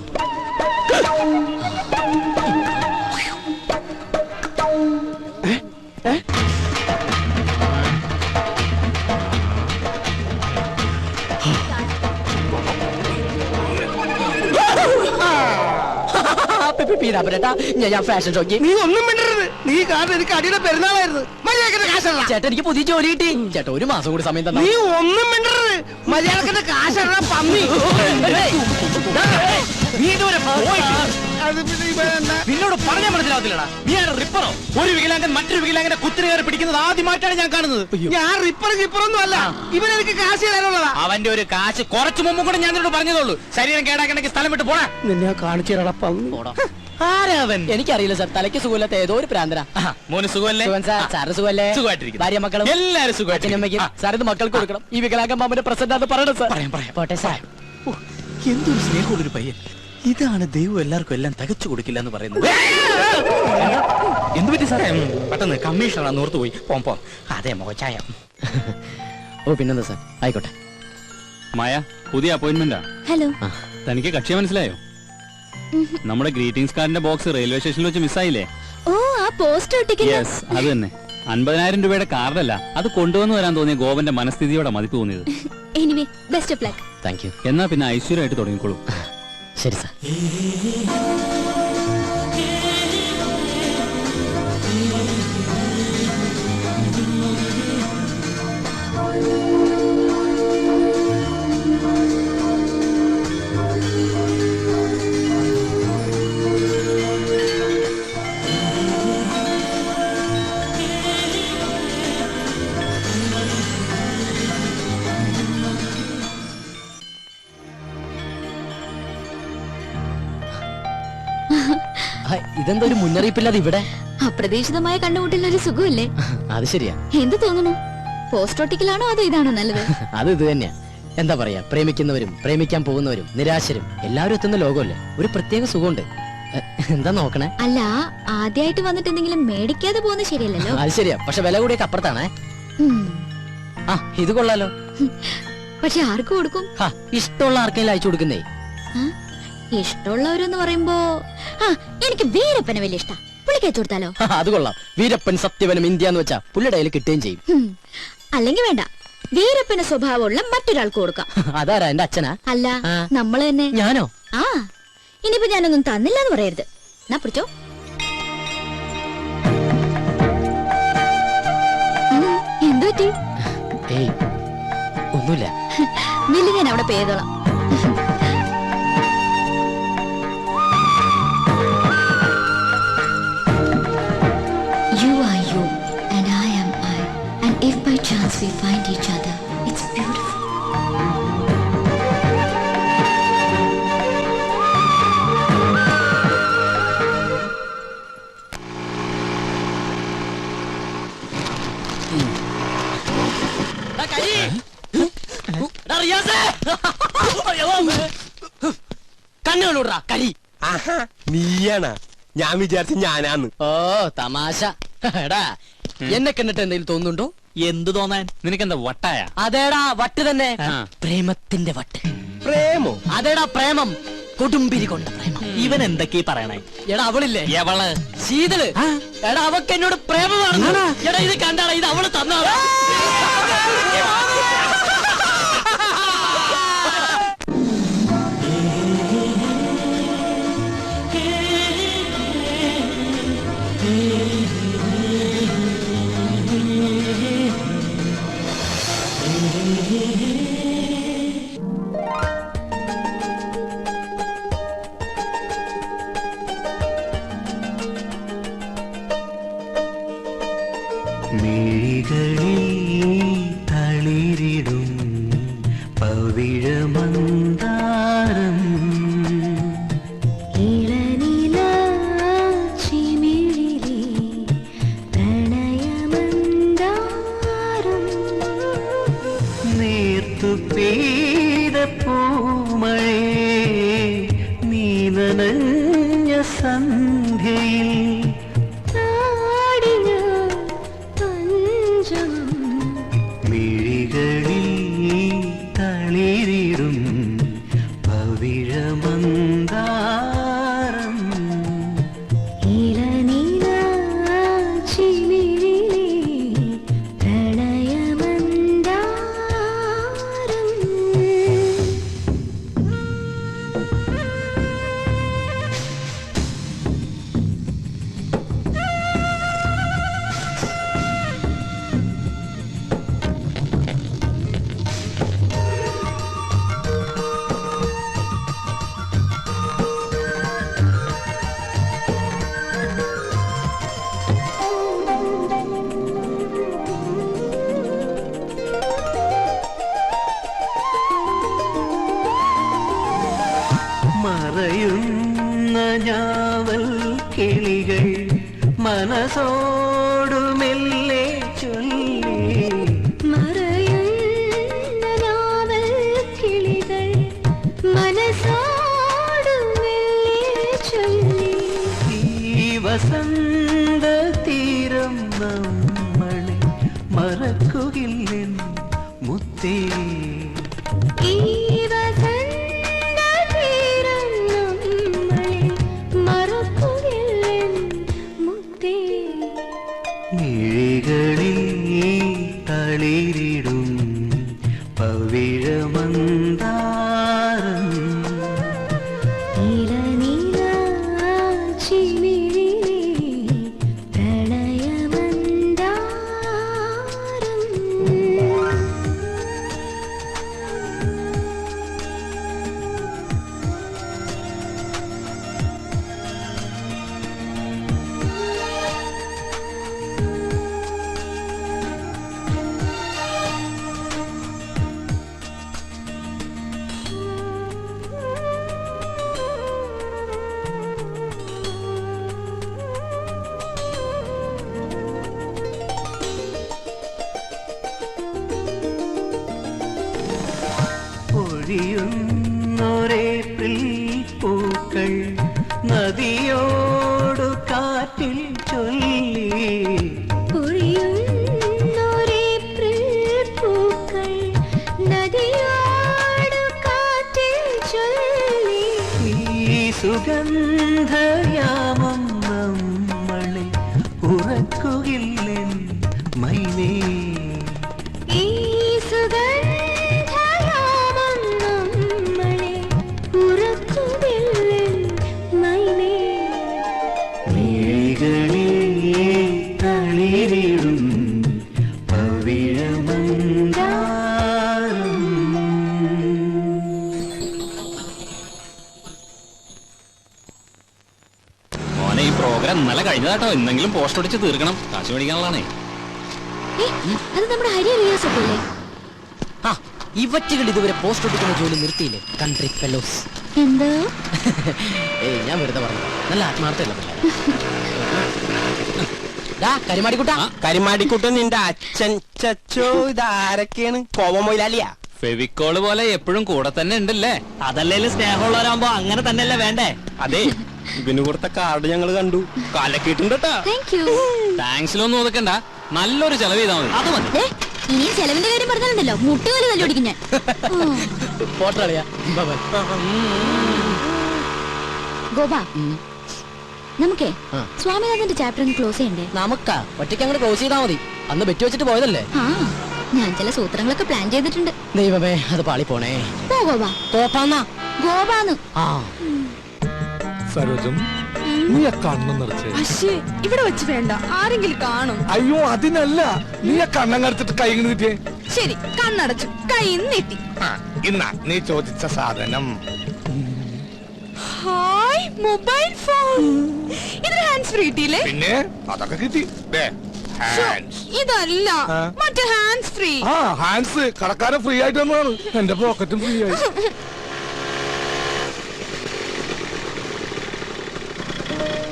ഞാൻ ഫാഷൻ ഷോക്ക്. നീ ഒന്നും മിണ്ടരുത്. നീ കാരണം എനിക്ക് അടിയുടെ പെരുന്നാളായിരുന്നു. മര്യാദക്കിന്റെ കാശല്ല. ചേട്ടാ, എനിക്ക് പുതിയ ജോലി കിട്ടി. ചേട്ടാ, 1 മാസം കൂടി സമയം തന്നെ. നീ ഒന്നും മിണ്ടരുത്. മര്യാദക്കിന്റെ കാശല്ല പന്നി. നീ ഇതുവരെ നിന്നോട് പറഞ്ഞാൽ മനസ്സിലാവത്തില്ലടാ. നീ ആണ് റിപ്പറോ? ഒരു വികലാംഗൻ മറ്റൊരു വികലാംഗനെ കുത്തിരി കയറി പിടിക്കുന്നത് ആദ്യമായിട്ടാണ് ഞാൻ കാണുന്നത്. ഞാൻ റിപ്പറൊന്നും അല്ല. ഇവനെനിക്ക് കാശ് തരാനുള്ളതാ. അവന്റെ ഒരു കാശ് കുറച്ചു മുമ്പ് കൂടെ ഞാൻ നിന്നോട് പറഞ്ഞതുള്ളൂ. ശരീരം കേടാക്കണമെങ്കിൽ സ്ഥലം വിട്ട് പോടാ. നിന്നെ കാണിച്ചു തരാടാ പന്നി. ആരാവൻ? എനിക്കറിയില്ല സാർ, തലയ്ക്ക് സുഖമില്ലാത്ത ഏതോ ഒരു പ്രാന്തനാ. മോന് സുഖമല്ലേ? സാറ് സുഖല്ലേ? സുഖമായിട്ടിരിക്കുന്നു. ഭാര്യ മക്കളും എല്ലാരും സുഖമായിട്ടിരിക്കുന്നു. സാർ ഇത് മക്കൾക്ക് കൊടുക്കണം. ഈ വികലാംഗം മാമന്റെ പ്രസന്റ് അത് പറയണം സാർ. പോട്ടെ സാർ. എന്തൊരു സ്നേഹമുള്ളൊരു പയ്യൻ. ഇതാണ് ദൈവം എല്ലാവർക്കും എല്ലാം തികച്ചു കൊടുക്കില്ല എന്ന് പറയുന്നത്. എന്ത് പറ്റി സാറേ? പെട്ടെന്ന് കമ്മീഷണറാണ് ഓർത്തു പോയി. പോം അതെ മോച്ചായ. ഓ പിന്നെന്താ സാർ, ആയിക്കോട്ടെ. മായ, പുതിയ അപ്പോയിന്റ്മെന്റാ. ഹലോ. തനിക്ക് കക്ഷിയെ മനസ്സിലായോ? നമ്മുടെ ഗ്രീറ്റിംഗ്സ് കാർഡിന്റെ ബോക്സ് റെയിൽവേ സ്റ്റേഷനിൽ വെച്ച് മിസ്സായില്ലേ? ഓ, ആ പോസ്റ്റർ ഒട്ടിക്കുന്ന. യെസ്, അത് തന്നെ. 50,000 രൂപയുടെ കാർഡല്ല, അത് കൊണ്ടുവന്നു വരാൻ തോന്നിയ ഗോവന്റെ മനസ്ഥിതിയോടെ മതിപ്പ് തോന്നിയത്. Anyway, best of luck. Thank you. എന്നാ പിന്നെ ഐശ്വര്യമായിട്ട് തുടങ്ങിക്കോളൂ. ശരി സാർ. ഇതെന്താ ഒരു മുന്നറിയിപ്പില്ലാതെ ഇവിടെ? അപ്രതീക്ഷിതമായ കണ്ടുമുട്ടലിന് ഒരു സുഖമില്ലേ? അത് ശരിയാ. എന്ത് തോന്നുന്നു? പോസ്റ്റർ ഒട്ടിക്കലാണോ അതോ ഇതാണോ നല്ലത്? അത് ഇത് തന്നെയാ. എന്താ പറയാ, പ്രേമിക്കുന്നവരും പ്രേമിക്കാൻ പോകുന്നവരും നിരാശരും എല്ലാവരും എത്തുന്ന ലോകമല്ലേ. ഒരു പ്രത്യേക സുഖമുണ്ട്. എന്താ നോക്കണേ? അല്ല, ആദ്യമായിട്ട് വന്നിട്ട് എന്തെങ്കിലും മേടിക്കാതെ പോകുന്നത് ശരിയല്ലല്ലോ. അത് ശരിയാ, പക്ഷെ വില കൂടിയൊക്കെ അപ്പുറത്താണേ. ആ, ഇത് കൊള്ളാലോ. പക്ഷെ ആർക്ക് കൊടുക്കും? ഇഷ്ടമുള്ള ആർക്കെങ്കിലും അയച്ചു കൊടുക്കുന്നേ. ഇഷ്ടമുള്ളവരെന്ന് പറയുമ്പോ എനിക്ക് വീരപ്പനെ വലിയ ഇഷ്ടം. പുള്ളിക്ക് അയച്ചു കൊടുത്താലോ? അത് കൊള്ളാം. വീരപ്പൻ സത്യവനും ഇന്ത്യ എന്ന് വെച്ചാ പുള്ളിയുടെ കയ്യിൽ കിട്ടുകയും ചെയ്യും. അല്ലെങ്കിൽ വേണ്ട, വീരപ്പന് സ്വഭാവമുള്ള മറ്റൊരാൾക്ക് കൊടുക്കാം. അതാരാ? എന്റെ അച്ഛനാ? അല്ല, നമ്മള് തന്നെ. ഞാനോ? ആ, ഇനിയിപ്പോ ഞാനൊന്നും തന്നില്ല എന്ന് പറയരുത്. എന്നാ പിടിച്ചോ. എന്തു പറ്റി? ഏയ്, ഒന്നുമില്ല. ബില്ല് ഞാൻ അവിടെ പേ ചെയ്തോളാം. You are you and I am I, and if by chance we find each other, it's beautiful. കണ്ണുകളൂടാ കരി. നീയാണ ഞാൻ വിചാരിച്ച ഞാനാന്ന്. ഓ തമാശ. എടാ എന്നെ കണ്ടിട്ട് എന്തെങ്കിലും തോന്നുന്നുണ്ടോ? എന്ത് തോന്നാൻ? നിനക്കെന്താ വട്ടായ? അതേടാ വട്ട് തന്നെ. ആ. പ്രേമത്തിന്റെ വട്ട്. പ്രേമോ? അതേടാ പ്രേമം. കൊടുമ്പിരി കൊണ്ട പ്രേമം. ഇവൻ എന്തൊക്കെയാ പറയണേ? എടാ അവളില്ലേ എവള്? ശീതള്. എടാ അവക്ക് എന്നോട് പ്രേമമാണ്. എടാ ഇത് കണ്ടാടാ, ഇത് അവള് തന്നാടാ. മിഴികളിൽ തളിരിടും പവിഴമന്ദാരം നേർത്തു പെയ്ത പൂമഴേ നീ നനഞ്ഞ സന്ധ്യയിൽ മിഴികളിൽ തളിരിടും പവിഴമന്ദാരം മറയുന്ന ഞാവൽ കിളികൾ മനസ്സോടു മെല്ലെ ചൊല്ലി ഈ വസന്ത തീരം നമ്മളെ മറക്കുകില്ലെൻ മുത്തേ മിഴികളിൽ തളിരിടും പവിഴമന്ദാരം പൊഴിയുന്നൊരേപ്രിൽ പൂക്കൾ നദിയോടു കാറ്റിൽ ചൊല്ലി ഈ സുഗന്ധയാമം നമ്മളെ ഉറക്കുകില്ലെൻ മൈനേ തളിരിടും പവിഴമന്ദാരം മോനെ ഈ പ്രോഗ്രാം ഇന്നലെ കഴിഞ്ഞതാട്ടോ. ഇന്നെങ്കിലും പോസ്റ്റ് ഒടിച്ച് തീർക്കണം. കാശ് മേടിക്കാനുള്ളതാണേ. അത് നമ്മുടെ ഹരിയ റിയാസല്ലേ? ആ ഇവറ്റുകൾ ഇതുവരെ പോസ്റ്റ് ഒട്ടിക്കുന്ന ജോലി നിർത്തിയില്ലേ? Country fellows. എന്തോ ഏയ് ഞാൻ വെറുതെ പറഞ്ഞു. നല്ല ആത്മാർത്ഥമല്ല പിള്ളേർ. കരിമാടിക്കുട്ടാ. കരിമാടിക്കുട്ടൻ നിന്റെ അച്ഛൻ. ചച്ചോ ഇതാരൊക്കെയാണ്? കോവമൊയിലാലിയാ? ഫെവിക്കോള് പോലെ എപ്പോഴും കൂടെ തന്നെ ഉണ്ടല്ലേ? അതല്ലേ സ്നേഹമുള്ളവരാകുമ്പോ അങ്ങനെ തന്നെയല്ലേ വേണ്ടേ? അതെ ഇവന് കൊടുത്ത കാർഡ് ഞങ്ങൾ കണ്ടു. കാലക്കിട്ടുണ്ട് കേട്ടാ. Thank you. താങ്ക്സിലൊന്നും ഒതുക്കണ്ട, നല്ലൊരു ചെലവ് ചെയ്താൽ മതി. അത് മതി. ദേ, ഇനിയും ചെലവിന്റെ കാര്യം പറഞ്ഞാലുണ്ടല്ലോ മുട്ടുകാല് തല്ലോടിക്കും ഞാൻ. പോട്ടളിയാ ഗോപ, നമുക്കേ സ്വാമിനാഥന്റെ ചാപ്റ്റർ ക്ലോസ് ചെയ്യണ്ടേ? നമുക്കാ ഒറ്റയ്ക്ക് അങ്ങോട്ട് ക്ലോസ് ചെയ്താൽ മതി. അന്ന് ബെറ്റ് വെച്ചിട്ട് പോയതല്ലേ. ആ, ഞാൻ ചില സൂത്രങ്ങളൊക്കെ പ്ലാൻ ചെയ്തിട്ടുണ്ട്. ദൈവമേ, അത് പാളി പോണേ. പോ ഗോപ. തോപ്പാന്നാ ഗോപാന്ന്. ആ സരോജം, നീ ആ കണ്ണം നിറച്ചേ. അശ്ശേ, ഇവിടെ വെച്ച് വേണ്ട, ആരെങ്കിലും കാണും. അയ്യോ അതിനല്ല, നീ ആ കണ്ണം കടച്ചിട്ട് കൈ നീട്ടിയേ. ശരി, കണ്ണടച്ചു, കൈ നീട്ടി. ഇന്നാ നീ ചോദിച്ച സാധനം. Hi, mobile phone. ഇത് ഹാൻഡ്സ് ഫ്രീ കിട്ടിയില്ലേ? പിന്നെ അതൊക്കെ കിട്ടി. ഹാൻഡ്സ് ഇതല്ല, മറ്റേ ഹാൻഡ്സ് ഫ്രീ. ആ ഹാൻഡ്സ് കടക്കാരൻ ഫ്രീ ആയിട്ട് തന്നതാണ്. എന്റെ പോക്കറ്റും ഫ്രീ ആയി.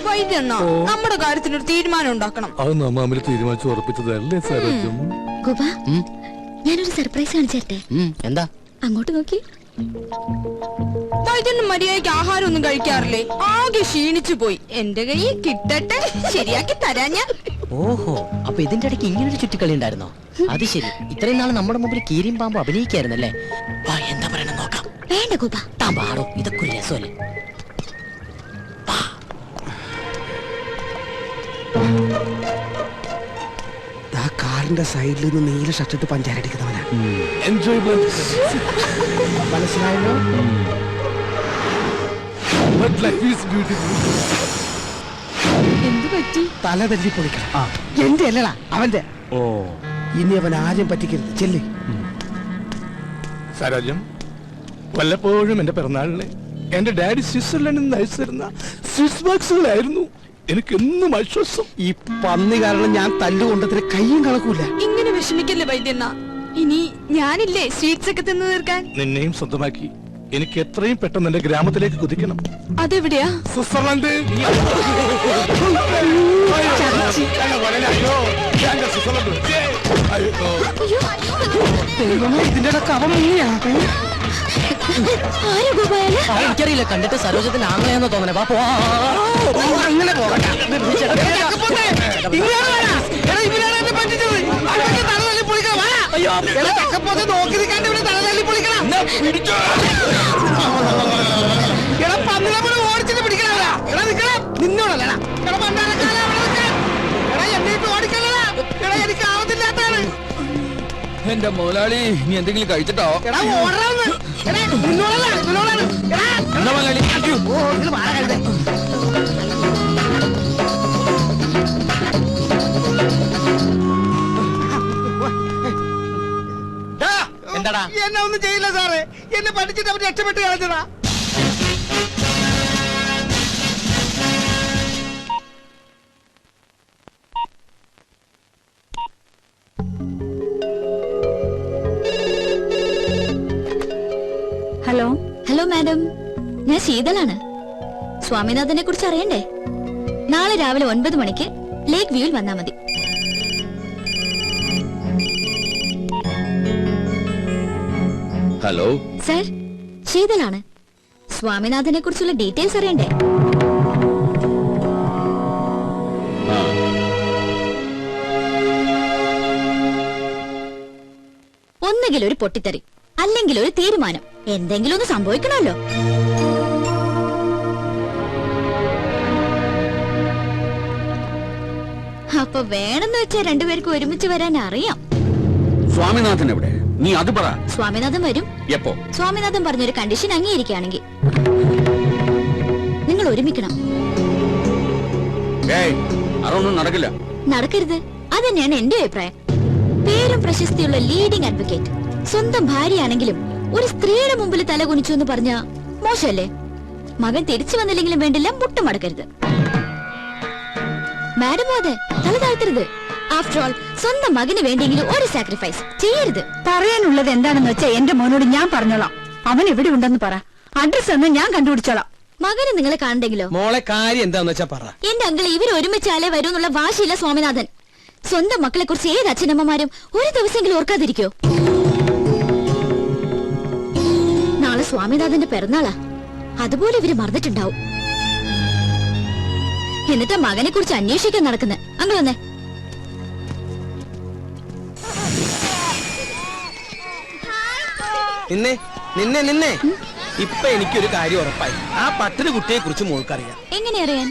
വൈദ്യണ്ണ, നമ്മുടെ കാര്യത്തിനൊരു തീരുമാനം ഉണ്ടാക്കണം. അത് നമ്മ തീരുമാനിച്ചു ഉറപ്പിച്ചതല്ലേ സരോജം? ഗോപ, ഞാനൊരു സർപ്രൈസ് കാണിച്ചേരട്ടെ. എന്താ? അങ്ങോട്ട് നോക്കി. വൈദ്യണ്ണ മര്യാദയ്ക്ക് ആഹാരം ഒന്നും കഴിക്കാറില്ലേ? ആകെ ക്ഷീണിച്ചു പോയി. എന്റെ കൈ കിട്ടട്ടെ, ശരിയാക്കി തരാ ഞാൻ. ഓഹോ, അപ്പൊ ഇതിന്റെ ഇടയ്ക്ക് ഇങ്ങനൊരു ചുറ്റിക്കളി ഉണ്ടായിരുന്നോ? അത് ശരി. ഇത്രയും നാൾ നമ്മുടെ മുമ്പിൽ കീരിയും പാമ്പ് അഭിനയിക്കായിരുന്നല്ലേ? എന്താ പറയണ നോക്കാം. വേണ്ട ഗോപ, താൻ പാടോ, ഇതൊക്കെ ഒരു രസമല്ലേ. കാറിന്റെ സൈഡിൽ നിന്ന് നീല ഷർട്ടിട്ട് പഞ്ചാരടിക്കുന്നവനാ. മനസ്സിലായല്ലോ. എന്ത് പറ്റി? തല തല്ലി പൊളിക്കണം. എന്റെ അല്ലടാ, അവന്റെ. ഇനി അവൻ ആരും പറ്റിക്കരുത്. ചെല്ല്. സരോജം, വല്ലപ്പോഴും എന്റെ പിറന്നാളിന് എന്റെ ഡാഡി സ്വിറ്റ്സർലൻഡിൽ നിന്ന് അയച്ചിരുന്ന സ്വിസ് ബോക്സുകളായിരുന്നു എനിക്കെന്നും ആശ്വാസം. ഈ പന്നി കാരണം ഞാൻ തല്ലുകൊണ്ടതിന് കയ്യും കണക്കൂല. ഇങ്ങനെ വിഷമിക്കല്ലേ വൈദ്യണ്ണ. ഇനി ഞാനില്ലേ സ്വീറ്റ്സ് ഒക്കെ തിന്നു തീർക്കാൻ. നിന്നെയും സ്വന്തമാക്കി എനിക്ക് എത്രയും പെട്ടെന്ന് എന്റെ ഗ്രാമത്തിലേക്ക് കുതിക്കണം. അതെവിടെയാ? സ്വിറ്റ്സർലൻഡ്. ഇതിന്റെ ഇടക്ക് അവൻ മുങ്ങിയാ. എനിക്കറിയില്ല, കണ്ടിട്ട് സരോജത്തിന് ആങ്ങളെയാന്ന് തോന്നണേ. വാ പോവാ. അങ്ങനെ പോകട്ടെ. നോക്കി നിൽക്കാണ്ട് ഇവിടെ തല തല്ലി പൊളിക്കണം. ഓടിച്ചിട്ട് പിടിക്കണ നിന്നോടല്ലടാ. എന്നിട്ട് ഓടിക്കലടാ. എനിക്ക് ആവത്തില്ലാത്താണ്. എന്റെ മുതലാളി, നീ എന്തെങ്കിലും കഴിച്ചിട്ടോ? എടാ ഓടാന്ന്. നിന്നോടാണ്. എന്താ മുതലാളി? ഓ, ഇത് വാഴ കഴുതേ. എന്താടാ? എന്നെ ഒന്നും ചെയ്യില്ല സാറേ. എന്നെ പഠിച്ചിട്ട് അവർ രക്ഷപ്പെട്ട് കളഞ്ഞതാ. ഹലോ. ഹലോ മാഡം, ഞാൻ ശീതളാണ്. സ്വാമിനാഥനെ കുറിച്ച് അറിയണ്ടേ? നാളെ രാവിലെ 9 മണിക്ക് ലേക്ക് വ്യൂവിൽ വന്നാ മതി. Hello sir, ശീതളാണ്. സ്വാമിനാഥനെ കുറിച്ചുള്ള ഡീറ്റെയിൽസ് അറിയണ്ടേ? ഒന്നുകിൽ ഒരു പൊട്ടിത്തെറി, അല്ലെങ്കിൽ ഒരു തീരുമാനം. എന്തെങ്കിലും ഒന്ന് സംഭവിക്കണമല്ലോ. അപ്പൊ വേണമെന്ന് വെച്ചാൽ രണ്ടുപേർക്കും ഒരുമിച്ച് വരാൻ അറിയാം. സ്വാമിനാഥൻ എവിടെ? നീ അത് പറ. സ്വാമിനാഥൻ വരും. എപ്പോ? സ്വാമിനാഥൻ പറഞ്ഞൊരു കണ്ടീഷൻ അംഗീകരിക്കുകയാണെങ്കിൽ നിങ്ങൾ ഒരുമിക്കണം. അതൊന്നും നടക്കില്ല. നടക്കരുത്, അത് തന്നെയാണ് എന്റെ അഭിപ്രായം. പേരും പ്രശസ്തിയുള്ള ലീഡിംഗ് അഡ്വക്കേറ്റ്, സ്വന്തം ഭാര്യയാണെങ്കിലും ഒരു സ്ത്രീയുടെ മുമ്പിൽ തല കുനിച്ചു എന്ന് പറഞ്ഞ മോശമല്ലേ? മകൻ തിരിച്ചു വന്നില്ലെങ്കിലും വേണ്ടില്ല, മുട്ടുമടക്കരുത്. മാഡം അതെ, തല താഴ്ത്തരുത്. ആഫ്റ്റർ ഓൾ സ്വന്തം മകന് വേണ്ടിയെങ്കിലും ഒരു സാക്രിഫൈസ് ചെയ്യരുത്. പറയാനുള്ളത് എന്താണെന്ന് വെച്ചാൽ എന്റെ മോനോട് ഞാൻ പറഞ്ഞോളാം. അവൻ എവിടെ ഉണ്ടെന്ന് പറ. അഡ്രസ് ഒന്ന് ഞാൻ കണ്ടുപിടിച്ചോളാം. മകന് നിങ്ങളെ കാണണ്ടെങ്കിലോ? മോളെ കാര്യം എന്താന്ന് വെച്ചാ പറ. എന്റെ അങ്കിൾ ഇവർ ഒരുമിച്ചാലേ വരൂ എന്നുള്ള വാശിയില്ല സ്വാമിനാഥൻ. സ്വന്തം മക്കളെ കുറിച്ച് ഏത് അച്ഛനമ്മമാരും ഒരു ദിവസമെങ്കിലും ഓർക്കാതിരിക്കോ? നാളെ സ്വാമിനാഥന്റെ പിറന്നാളാ, അതുപോലെ ഇവര് മറന്നിട്ടുണ്ടാവും. എന്നിട്ട് മകനെ കുറിച്ച് അന്വേഷിക്കാൻ നടക്കുന്നത്. അങ്ങ് വന്നേ. നിന്നെ നിന്നെ നിന്നെ ഇപ്പൊ എനിക്കൊരു കാര്യം ഉറപ്പായി. ആ പട്ടണ കുട്ടിയെ കുറിച്ച് മോൾക്കറിയാം. എങ്ങനെ അറിയാൻ?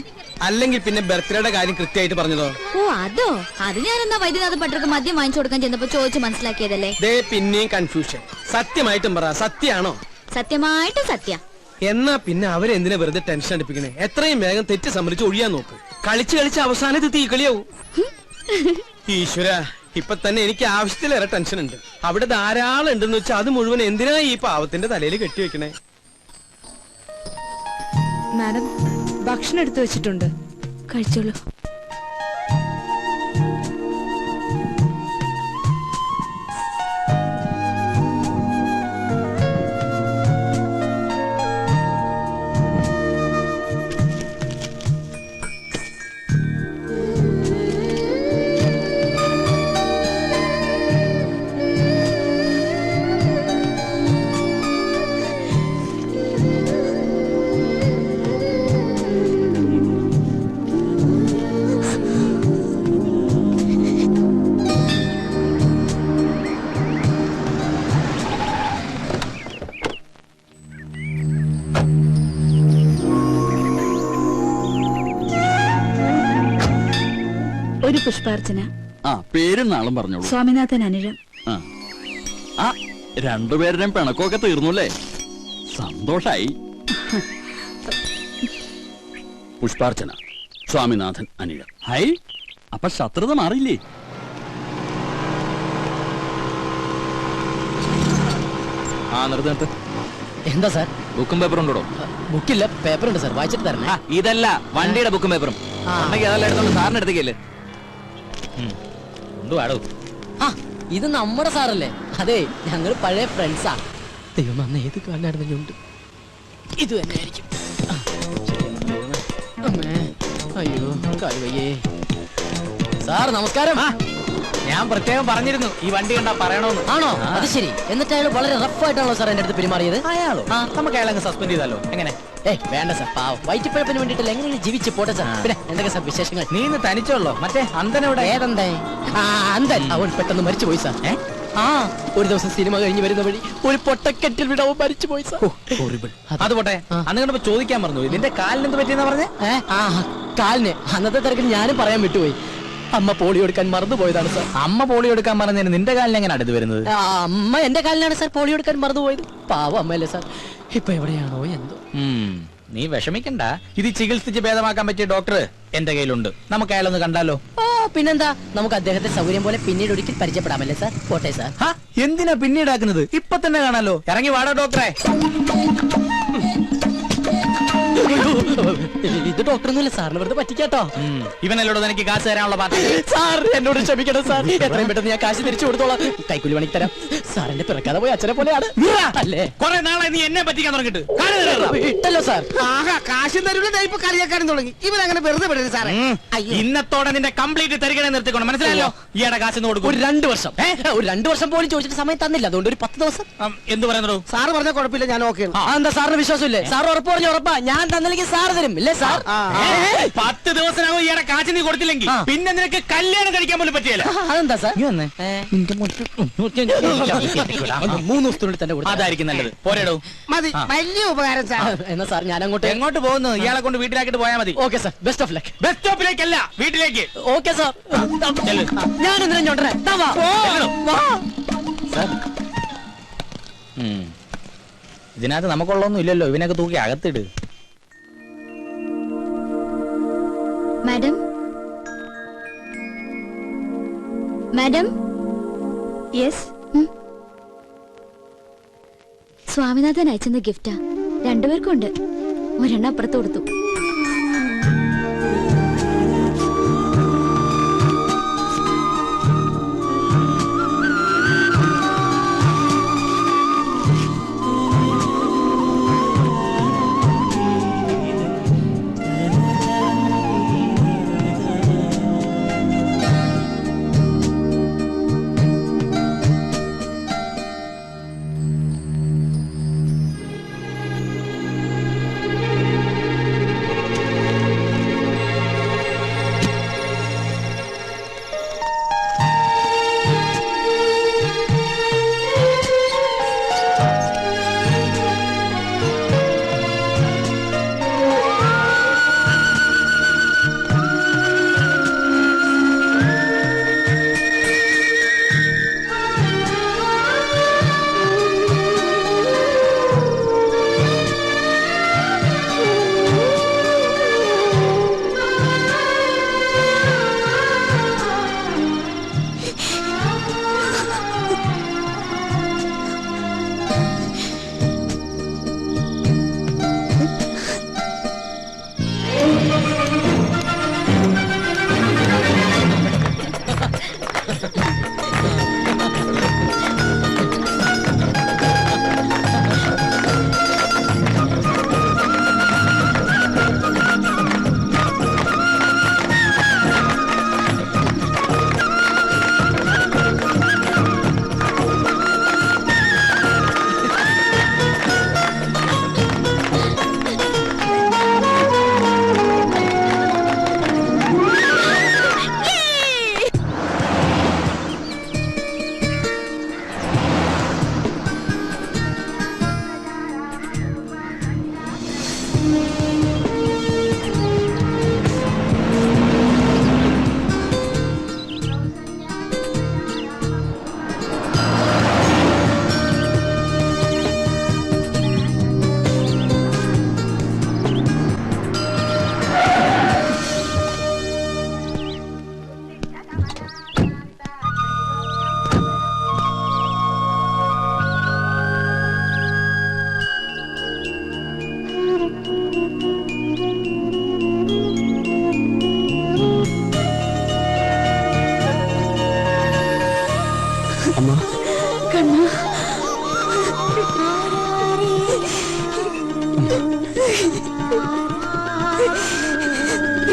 അല്ലെങ്കിൽ പിന്നെ ബർത്ത്ഡേയുടെ കാര്യം കൃത്യമായിട്ട് പറഞ്ഞതോ? ഓ അതോ, അത് ഞാൻ എന്നാ വൈദ്യനാഥ പട്ടർക്ക് മദ്യം വാങ്ങിച്ചു കൊടുക്കാൻ ചെന്നപ്പോ ചോദിച്ചു മനസ്സിലാക്കിയതല്ലേ. ദേ പിന്നെയും കൺഫ്യൂഷൻ. സത്യമായിട്ടും പറ, സത്യാണോ? സത്യമായിട്ട് സത്യ. എന്നാ പിന്നെ അവരെന്തിനാ വെറുതെ ടെൻഷൻ അടുപ്പിക്കണേ? എത്രയും വേഗം തെറ്റ് സമ്മതിച്ച് ഒഴിയാൻ നോക്ക്. കളിച്ച് കളിച്ച് അവസാനത്ത് തീക്കളിയാവും. ഈശ്വര, ഇപ്പൊ തന്നെ എനിക്ക് ആവശ്യത്തിലേറെ ടെൻഷൻ ഉണ്ട്. അവിടെ ധാരാളം ഉണ്ടെന്ന് വെച്ചാൽ അത് മുഴുവൻ എന്തിനാ ഈ പാവത്തിന്റെ തലയിൽ കെട്ടിവെക്കണേ? മാഡം, ഭക്ഷണം എടുത്തു വെച്ചിട്ടുണ്ട്, കഴിച്ചോളൂ. ഒരു പുഷ്പാർച്ചന. ആ പേരും നാളും പറഞ്ഞോളൂ. സ്വാമിനാഥൻ അനിഴം. ആ രണ്ടുപേരുടെയും പിണക്കമൊക്കെ തീർന്നുല്ലേ? സന്തോഷായി. പുഷ്പാർച്ചന, സ്വാമിനാഥൻ അനിഴം. ഹൈ, അപ്പൊ ശത്രുത മാറിയില്ലേ? ആ നിർത്ത്. എന്താ സാർ? ബുക്കും പേപ്പറും ഉണ്ടോ? ബുക്കില്ല, പേപ്പർ ഉണ്ട് സാർ, വായിച്ചിട്ട് തരണേ. ഇതല്ല വണ്ടിയുടെ ബുക്കും പേപ്പറും. ഉണ്ടെങ്കിൽ അതെല്ലാം എടുത്തോണ്ട് സാറിന് എടുത്തേക്കല്ലേ? കൊണ്ടുവാടോ. ആ ഇത് നമ്മുടെ സാറല്ലേ? അതെ, ഞങ്ങൾ പഴയ ഫ്രണ്ട്സാ. ദൈവം അന്ന് ഏത് കാലിനായിരുന്നു ഞുണ്ട്? ഇത് തന്നെ ആയിരിക്കും. അയ്യോ കാലുവയ്യേ. സാർ നമസ്കാരം. ഞാൻ പ്രത്യേകം പറഞ്ഞിരുന്നു ഈ വണ്ടി കണ്ടാ പറയണോന്ന്. ആണോ? അത് ശരി. എന്നിട്ട് അയാൾ വളരെ റഫായിട്ടാണല്ലോ സാർ എന്റെ അടുത്ത് പെരുമാറിയത്. അയാളോ? നമുക്ക് അയാളങ്ങ് സസ്പെൻഡ് ചെയ്താലോ? എങ്ങനെ? വേണ്ട സാർ, പാവം വയറ്റിപ്പഴപ്പിന് വേണ്ടിയിട്ടില്ല, എങ്ങനെയും ജീവിച്ച് പോട്ടെ സാർ. പിന്നെ എന്തൊക്കെ സാർ വിശേഷങ്ങൾ? നീ ഇന്ന് തനിച്ചുള്ളോ? മറ്റേ അന്തനവിടെ? ഏതെന്തേ? അന്തൻ അവൻ പെട്ടെന്ന് മരിച്ചു പോയി സാർ. ആ ഒരു ദിവസം സിനിമ കഴിഞ്ഞ് വരുന്ന വഴി ഒരു പൊട്ടക്കെട്ടിൽ വിടവും മരിച്ചു പോയി സാർ. അത് പോട്ടെ, അന്ന് കണ്ടപ്പോ ചോദിക്കാൻ പറഞ്ഞു, ഇതിന്റെ കാലിന് എന്ത് പറ്റിയെന്നാ പറഞ്ഞേ? കാലിന് അന്നത്തെ തിരക്കിൽ ഞാനും പറയാൻ വിട്ടുപോയി. അമ്മ പോളിയോ എടുക്കാൻ മറന്നുപോയതാണ് സാർ. അമ്മ പോളിയോ എടുക്കാൻ പറഞ്ഞതിന് നിന്റെ കാലിന് എങ്ങനെ അടുത്ത് വരുന്നത്? അമ്മ എന്റെ കാലിനാണ് സാർ പോളിയോ എടുക്കാൻ മറന്നുപോയത്. പാവം അമ്മയല്ലേ സാർ, ഇപ്പൊ എവിടെയാണോ എന്തോ. നീ വിഷമിക്കണ്ട, ഇത് ചികിത്സിച്ച് ഭേദമാക്കാൻ പറ്റിയ ഡോക്ടർ എന്റെ കയ്യിലുണ്ട്. നമുക്ക് അയാളൊന്ന് കണ്ടാലോ? ഓ പിന്നെന്താ, നമുക്ക് അദ്ദേഹത്തെ സൗകര്യം പോലെ പിന്നീട് ഒരിക്കൽ പരിചയപ്പെടാമല്ലേ സാർ? പോട്ടെ സാർ. എന്തിനാ പിന്നീടാക്കുന്നത്? ഇപ്പൊ തന്നെ കാണാലോ. ഇറങ്ങി വാടാ ഡോക്ടറെ. ഇത് ഡോക്ടറൊന്നുമില്ല സാറിന് വെറുതെ പറ്റിക്കാട്ടോ. ഇവനല്ലോടോ എനിക്ക് കാശ് തരാനുള്ള പാർട്ടി. സാർ എന്നോട് ക്ഷമിക്കണം സാർ, എത്രയും പെട്ടെന്ന് ഞാൻ കാശ് തിരിച്ചു കൊടുത്തോളാം. കൈക്കൂലി പണിക്ക് തരാം. സാറിന്റെ പിറക്കാതെ പോയി അച്ഛനെ പോലെയാണ് അല്ലേ? കുറെ നാളെ നീ എന്നെ പറ്റിക്കാൻ തുടങ്ങിട്ട് ഇട്ടല്ലോ സാർ. കാശും തരൂല, ഇപ്പൊ കളിയാക്കാനും തുടങ്ങി. ഇവരങ്ങനെ വെറുതെ വിടരുത് സാറേ. ഇന്നത്തോടെ നിന്റെ കംപ്ലീറ്റ് തരികണെ നിർത്തിക്കൊണ്ട് മനസ്സിലായല്ലോ. ഈയുടെ കാശ് കൊടുക്കും. ഒരു 2 വർഷം ഒരു 2 വർഷം പോലും ചോദിച്ചിട്ട് സമയം തന്നില്ല, അതുകൊണ്ട് ഒരു 10 ദിവസം. എന്ത് പറയുന്നു? സാറ് പറഞ്ഞ കുഴപ്പമില്ല, ഞാൻ ഓക്കെ. എന്താ സാറിന് വിശ്വാസമില്ലേ? സാർ ഉറപ്പ് പറഞ്ഞു. ഉറപ്പാ, ഞാൻ തന്നില്ലെങ്കിൽ സാർ തരും ഇല്ലേ സാർ? 10 ദിവസത്തിനകം ഈയുടെ കാശ് നീ കൊടുത്തില്ലെങ്കിൽ പിന്നെ നിനക്ക് കല്യാണം കഴിക്കാൻ പോലും പറ്റിയല്ല. അതെന്താ സാർ? 3 ദിവസത്തിനുള്ളിൽ തന്നെ അതായിരിക്കും നല്ലത്. പോരേടോ. മതി, വലിയ ഉപകാരം സാർ. എന്നാ സാർ ഞാൻ അങ്ങോട്ട്. എങ്ങോട്ട് പോകുന്നു? ഇയാളെ കൊണ്ട് വീട്ടിലാക്കിട്ട് പോയാൽ മതി. Okay sir, best of luck. Bus സ്റ്റോപ്പിലേക്കല്ല, വീട്ടിലേക്ക്. Okay sir. ഞാൻ എന്തിനാ ചോണ്ടേ? ഇതിനകത്ത് നമുക്കുള്ളൊന്നും ഇല്ലല്ലോ, ഇവനൊക്കെ തൂക്കി അകത്തിട്. Madam, madam. യെസ്. സ്വാമിനാഥൻ അയച്ചെന്ന ഗിഫ്റ്റാ, 2 പേർക്കും ഉണ്ട്. ഒരെണ്ണം അപ്പുറത്ത് കൊടുത്തു.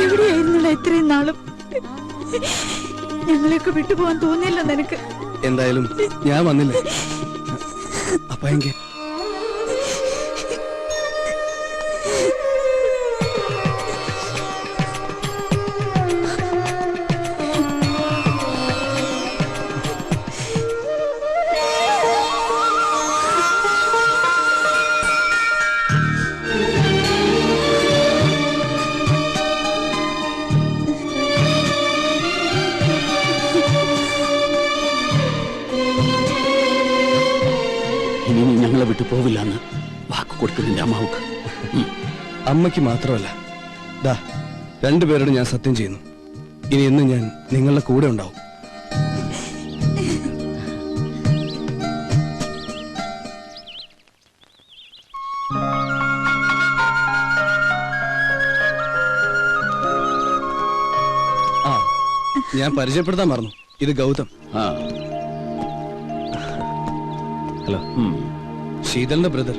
എവിടെയായിരുന്നില്ല ഇത്രയും നാളും? ഞങ്ങളെയൊക്കെ വിട്ടുപോകാൻ തോന്നിയില്ല നിനക്ക്? എന്തായാലും ഞാൻ വന്നില്ലേ. അപ്പൊ എങ്കിൽ ഇനി നീ ഞങ്ങളെ വിട്ടു പോവില്ല എന്ന് വാക്ക് കൊടുക്കുന്നതിന്റെ അമ്മാവുക്ക്. അമ്മയ്ക്ക് മാത്രമല്ല, ദാ രണ്ടുപേരോട് ഞാൻ സത്യം ചെയ്യുന്നു, ഇനി എന്ന് ഞാൻ നിങ്ങളുടെ കൂടെ ഉണ്ടാവും. ആ, ഞാൻ പരിചയപ്പെടുത്താൻ മറന്നു. ഇത് ഗൗതം. ഹലോ, ശീതലിന്റെ ബ്രദർ.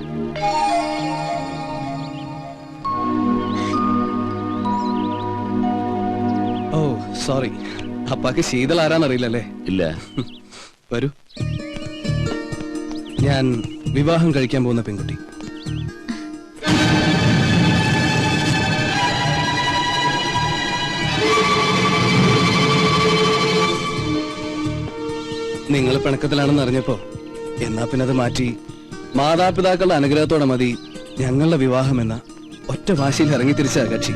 ഓ സോറി, അപ്പാക്ക് ശീതൾ ആരാന്നറിയില്ലല്ലേ? ഇല്ല. വരൂ. ഞാൻ വിവാഹം കഴിക്കാൻ പോകുന്ന പെൺകുട്ടി. നിങ്ങൾ പിണക്കത്തിലാണെന്ന് അറിഞ്ഞപ്പോ എന്നാ പിന്നെ അത് മാറ്റി മാതാപിതാക്കളുടെ അനുഗ്രഹത്തോടെ മതി ഞങ്ങളുടെ വിവാഹം എന്ന ഒറ്റ ഭാഷയിൽ ഇറങ്ങി തിരിച്ച കക്ഷി.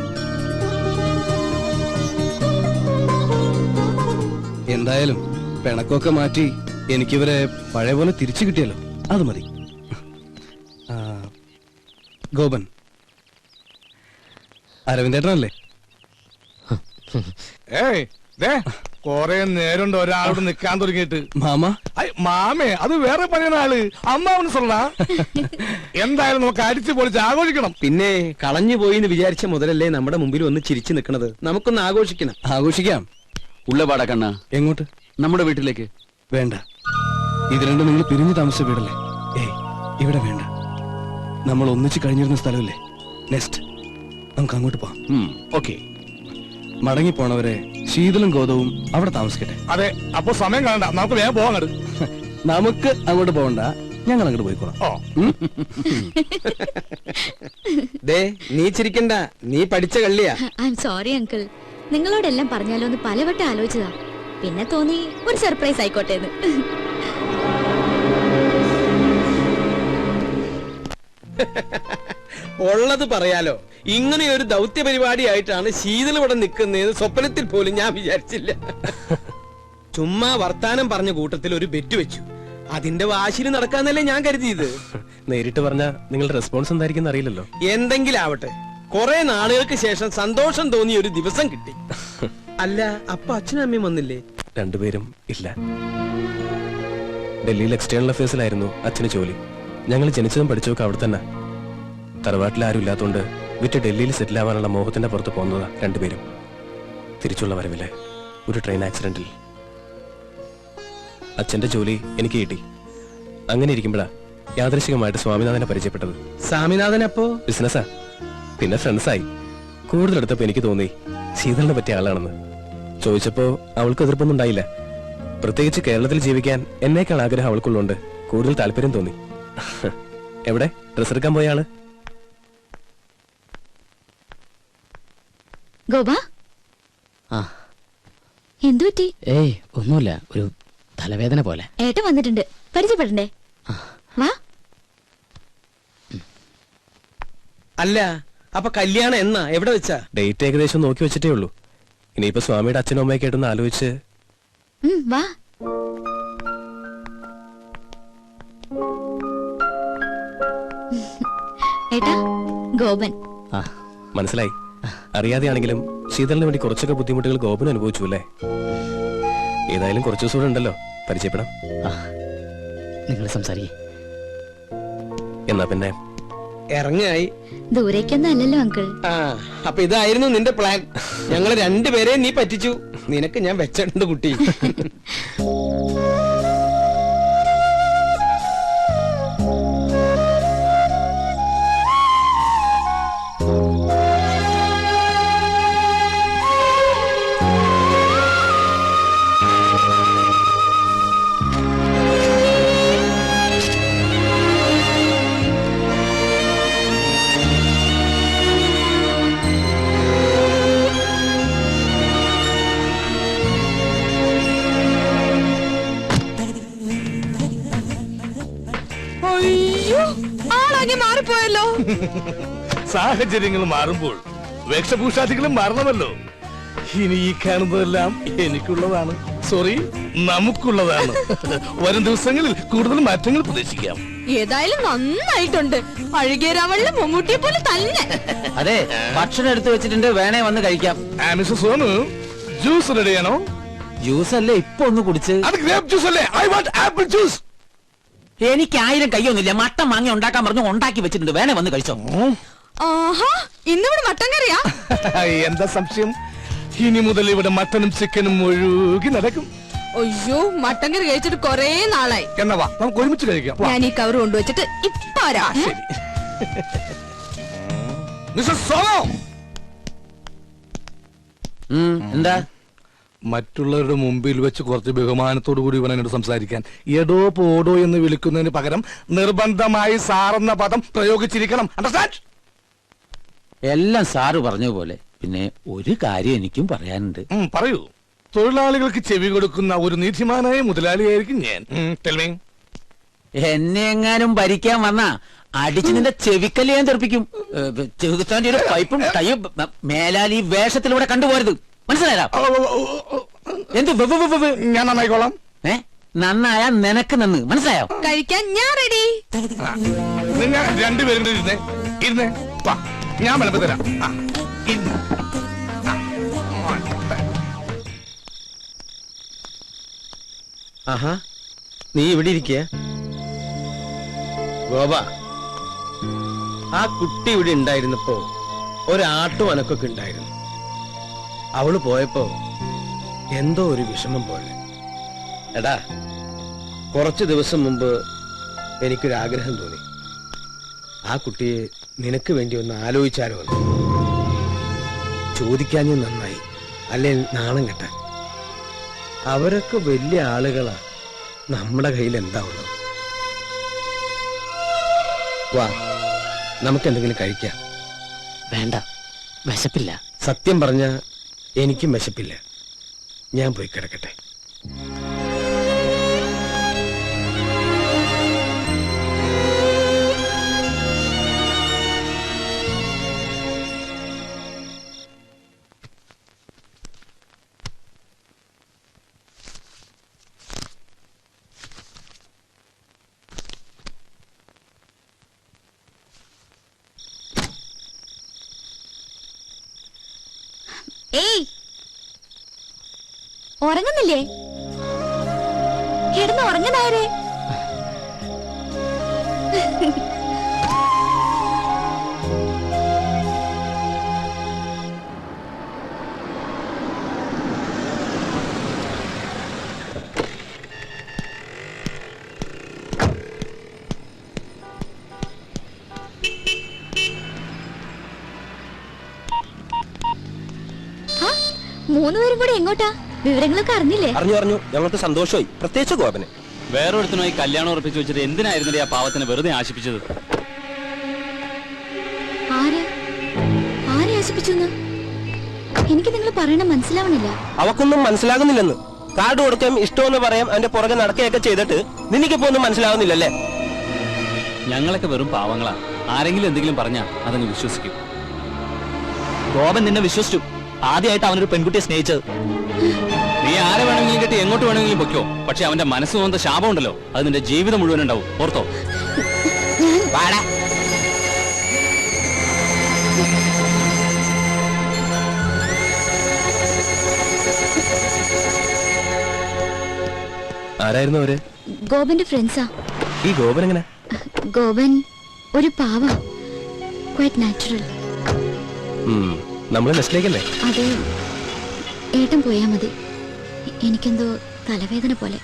എന്തായാലും പിണക്കൊക്കെ മാറ്റി എനിക്കിവരെ പഴയ പോലെ തിരിച്ചു കിട്ടിയല്ലോ, അത് മതി. ഗോപൻ, അരവിന്ദേട്ടനല്ലേ? ഏയ് കൊറേ നേരമുണ്ട് ഒരാളോട് നിക്കാൻ തുടങ്ങിയിട്ട്. മാമ? മാമേ, അത് വേറെ പണിയാണ് ആള്. അമ്മാവന് സൊല്ലാ. എന്തായാലും നമുക്ക് അടിച്ചു പൊളിച്ച് ആഘോഷിക്കണം. പിന്നെ കളഞ്ഞു പോയി എന്ന് വിചാരിച്ച മുതലല്ലേ നമ്മുടെ മുമ്പിൽ ഒന്ന് ചിരിച്ചു നിൽക്കുന്നത്. നമുക്കൊന്ന് ആഘോഷിക്കണം. ആഘോഷിക്കാം. ഉള്ളപാടാ കണ്ണ. എങ്ങോട്ട്? നമ്മുടെ വീട്ടിലേക്ക്. വേണ്ട, ഇത് രണ്ടും നിങ്ങൾ പിരിഞ്ഞു താമസിച്ച വീടല്ലേ? ഏയ്, ഇവിടെ വേണ്ട. നമ്മൾ ഒന്നിച്ച് കഴിഞ്ഞിരുന്ന സ്ഥലമല്ലേ? നെക്സ്റ്റ് നമുക്ക് അങ്ങോട്ട് പോവാം. ഓക്കെ. മടങ്ങിപ്പോണവരെ ശീതളും ഗോതവും അവിടെ താമസിക്കട്ടെ. അതെ, അപ്പൊ സമയം കാണണ്ട, നമുക്ക് വേഗം പോവാൻ. നമുക്ക് അങ്ങോട്ട് പോകണ്ട, ഞങ്ങൾ അങ്ങോട്ട് പോയിക്കോളാം. നീ ചിരിക്കണ്ട, നീ പഠിച്ച കള്ളിയാ. ഐ എം സോറി അങ്കിൾ, നിങ്ങളോടെല്ലാം പറഞ്ഞാലോ എന്ന് പലവട്ടം ആലോചിച്ചതാ. പിന്നെ തോന്നി ഒരു സർപ്രൈസ് ആയിക്കോട്ടെ എന്ന്. ഉള്ളത് പറയാലോ, ഇങ്ങനെ ഒരു ദൗത്യ പരിപാടിയായിട്ടാണ് ശീതൾ ഇവിടെ നിൽക്കുന്നതെന്ന് സ്വപ്നത്തിൽ പോലും ഞാൻ വിചാരിച്ചില്ല. ചുമ്മാ വർത്താനം പറഞ്ഞ കൂട്ടത്തിൽ ഒരു ബെറ്റ് വെച്ചു. അതിന്റെ വാശിന് നടക്കാന്നല്ലേ ഞാൻ കരുതിയത്. നേരിട്ട് പറഞ്ഞ നിങ്ങളുടെ റെസ്പോൺസ് എന്തായിരിക്കും അറിയില്ലല്ലോ. എന്തെങ്കിലും ആവട്ടെ, കുറെ നാളുകൾക്ക് ശേഷം സന്തോഷം തോന്നിയ ഒരു ദിവസം കിട്ടി. അല്ല, അപ്പൊ അച്ഛനും അമ്മയും വന്നില്ലേ? രണ്ടുപേരും ഇല്ല. ഡൽഹിയിൽ എക്സ്റ്റേണൽ അഫയേഴ്സിലായിരുന്നു അച്ഛന് ജോലി. ഞങ്ങൾ ജനിച്ചതും പഠിച്ചതൊക്കെ അവിടെ തന്നെ. തറവാട്ടിൽ ആരും ഇല്ലാത്തതുകൊണ്ട് വിറ്റ് ഡൽഹിയിൽ സെറ്റിൽ ആവാനുള്ള മോഹത്തിന്റെ പുറത്ത് പോകുന്നതാ രണ്ടുപേരും. തിരിച്ചുള്ള വരവില് ഒരു ട്രെയിൻ ആക്സിഡന്റിൽ അച്ഛന്റെ ജോലി എനിക്ക് കിട്ടി. അങ്ങനെ ഇരിക്കുമ്പോഴാ യാദൃശികമായിട്ട് സ്വാമിനാഥനെ പരിചയപ്പെട്ടത്. സ്വാമിനാഥൻ അപ്പോ ബിസിനസ്സാ, പിന്നെ ഫ്രണ്ട്സായി. കൂടുതലെടുത്തപ്പോ എനിക്ക് തോന്നി ശീതളിനെ പറ്റിയ ആളാണെന്ന്. ചോദിച്ചപ്പോ അവൾക്ക് എതിർപ്പൊന്നും ഉണ്ടായില്ല. പ്രത്യേകിച്ച് കേരളത്തിൽ ജീവിക്കാൻ എന്നേക്കാൾ ആഗ്രഹം അവൾക്കുള്ളതുകൊണ്ട് കൂടുതൽ താല്പര്യം തോന്നി. എവിടെ ഡ്രസ് എടുക്കാൻ പോയ ആള്? ഗോപാ, എന്തു പറ്റി? ഏയ് ഒന്നുമില്ല, ഒരു തലവേദന പോലെ. ഏട്ടൻ വന്നിട്ടുണ്ട്, പരിചയപ്പെടണ്ടേ? വാ. അല്ല, അപ്പൊ കല്യാണം എന്നാ, എവിടെ വെച്ചാ? ഡേറ്റ് ഏകദേശം നോക്കി വെച്ചിട്ടേ ഉള്ളൂ. ഇനിയിപ്പോ സ്വാമിയുടെ അച്ഛനും അമ്മയൊക്കെ ആയിട്ടൊന്ന് ആലോചിച്ച്. വാ. ഏട്ടാ, ഗോപൻ. മനസ്സിലായി. അറിയാതെയാണെങ്കിലും ശീതളിന് വേണ്ടി കുറച്ചൊക്കെ ബുദ്ധിമുട്ടുകൾ ഗോപൻ അനുഭവിച്ചു അല്ലേ? ഏതായാലും കുറച്ചു ദിവസം കൂടെ ഉണ്ടല്ലോ, പരിചയപ്പെടാം. നിങ്ങൾ സംസാരിക്കേ. എന്നാ പിന്നെ ഇറങ്ങായി. ദൂരേക്കൊന്നും അല്ലല്ലോ അങ്കിൾ. ആ അപ്പൊ ഇതായിരുന്നു നിന്റെ പ്ലാൻ. ഞങ്ങള് രണ്ടുപേരെയും നീ പറ്റിച്ചു. നിനക്ക് ഞാൻ വെച്ചിട്ടുണ്ട് കുട്ടി. അയ്യോ, ആളാകെ മാറിപ്പോയല്ലോ. സാഹചര്യങ്ങൾ മാറുമ്പോൾ വേഷഭൂഷാദികളും മാറണമല്ലോ. ഇനി ഈ കാണുന്നതെല്ലാം എനിക്കുള്ളതാണ്, സോറി നമുക്കുള്ളതാണ്. വരും ദിവസങ്ങളിൽ കൂടുതൽ മാറ്റങ്ങൾ പ്രതീക്ഷിക്കാം. ഏതായാലും നന്നായിട്ടുണ്ട്. അഴുകിയ രാവണിലെ മമ്മൂട്ടിയെ പോലെ തന്നെ. അതെ, ഭക്ഷണം എടുത്തു വെച്ചിട്ടുണ്ട്, വേണേ വന്ന് കഴിക്കാം. മിസ്റ്റർ സോനു, ജ്യൂസ് റെഡിയാണോ? ജ്യൂസ് അല്ലേ ഇപ്പൊ ഒന്ന് കുടിച്ച്. അത് ഗ്രേപ്പ് ജ്യൂസ് അല്ലേ? I want apple juice. എനിക്ക് 1000 കയ്യൊന്നുമില്ല. മട്ടൻ വാങ്ങി ഉണ്ടാക്കാൻ പറഞ്ഞു, ഉണ്ടാക്കി വെച്ചിട്ടുണ്ട്, വേണേ വന്ന് കഴിച്ചോ. ആഹാ, ഇന്നിവിടെ മട്ടൻ കറിയാ? എന്താ സംശയം? ഇനി മുതൽ ഇവിടെ മട്ടനും ചിക്കനും ഒഴുകി നടക്കും. അയ്യോ, മട്ടൻ കറി കഴിച്ചിട്ട് കൊറേ നാളായി. എന്നാ വാ, നമുക്ക് ഒരുമിച്ച് കഴിക്കാം. വാ. ഞാൻ ഈ കവർ കൊണ്ടുവച്ചിട്ട് ഇപ്പൊ വരാം. ശരി. മിസ്റ്റർ സോനു, എന്താ? മറ്റുള്ളവരുടെ മുമ്പിൽ വെച്ച് കുറച്ച് ബഹുമാനത്തോടു കൂടി ഇവൻ എന്നോട് സംസാരിക്കാൻ എടോ പോടോ എന്ന് വിളിക്കുന്നതിന് പകരം നിർബന്ധമായി സാറെന്ന പദം പ്രയോഗിച്ചിരിക്കണം. അണ്ടർസ്റ്റാൻഡ്? എല്ലാം സാറ് പറഞ്ഞ പോലെ. പിന്നെ ഒരു കാര്യം എനിക്കും പറയാനുണ്ട്. പറയൂ. തൊഴിലാളികൾക്ക് ചെവി കൊടുക്കുന്ന ഒരു നീതിമാനായ മുതലാളിയായിരിക്കും ഞാൻ. Tell me. എന്നെ എങ്ങാനും ഭരിക്കാൻ വന്നാ അടിച്ച് നിന്റെ ചെവിക്കല്ല് ഞാൻ തെറിപ്പിക്കും. ചെറുത്താന്റെ ഒരു പൈപ്പും ടൈയും മേലാലി വേഷത്തിലൂടെ കണ്ടുപോരുത്. മനസ്സിലായോ? എന്ത് ഞാൻ നന്നായിക്കോളാം. നന്നായ നിനക്ക് നന്ന്. മനസ്സിലായോ? കഴിക്കാൻ ഞാൻ റെഡി. നിങ്ങൾ രണ്ടുപേരും കൂടി ഇരുന്നേ. ഇരുന്നേ. വാ, ഞാൻ വിളമ്പ് തരാം. ഇരുന്ന്. ആഹാ, നീ ഇവിടെ ഇരിക്കുക. ഗോപ, ആ കുട്ടി ഇവിടെ ഉണ്ടായിരുന്നപ്പോ ഒരാട്ടും അനക്കൊക്കെ ഉണ്ടായിരുന്നു. അവള് പോയപ്പോ എന്തോ ഒരു വിഷമം പോലെ. എടാ, കുറച്ചു ദിവസം മുമ്പ് എനിക്കൊരാഗ്രഹം തോന്നി. ആ കുട്ടിയെ നിനക്ക് വേണ്ടി ഒന്ന് ആലോചിച്ചാലോ എന്ന്. ചോദിക്കാഞ്ഞ നന്നായി, അല്ലെ നാണം കെട്ടാൻ. അവരൊക്കെ വലിയ ആളുകളാ, നമ്മുടെ കയ്യിൽ എന്താ ഉള്ളത്? വാ, നമുക്കെന്തെങ്കിലും കഴിക്കാം. വേണ്ട, വിശപ്പില്ല. സത്യം പറഞ്ഞ എനിക്കും വിശപ്പില്ല. ഞാൻ പോയി കിടക്കട്ടെ. ഏയ്, ഉറങ്ങുന്നില്ലേ? കിടന്ന് ഉറങ്ങനായരെ. മൂന്നുപേരും കൂടെ എങ്ങോട്ടാ? വിവരങ്ങളൊക്കെ അറിഞ്ഞില്ലേ? അറിഞ്ഞു. ഞങ്ങൾക്ക് സന്തോഷമായി, പ്രത്യേകിച്ച് ഗോപന്. വേറൊരുത്തനുമായി കല്യാണം ഉറപ്പിച്ചു വെച്ചിട്ട് എന്തിനായിരുന്നു ആ പാവത്തിനെ വെറുതെ ആശിപ്പിച്ചത്? ആരെ ആശിപ്പിച്ചു? എനിക്ക് നിങ്ങൾ പറയണ മനസ്സിലാവണില്ല. അവക്കൊന്നും മനസ്സിലാകുന്നില്ലെന്ന്. കാർഡ് കൊടുക്കാം, ഇഷ്ടമെന്ന് പറയാം, അതിന്റെ പുറകെ നടക്കുകയൊക്കെ ചെയ്തിട്ട് നിനക്കിപ്പോ ഒന്നും മനസ്സിലാവുന്നില്ലല്ലേ? ഞങ്ങളൊക്കെ വെറും പാവങ്ങളാ. ആരെങ്കിലും എന്തെങ്കിലും പറഞ്ഞാ അതങ്ങ് വിശ്വസിക്കും. ഗോപൻ നിന്നെ വിശ്വസിച്ചു. ആദ്യമായിട്ട് അവനൊരു പെൺകുട്ടിയെ സ്നേഹിച്ചത്. നീ ആരെ വേണമെങ്കിലും കിട്ടി എങ്ങോട്ട് വേണമെങ്കിലും പൊയ്ക്കോ. പക്ഷെ അവന്റെ മനസ്സ് തോന്നുന്ന ശാപം ഉണ്ടല്ലോ, അത് നിന്റെ ജീവിതം മുഴുവൻ ഉണ്ടാവും. ഓർത്തോ? ആരായിരുന്നു അവര്? ഗോപന്റെ ഫ്രണ്ട്സാ. ഈ ഗോപൻ എങ്ങനെ? ഗോപൻ ഒരു പാവ, ക്വൈറ്റ് നാച്ചുറൽ. നമ്മള് നെസ്റ്റിലേക്കല്ലേ? അത് ഏട്ടൻ പോയാ മതി. എനിക്കെന്തോ തലവേദന പോലെ.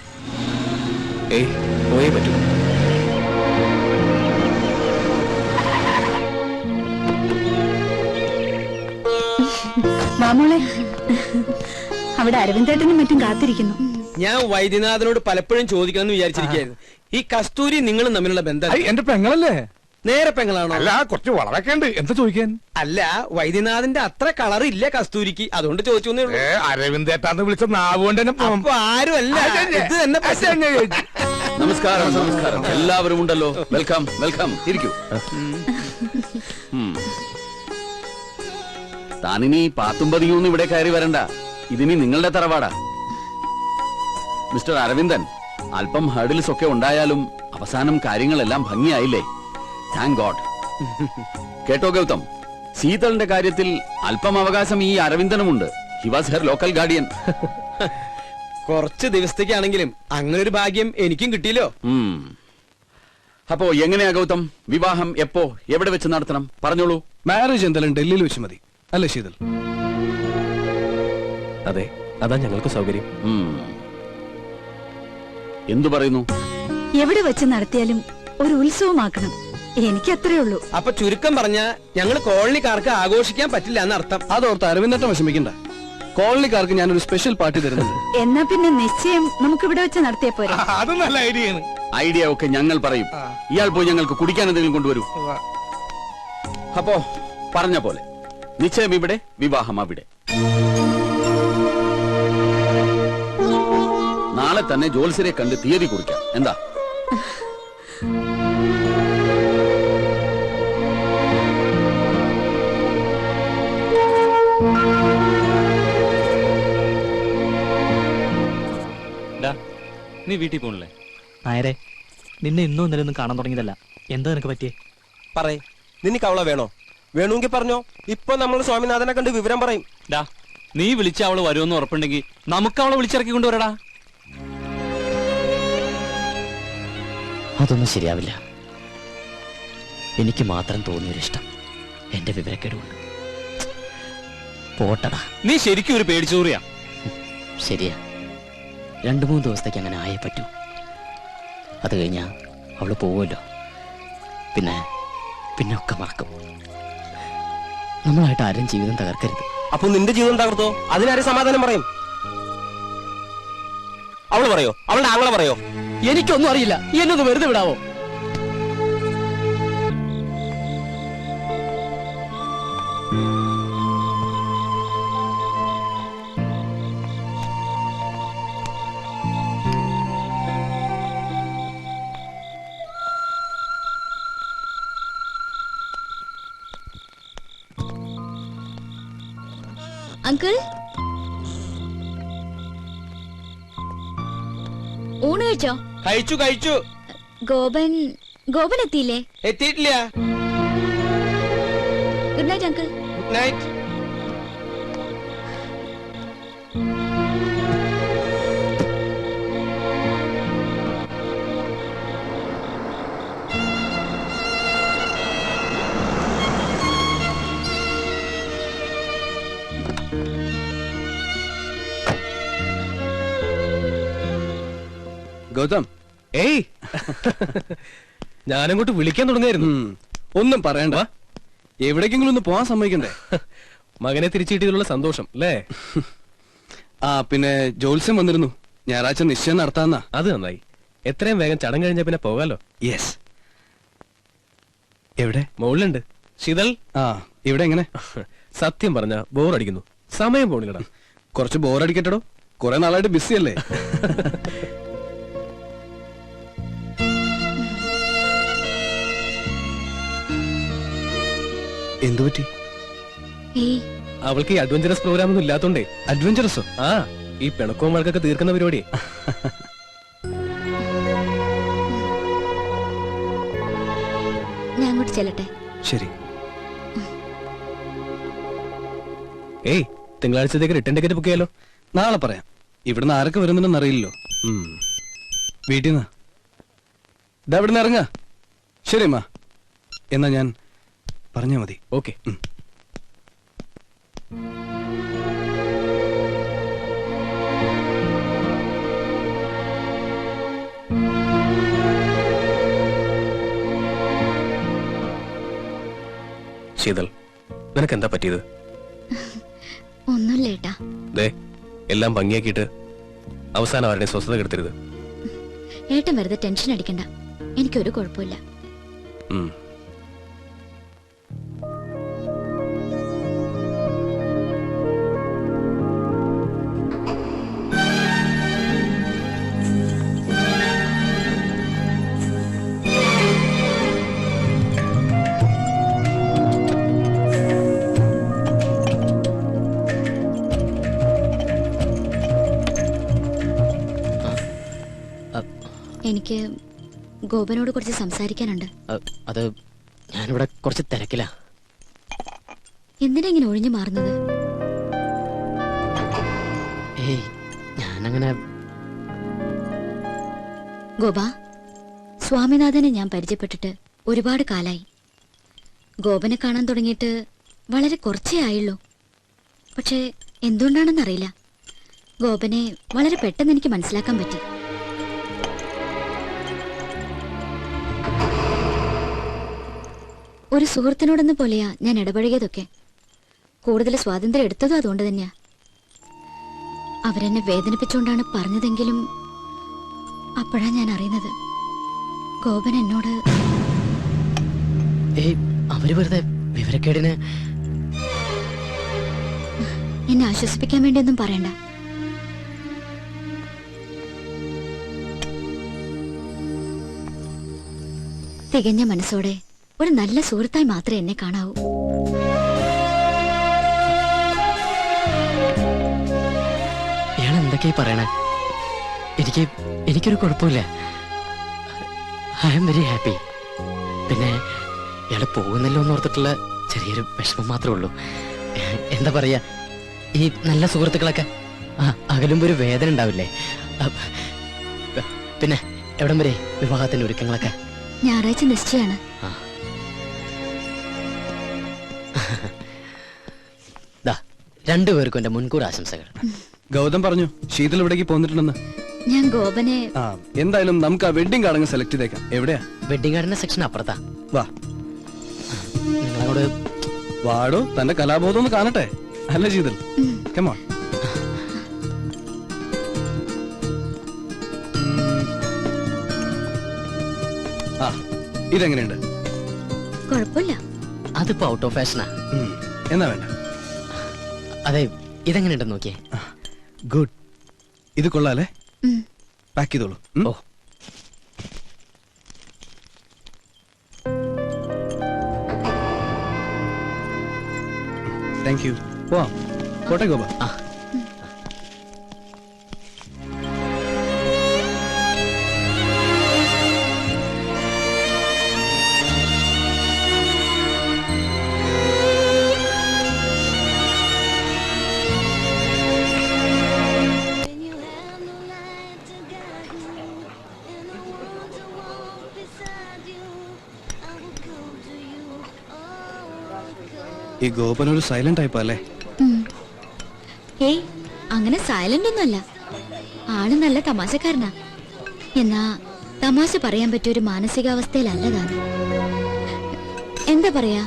ഏയ് പോയേ പറ്റൂ. മാമോളെ, അവിടെ അരവിന്ദേട്ടനും മറ്റും കാത്തിരിക്കുന്നു. ഞാൻ വൈദ്യനാഥനോട് പലപ്പോഴും ചോദിക്കണമെന്ന് വിചാരിച്ചിരിക്കുകയായിരുന്നു. ഈ കസ്തൂരി നിങ്ങളും തമ്മിലുള്ള ബന്ധം എന്റെ പെങ്ങളല്ലേ? നേരെ പെങ്ങളാണോ? അല്ല, കുറച്ച് വളരൊക്കെ ഉണ്ട്. എന്താ ചോദിക്കാൻ? അല്ല, വൈദ്യനാഥന്റെ അത്ര കളർ ഇല്ല കസ്തൂരിക്ക്, അതുകൊണ്ട് ചോദിച്ചു. അരവിന്ദേട്ടാന്ന് വിളിച്ച നാവുകൊണ്ട് തന്നെ അപ്പൊ ആരുമല്ല, ഇത് തന്നെ. നമസ്കാരം, നമസ്കാരം. എല്ലാവരും ഉണ്ടല്ലോ. Welcome, welcome. ഇരിക്കൂ. താനിനി പാത്തും പതിയൊന്നും ഇവിടെ കയറി വരണ്ട. ഇതിനി നിങ്ങളുടെ തറവാടാ. മിസ്റ്റർ അരവിന്ദൻ, അല്പം ഹേർഡിൽസ് ഒക്കെ ഉണ്ടായാലും അവസാനം കാര്യങ്ങളെല്ലാം ഭംഗിയായില്ലേ? Thank God. കേട്ടോ ഗൗതം, ശീതളിന്റെ കാര്യത്തിൽ അല്പം അവകാശം ഈ അരവിന്ദനുമുണ്ട്. He was her local guardian. കുറച്ച് ദിവസത്തേക്കാണെങ്കിലും അങ്ങനെ ഒരു ഭാഗ്യം എനിക്കും കിട്ടിയല്ലോ. അപ്പോ എങ്ങനെയാ ഗൗതം, വിവാഹം എപ്പോ എവിടെ വെച്ച് നടത്തണം? പറഞ്ഞോളൂ. മാരേജ് എന്തായാലും ഡൽഹിയിൽ വെച്ച് മതി അല്ലേ ശീതൽ? അതെ, അതാ ഞങ്ങൾക്ക് സൗകര്യം. എന്തു പറയുന്നു? എവിടെ വെച്ച് നടത്തിയാലും ഒരു ഉത്സവമാക്കണം. എനിക്ക് അത്രേ ഉള്ളൂ. അപ്പൊ ചുരുക്കം പറഞ്ഞ ഞങ്ങൾ കോളനിക്കാർക്ക് ആഘോഷിക്കാൻ പറ്റില്ല എന്നർത്ഥം. അതോർത്ത് അരവിന്ദട്ടം വിഷമിക്കണ്ട. കോളനിക്കാർക്ക് ഞാനൊരു സ്പെഷ്യൽ പാർട്ടി തരുന്നുണ്ട്. എന്നാ പിന്നെ നിശ്ചയം നമുക്ക് ഇവിടെ വെച്ച് നടത്തിയ പോരെ? അത് നല്ല ഐഡിയയാണ്. ഐഡിയ ഒക്കെ ഞങ്ങൾ പറയും. ഇയാൾ പോയി ഞങ്ങൾക്ക് കുടിക്കാൻ എന്തെങ്കിലും കൊണ്ടുവരൂ. അപ്പോ പറഞ്ഞ പോലെ നിശ്ചയം ഇവിടെ, വിവാഹം അവിടെ. നാളെ തന്നെ ജോത്സ്യരെ കണ്ട് തീയതി കുറിക്കാം. എന്താ? നീ വീട്ടിൽ പോണില്ലേ? നായരെ, നിന്നെ ഇന്നും ഇന്നലെ ഒന്നും കാണാൻ തുടങ്ങിയതല്ല. എന്താ നിനക്ക് പറ്റിയേ? പറയേ, നിനക്ക് അവളെ വേണോ? വേണമെങ്കിൽ പറഞ്ഞോ. ഇപ്പൊ നമ്മൾ സ്വാമിനാഥനെ കണ്ട് വിവരം പറയും. നീ വിളിച്ച അവള് വരുമെന്ന് ഉറപ്പുണ്ടെങ്കിൽ നമുക്ക് അവളെ വിളിച്ചിറക്കി കൊണ്ടുവരടാ. അതൊന്നും ശരിയാവില്ല. എനിക്ക് മാത്രം തോന്നിയൊരിഷ്ടം എന്റെ വിവരക്കേടുകൊണ്ട്. പോട്ടടാ. നീ ശരിക്കും ഒരു പേടിച്ചോറിയാ. ശരിയാ, 2-3 ദിവസത്തേക്ക് അങ്ങനെ ആയേ പറ്റൂ. അത് കഴിഞ്ഞാ അവള് പോവുമല്ലോ. പിന്നെ ഒക്കെ മറക്കും. നമ്മളായിട്ട് ആരും ജീവിതം തകർക്കരുത്. അപ്പൊ നിന്റെ ജീവിതം തകർത്തോ? അതിനാരും സമാധാനം പറയും? അവള് പറയോ? അവളുടെ ആങ്ങളെ പറയോ? എനിക്കൊന്നും അറിയില്ല. എന്നൊന്ന് വെറുതെ വിടാവോ? അങ്കിൾ, ഊണ് കഴിച്ചോ? കഴിച്ചു. ഗോപൻ എത്തിയില്ലേ? എത്തിയിട്ടില്ല. Good night uncle. Good night. Gautham, ഏയ് ഞാനങ്ങോട്ട് വിളിക്കാൻ തുടങ്ങിയായിരുന്നു. ഒന്നും പറയണ്ട. എവിടേക്കെങ്കിലും ഒന്ന് പോവാൻ സമ്മതിക്കണ്ടേ? മകനെ തിരിച്ചു കിട്ടിയതിലുള്ള സന്തോഷം അല്ലേ? ആ, പിന്നെ ജോത്സ്യം വന്നിരുന്നു. ഞായറാഴ്ച നിശ്ചയം നടത്താന്നാ. അത് നന്നായി. എത്രയും വേഗം ചടങ്ങ് കഴിഞ്ഞാ പിന്നെ പോകാലോ. യെസ്. എവിടെ? മുകളിലുണ്ട്. ശീതൾ. ആ, ഇവിടെ എങ്ങനെ? സത്യം പറഞ്ഞ ബോറടിക്കുന്നു. സമയം പോണില്ലടാ. കുറച്ച് ബോറടിക്കട്ടോ. കുറെ നാളായിട്ട് ബിസി അല്ലേ? എന്തു പറ്റി? അവൾക്ക് ഈ അഡ്വഞ്ചറസ് പ്രോഗ്രാം ഒന്നും ഇല്ലാത്തോണ്ടേ. അഡ്വഞ്ചറസോ? ആ, ഈ പിണക്കവും വഴക്കൊക്കെ തീർക്കുന്ന പരിപാടി. ഞാൻ അങ്ങോട്ട് ചെല്ലട്ടെ? ശരി. ഏയ്, തിങ്കളാഴ്ചത്തേക്ക് റിട്ടേൺ ടിക്കറ്റ് ബുക്ക് ചെയ്യാലോ. നാളെ പറയാം. ഇവിടുന്ന് ആരൊക്കെ വരുന്നുണ്ടെന്ന് അറിയില്ലല്ലോ. വീട്ടിൽ നിന്ന് ഇവിടെ നിന്ന് ഇറങ്ങ. ശരി അമ്മ, എന്നാ ഞാൻ പറഞ്ഞാ മതി. ഓക്കെ. ശീതൾ, നിനക്ക് എന്താ പറ്റിയത്? ഒന്നുമില്ല ഏട്ടാ. ദേ, എല്ലാം ഭംഗിയാക്കിയിട്ട് അവസാനം അവരുടെ സ്വസ്ഥത കെടുത്തരുത്. ഏട്ടൻ വെറുതെ ടെൻഷൻ അടിക്കണ്ട, എനിക്കൊരു കുഴപ്പമില്ല. എനിക്ക് ഗോപനോട് കുറച്ച് സംസാരിക്കാനുണ്ട്. അത് ഞാനിവിടെ കുറച്ച് തിരക്കില. എന്തിനാ ഇങ്ങനെ ഒഴിഞ്ഞു മാറുന്നത്? ഏയ്, ഞാനങ്ങനെ. ഗോപ, സ്വാമിനാഥനെ ഞാൻ പരിചയപ്പെട്ടിട്ട് ഒരുപാട് കാലായി. ഗോപനെ കാണാൻ തുടങ്ങിയിട്ട് വളരെ കുറച്ചേ ആയുള്ളൂ. പക്ഷേ എന്തുകൊണ്ടാണെന്നറിയില്ല, ഗോപനെ വളരെ പെട്ടെന്ന് എനിക്ക് മനസ്സിലാക്കാൻ പറ്റി. ഒരു സുഹൃത്തിനോടെന്ന പോലെയാ ഞാൻ ഇടപഴകിയതൊക്കെ. കൂടുതൽ സ്വാതന്ത്ര്യം എടുത്തതും അതുകൊണ്ട് തന്നെയാ. അവരെന്നെ വേദനിപ്പിച്ചുകൊണ്ടാണ് പറഞ്ഞതെങ്കിലും അപ്പോഴാ ഞാൻ അറിയുന്നത് ഗോപൻ എന്നോട്. അവര് വെറുതെ വിവരക്കേടിന്. എന്നെ ആശ്വസിപ്പിക്കാൻ വേണ്ടിയൊന്നും പറയണ്ട. തികഞ്ഞ മനസ്സോടെ ഒരു നല്ല സുഹൃത്തായി മാത്രമേ എന്നെ കാണാവൂ. ഇയാൾ എന്തൊക്കെയാ പറയണേ? എനിക്കൊരു കുഴപ്പമില്ല. I am very happy. പിന്നെ ഇയാള് പോകുന്നല്ലോ എന്ന് ഓർത്തിട്ടുള്ള ചെറിയൊരു വിഷമം മാത്രമേ ഉള്ളൂ. എന്താ പറയാ, ഈ നല്ല സുഹൃത്തുക്കളൊക്കെ അകലുമ്പോ ഒരു വേദന ഉണ്ടാവില്ലേ? പിന്നെ എവിടം വരെ വിവാഹത്തിന്റെ ഒരുക്കങ്ങളൊക്കെ? ഞായറാഴ്ച നിശ്ചയാണ്. രണ്ടുപേർക്കും എന്റെ മുൻകൂർ ആശംസകൾ. ഗൗതം പറഞ്ഞു ശീതൾ ഇവിടേക്ക് പോന്നിട്ടുണ്ടെന്ന്. ഞാൻ ഗോപനെ. എന്തായാലും നമുക്ക് ആ വെഡിങ് കാർഡ് സെലക്ട് ചെയ്തേക്കാം. എവിടെയാ? വെഡിങ് കാർഡിന്റെ സെക്ഷൻ അപ്പുറത്താ. വാ, നിങ്ങളോട് വാടോ, തന്റെ കലാബോധം ഒന്ന് കാണട്ടെ. അല്ല ശീതൾ, come on. ഇതെങ്ങനെയുണ്ട്? കുഴപ്പമില്ല. അതിപ്പോ ഔട്ട് ഓഫ് ഫാഷനാ. എന്നാ വേണ്ട. അതെ, ഇതെങ്ങനെയുണ്ടെന്ന് നോക്കിയേ. ഗുഡ്, ഇത് കൊള്ളാലേ? പാക്ക് ചെയ്തോളൂ. ഓ, താങ്ക് യു. പോവാം. കോട്ടെ ഗോപ. ഈ ഗോപനൊരു സൈലന്റ് ടൈപ്പ് അല്ലേ? ഏയ്, അങ്ങനെ സൈലന്റ് ഒന്നുമല്ല. ആള് നല്ല തമാശക്കാരനാ. എന്നാ തമാശ പറയാൻ പറ്റിയ ഒരു മാനസികാവസ്ഥയിലല്ല താൻ. എന്താ പറയാ,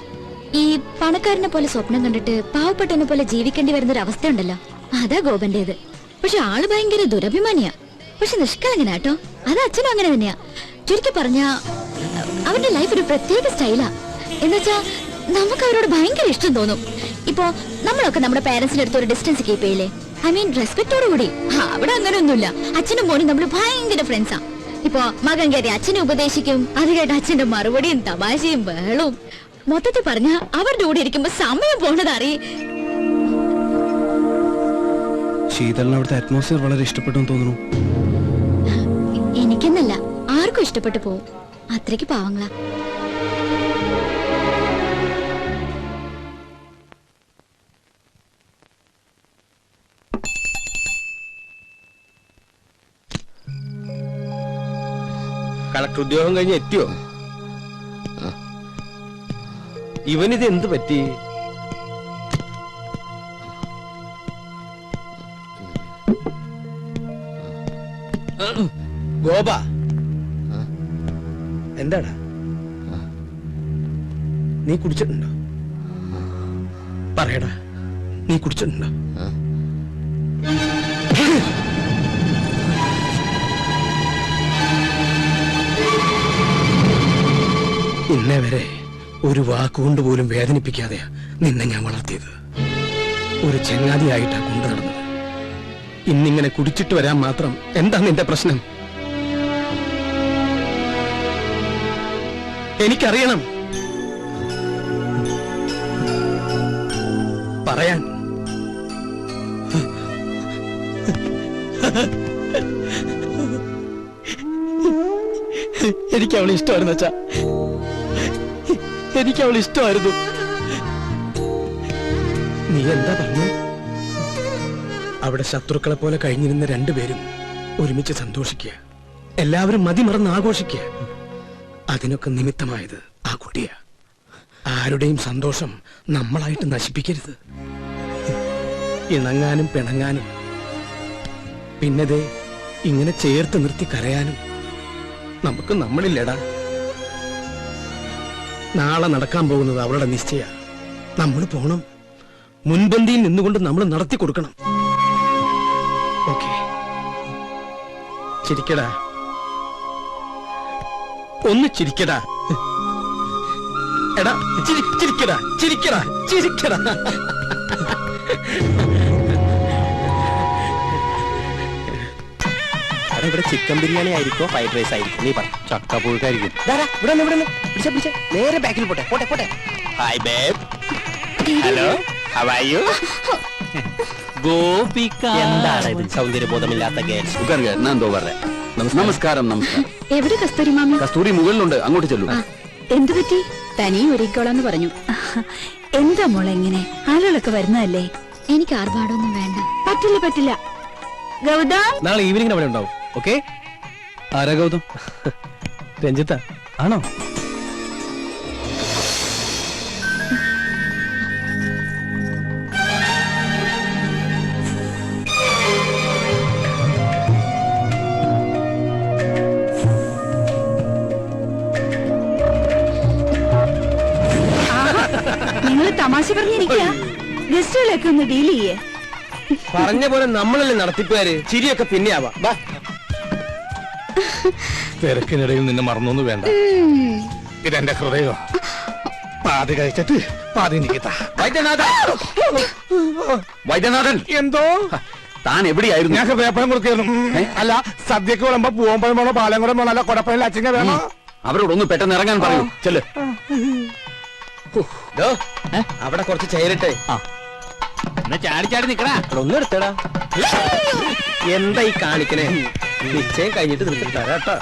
ഈ പണക്കാരനെ പോലെ സ്വപ്നം കണ്ടിട്ട് പാവപ്പെട്ടവനെ പോലെ ജീവിക്കേണ്ടി വരുന്ന ഒരു അവസ്ഥയുണ്ടല്ലോ, അതാ ഗോപന്റേത്. പക്ഷെ ആള് ഭയങ്കര ദുരഭിമാനിയാ. പക്ഷെ നിഷ്കളങ്കനാട്ടോ. അത് അച്ഛനും അങ്ങനെ തന്നെയാ. ചുരുക്കി പറഞ്ഞ അവന്റെ ലൈഫ് ഒരു പ്രത്യേക സ്റ്റൈലാ. എന്നുവെച്ചാ നമുക്ക് അവരോട് ഭയങ്കര ഇഷ്ടം തോന്നും. ഇപ്പോ നമ്മളൊക്കെ നമ്മുടെ പേരൻസിന്റെ അടുത്ത് ഒരു ഡിസ്റ്റൻസ് കീപ്പ് ചെയ്യില്ലേ? ഐ മീൻ റെസ്പെക്ടോട് കൂടി. അവിടെ അങ്ങനെ ഒന്നുമില്ല. അച്ഛനും മോനും നമ്മൾ ഭയങ്കര ഫ്രണ്ട്സാ. ഇപ്പോ മകൻ കയറി അച്ഛനെ ഉപദേശിക്കും, അത് കേട്ട് അച്ഛന്റെ മറുപടിയും തമാശയും ബഹളവും. മൊത്തത്തിൽ പറഞ്ഞ അവരുടെ കൂടെ ഇരിക്കുമ്പോ സമയം പോണതറി. ശീതളിന് അവിടുത്തെ അറ്റ്മോസ്ഫിയർ വളരെ ഇഷ്ടപ്പെട്ടു തോന്നുന്നു. എനിക്കെന്നല്ല, ആർക്കും ഇഷ്ടപ്പെട്ടു പോവും. അത്രയ്ക്ക് പാവങ്ങളാ. കളക്ടർ ഉദ്യോഗം കഴിഞ്ഞ് എത്തിയോ? ഇവനിത് എന്ത് പറ്റി? ഗോപ, എന്താടാ നീ കുടിച്ചിട്ടുണ്ടോ? പറയടാ, നീ കുടിച്ചിട്ടുണ്ടോ? ഇന്നേ വരെ ഒരു വാക്കുകൊണ്ട് പോലും വേദനിപ്പിക്കാതെ നിന്നെ ഞാൻ വളർത്തിയത്. ഒരു ചങ്ങാതിയായിട്ടാ കൊണ്ടു നടന്നത്. ഇന്നിങ്ങനെ കുടിച്ചിട്ട് വരാൻ മാത്രം എന്താ നിന്റെ പ്രശ്നം? എനിക്കറിയണം. പറയാൻ. എനിക്ക് അവളെ ഇഷ്ടമായിരുന്നു അച്ഛാ, എനിക്ക് അവളെ ഇഷ്ടമായിരുന്നു. നീ എന്താ പറഞ്ഞു? അവിടെ ശത്രുക്കളെ പോലെ കഴിഞ്ഞിരുന്ന രണ്ടുപേരും ഒരുമിച്ച് സന്തോഷിക്കുക, എല്ലാവരും മതിമറന്ന് ആഘോഷിക്കുക. അതിനൊക്കെ നിമിത്തമായത് ആ കുട്ടിയാ. ആരുടെയും സന്തോഷം നമ്മളായിട്ട് നശിപ്പിക്കരുത്. ഇണങ്ങാനും പിണങ്ങാനും പിന്നതേ ഇങ്ങനെ ചേർത്ത് നിർത്തി കരയാനും നമുക്ക് നമ്മളില്ലടാ. നാളെ നടക്കാൻ പോകുന്നത് അവളുടെ നിശ്ചയ. നമ്മൾ പോണം, മുൻപന്തിയിൽ നിന്നുകൊണ്ട് നമ്മൾ നടത്തി കൊടുക്കണം. ഓക്കെ, ചിരിക്കടാ, ഒന്ന് ചിരിക്കടാ. എടാ ചിരിക്കടാ, ചിരിക്കടാ, ചിരിക്കടാ. ഇവിടെ ചിക്കൻ ബിരിയാണി ആയിരിക്കോ ഫ്രൈഡ് റൈസ് ആയിരിക്കും? നീ പറ. ചക്കപ്പുഴുക്കായിരിക്കും. ഇവിടെ നേരെ ബാക്കിൽ പോട്ടെ പോട്ടെ പോട്ടെ. Hi babe. Hello, how are you? Gopika. എന്താണ് ഇത് സൗന്ദര്യബോധമില്ലാത്ത ഗേൾസ്? നമസ്കാരം. നമസ്കാരം. എവിടെ കസ്തൂരി മാമി? കസ്തൂരി മുകളിലുണ്ട്, അങ്ങോട്ട് ചെല്ലു. എന്തു പറ്റി? തനിയും ഒരുക്കോളാന്ന് പറഞ്ഞു. എന്താ മോളെ ഇങ്ങനെ? ആളുകളൊക്കെ വരുന്നതല്ലേ? എനിക്ക് ആർഭാടൊന്നും വേണ്ട. പറ്റില്ല പറ്റില്ല. ഗൗതം, നാളെ ഈവനിംഗ് അവിടെ ഉണ്ടാവും. ഓക്കെ? ആരാ ഗൗതം? രഞ്ജിത്ത ആണോ? നിങ്ങൾ തമാശ പറഞ്ഞിരിക്കുക. ഗസ്റ്റുകളൊക്കെ ഒന്ന് ഡീൽ ചെയ്യേ. പറഞ്ഞ പോലെ നമ്മളല്ലേ നടത്തിപ്പുകാര്. ചിരിയൊക്കെ പിന്നെ ആവാം. തിരക്കിനിടയിൽ നിന്നെ മറന്നൊന്നും വേണ്ട. ഇതെന്റെ ഹൃദയോ. പാതി കഴിച്ചിട്ട് പാതി നികിത്ത. വൈദ്യനാഥൻ, എന്തോ താൻ എവിടെയായിരുന്നു? ഞാൻ ഹൃദയപ്പഴം കൊടുക്കായിരുന്നു. അല്ല, സദ്യക്ക് വിളമ്പോ പൂവമ്പഴം വേണോ, പാലം വേണോ, അല്ല കൊടപ്പഴം അച്ചിങ്ങ വേണോ? അവരോടൊന്ന് പെട്ടെന്ന് ഇറങ്ങാൻ പറയൂ. ചെല്ല്. അവിടെ കുറച്ച് ചേരട്ടെ. ചാടി ചാടി നിക്കടാ. ഒന്നും എടുത്തടാ. എന്താ ഈ കാണിക്കണേ? നിശ്ചയം കഴിഞ്ഞിട്ട് നിർത്തി തരാട്ടോ.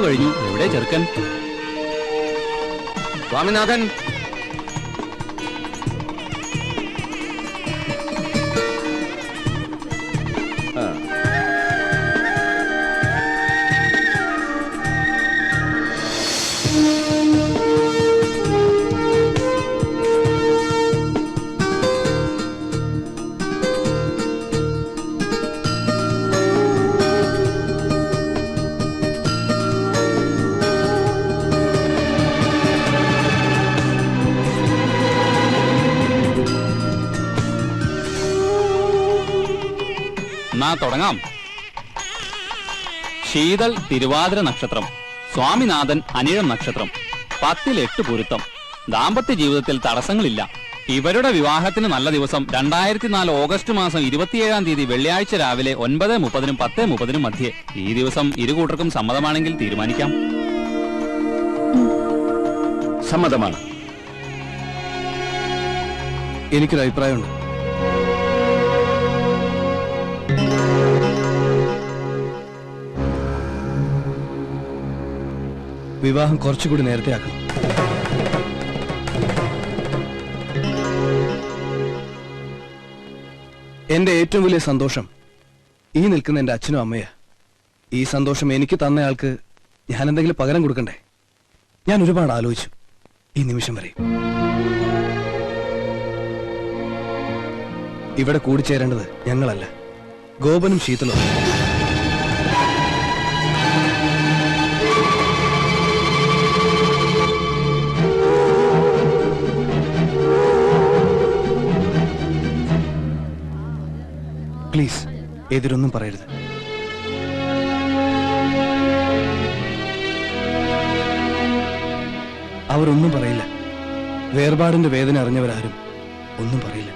കഴിഞ്ഞു. എവിടെ ചെറുക്കൻ? സ്വാമിനാഥൻ, എന്നാ തുടങ്ങാം. ശീതൾ തിരുവാതിര നക്ഷത്രം, സ്വാമിനാഥൻ അനിഴം നക്ഷത്രം, 10 8 പൊരുത്തം. ദാമ്പത്യ ജീവിതത്തിൽ തടസ്സങ്ങളില്ല. ഇവരുടെ വിവാഹത്തിന് നല്ല ദിവസം 2004 ഓഗസ്റ്റ് മാസം 27-ാം തീയതി വെള്ളിയാഴ്ച രാവിലെ 9:30-നും 10:30-നും മധ്യേ. ഈ ദിവസം ഇരുകൂട്ടർക്കും സമ്മതമാണെങ്കിൽ തീരുമാനിക്കാം. സമ്മതമാണ്. എനിക്കൊരു അഭിപ്രായമുണ്ട്. വിവാഹം കുറച്ചുകൂടി നേരത്തെ ആക്കണം. എന്റെ ഏറ്റവും വലിയ സന്തോഷം ഈ നിൽക്കുന്ന എന്റെ അച്ഛനും അമ്മയാ. ഈ സന്തോഷം എനിക്ക് തന്നയാൾക്ക് ഞാൻ എന്തെങ്കിലും പകരം കൊടുക്കണ്ടേ? ഞാൻ ഒരുപാട് ആലോചിച്ചു ഈ നിമിഷം വരെ. ഇവിടെ കൂടിച്ചേരേണ്ടത് ഞങ്ങളല്ല, ഗോപനും ശീതളും. പ്ലീസ് എതിരൊന്നും പറയരുത്. അവരൊന്നും പറയില്ല. വേർപാടിന്റെ വേദന അറിഞ്ഞവരാരും ഒന്നും പറയില്ല.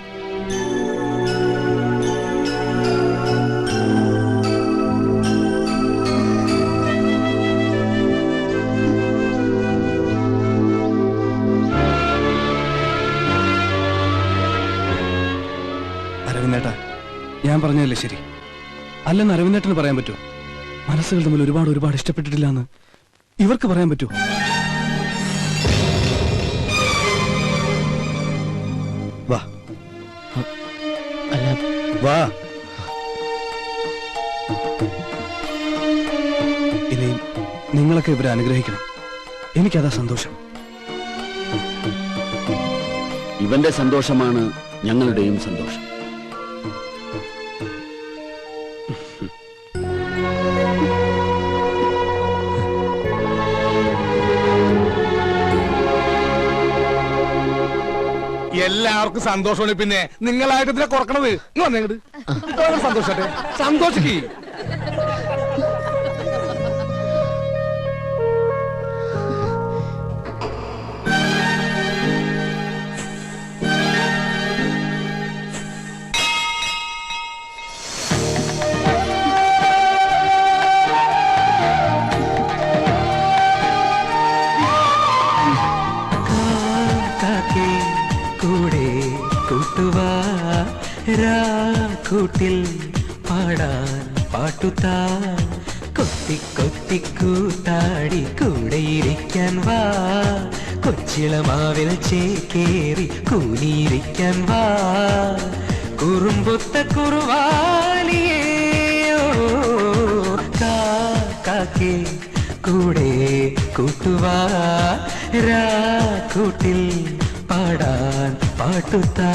അരവിന്ദേട്ടാ, ഞാൻ പറഞ്ഞതല്ലേ ശരി? അല്ലെന്ന് അരവിന്ദേട്ടന് പറയാൻ പറ്റുമോ? മനസ്സുകൾ തമ്മിൽ ഒരുപാട് ഇഷ്ടപ്പെട്ടിട്ടില്ല എന്ന് ഇവർക്ക് പറയാൻ പറ്റുമോ? വാ വാ. ഇനിയും നിങ്ങളൊക്കെ ഇവരെ അനുഗ്രഹിക്കണം. എനിക്കതാ സന്തോഷം. ഇവന്റെ സന്തോഷമാണ് ഞങ്ങളുടെയും സന്തോഷം. എല്ലാവർക്കും സന്തോഷമാണ്. പിന്നെ നിങ്ങളായിട്ട് ഇതിനെ കുറക്കണത് സന്തോഷട്ടെ, സന്തോഷിക്ക്. കൂട്ടിൽ പാടാൻ പാട്ടുതാ, കൊത്തി കൊത്തി കൂത്താടി കൂടെയിരിക്കാൻ വാ, കൊച്ചിളമാവിൽ ചേക്കേറി കൂലിയിരിക്കാൻ വാ, കുറുമ്പൊത്ത കുറുവാലിയോ കാക്കേ കൂടെ കൂട്ടുവാ, കൂട്ടിൽ പാടാൻ പാട്ടുതാ.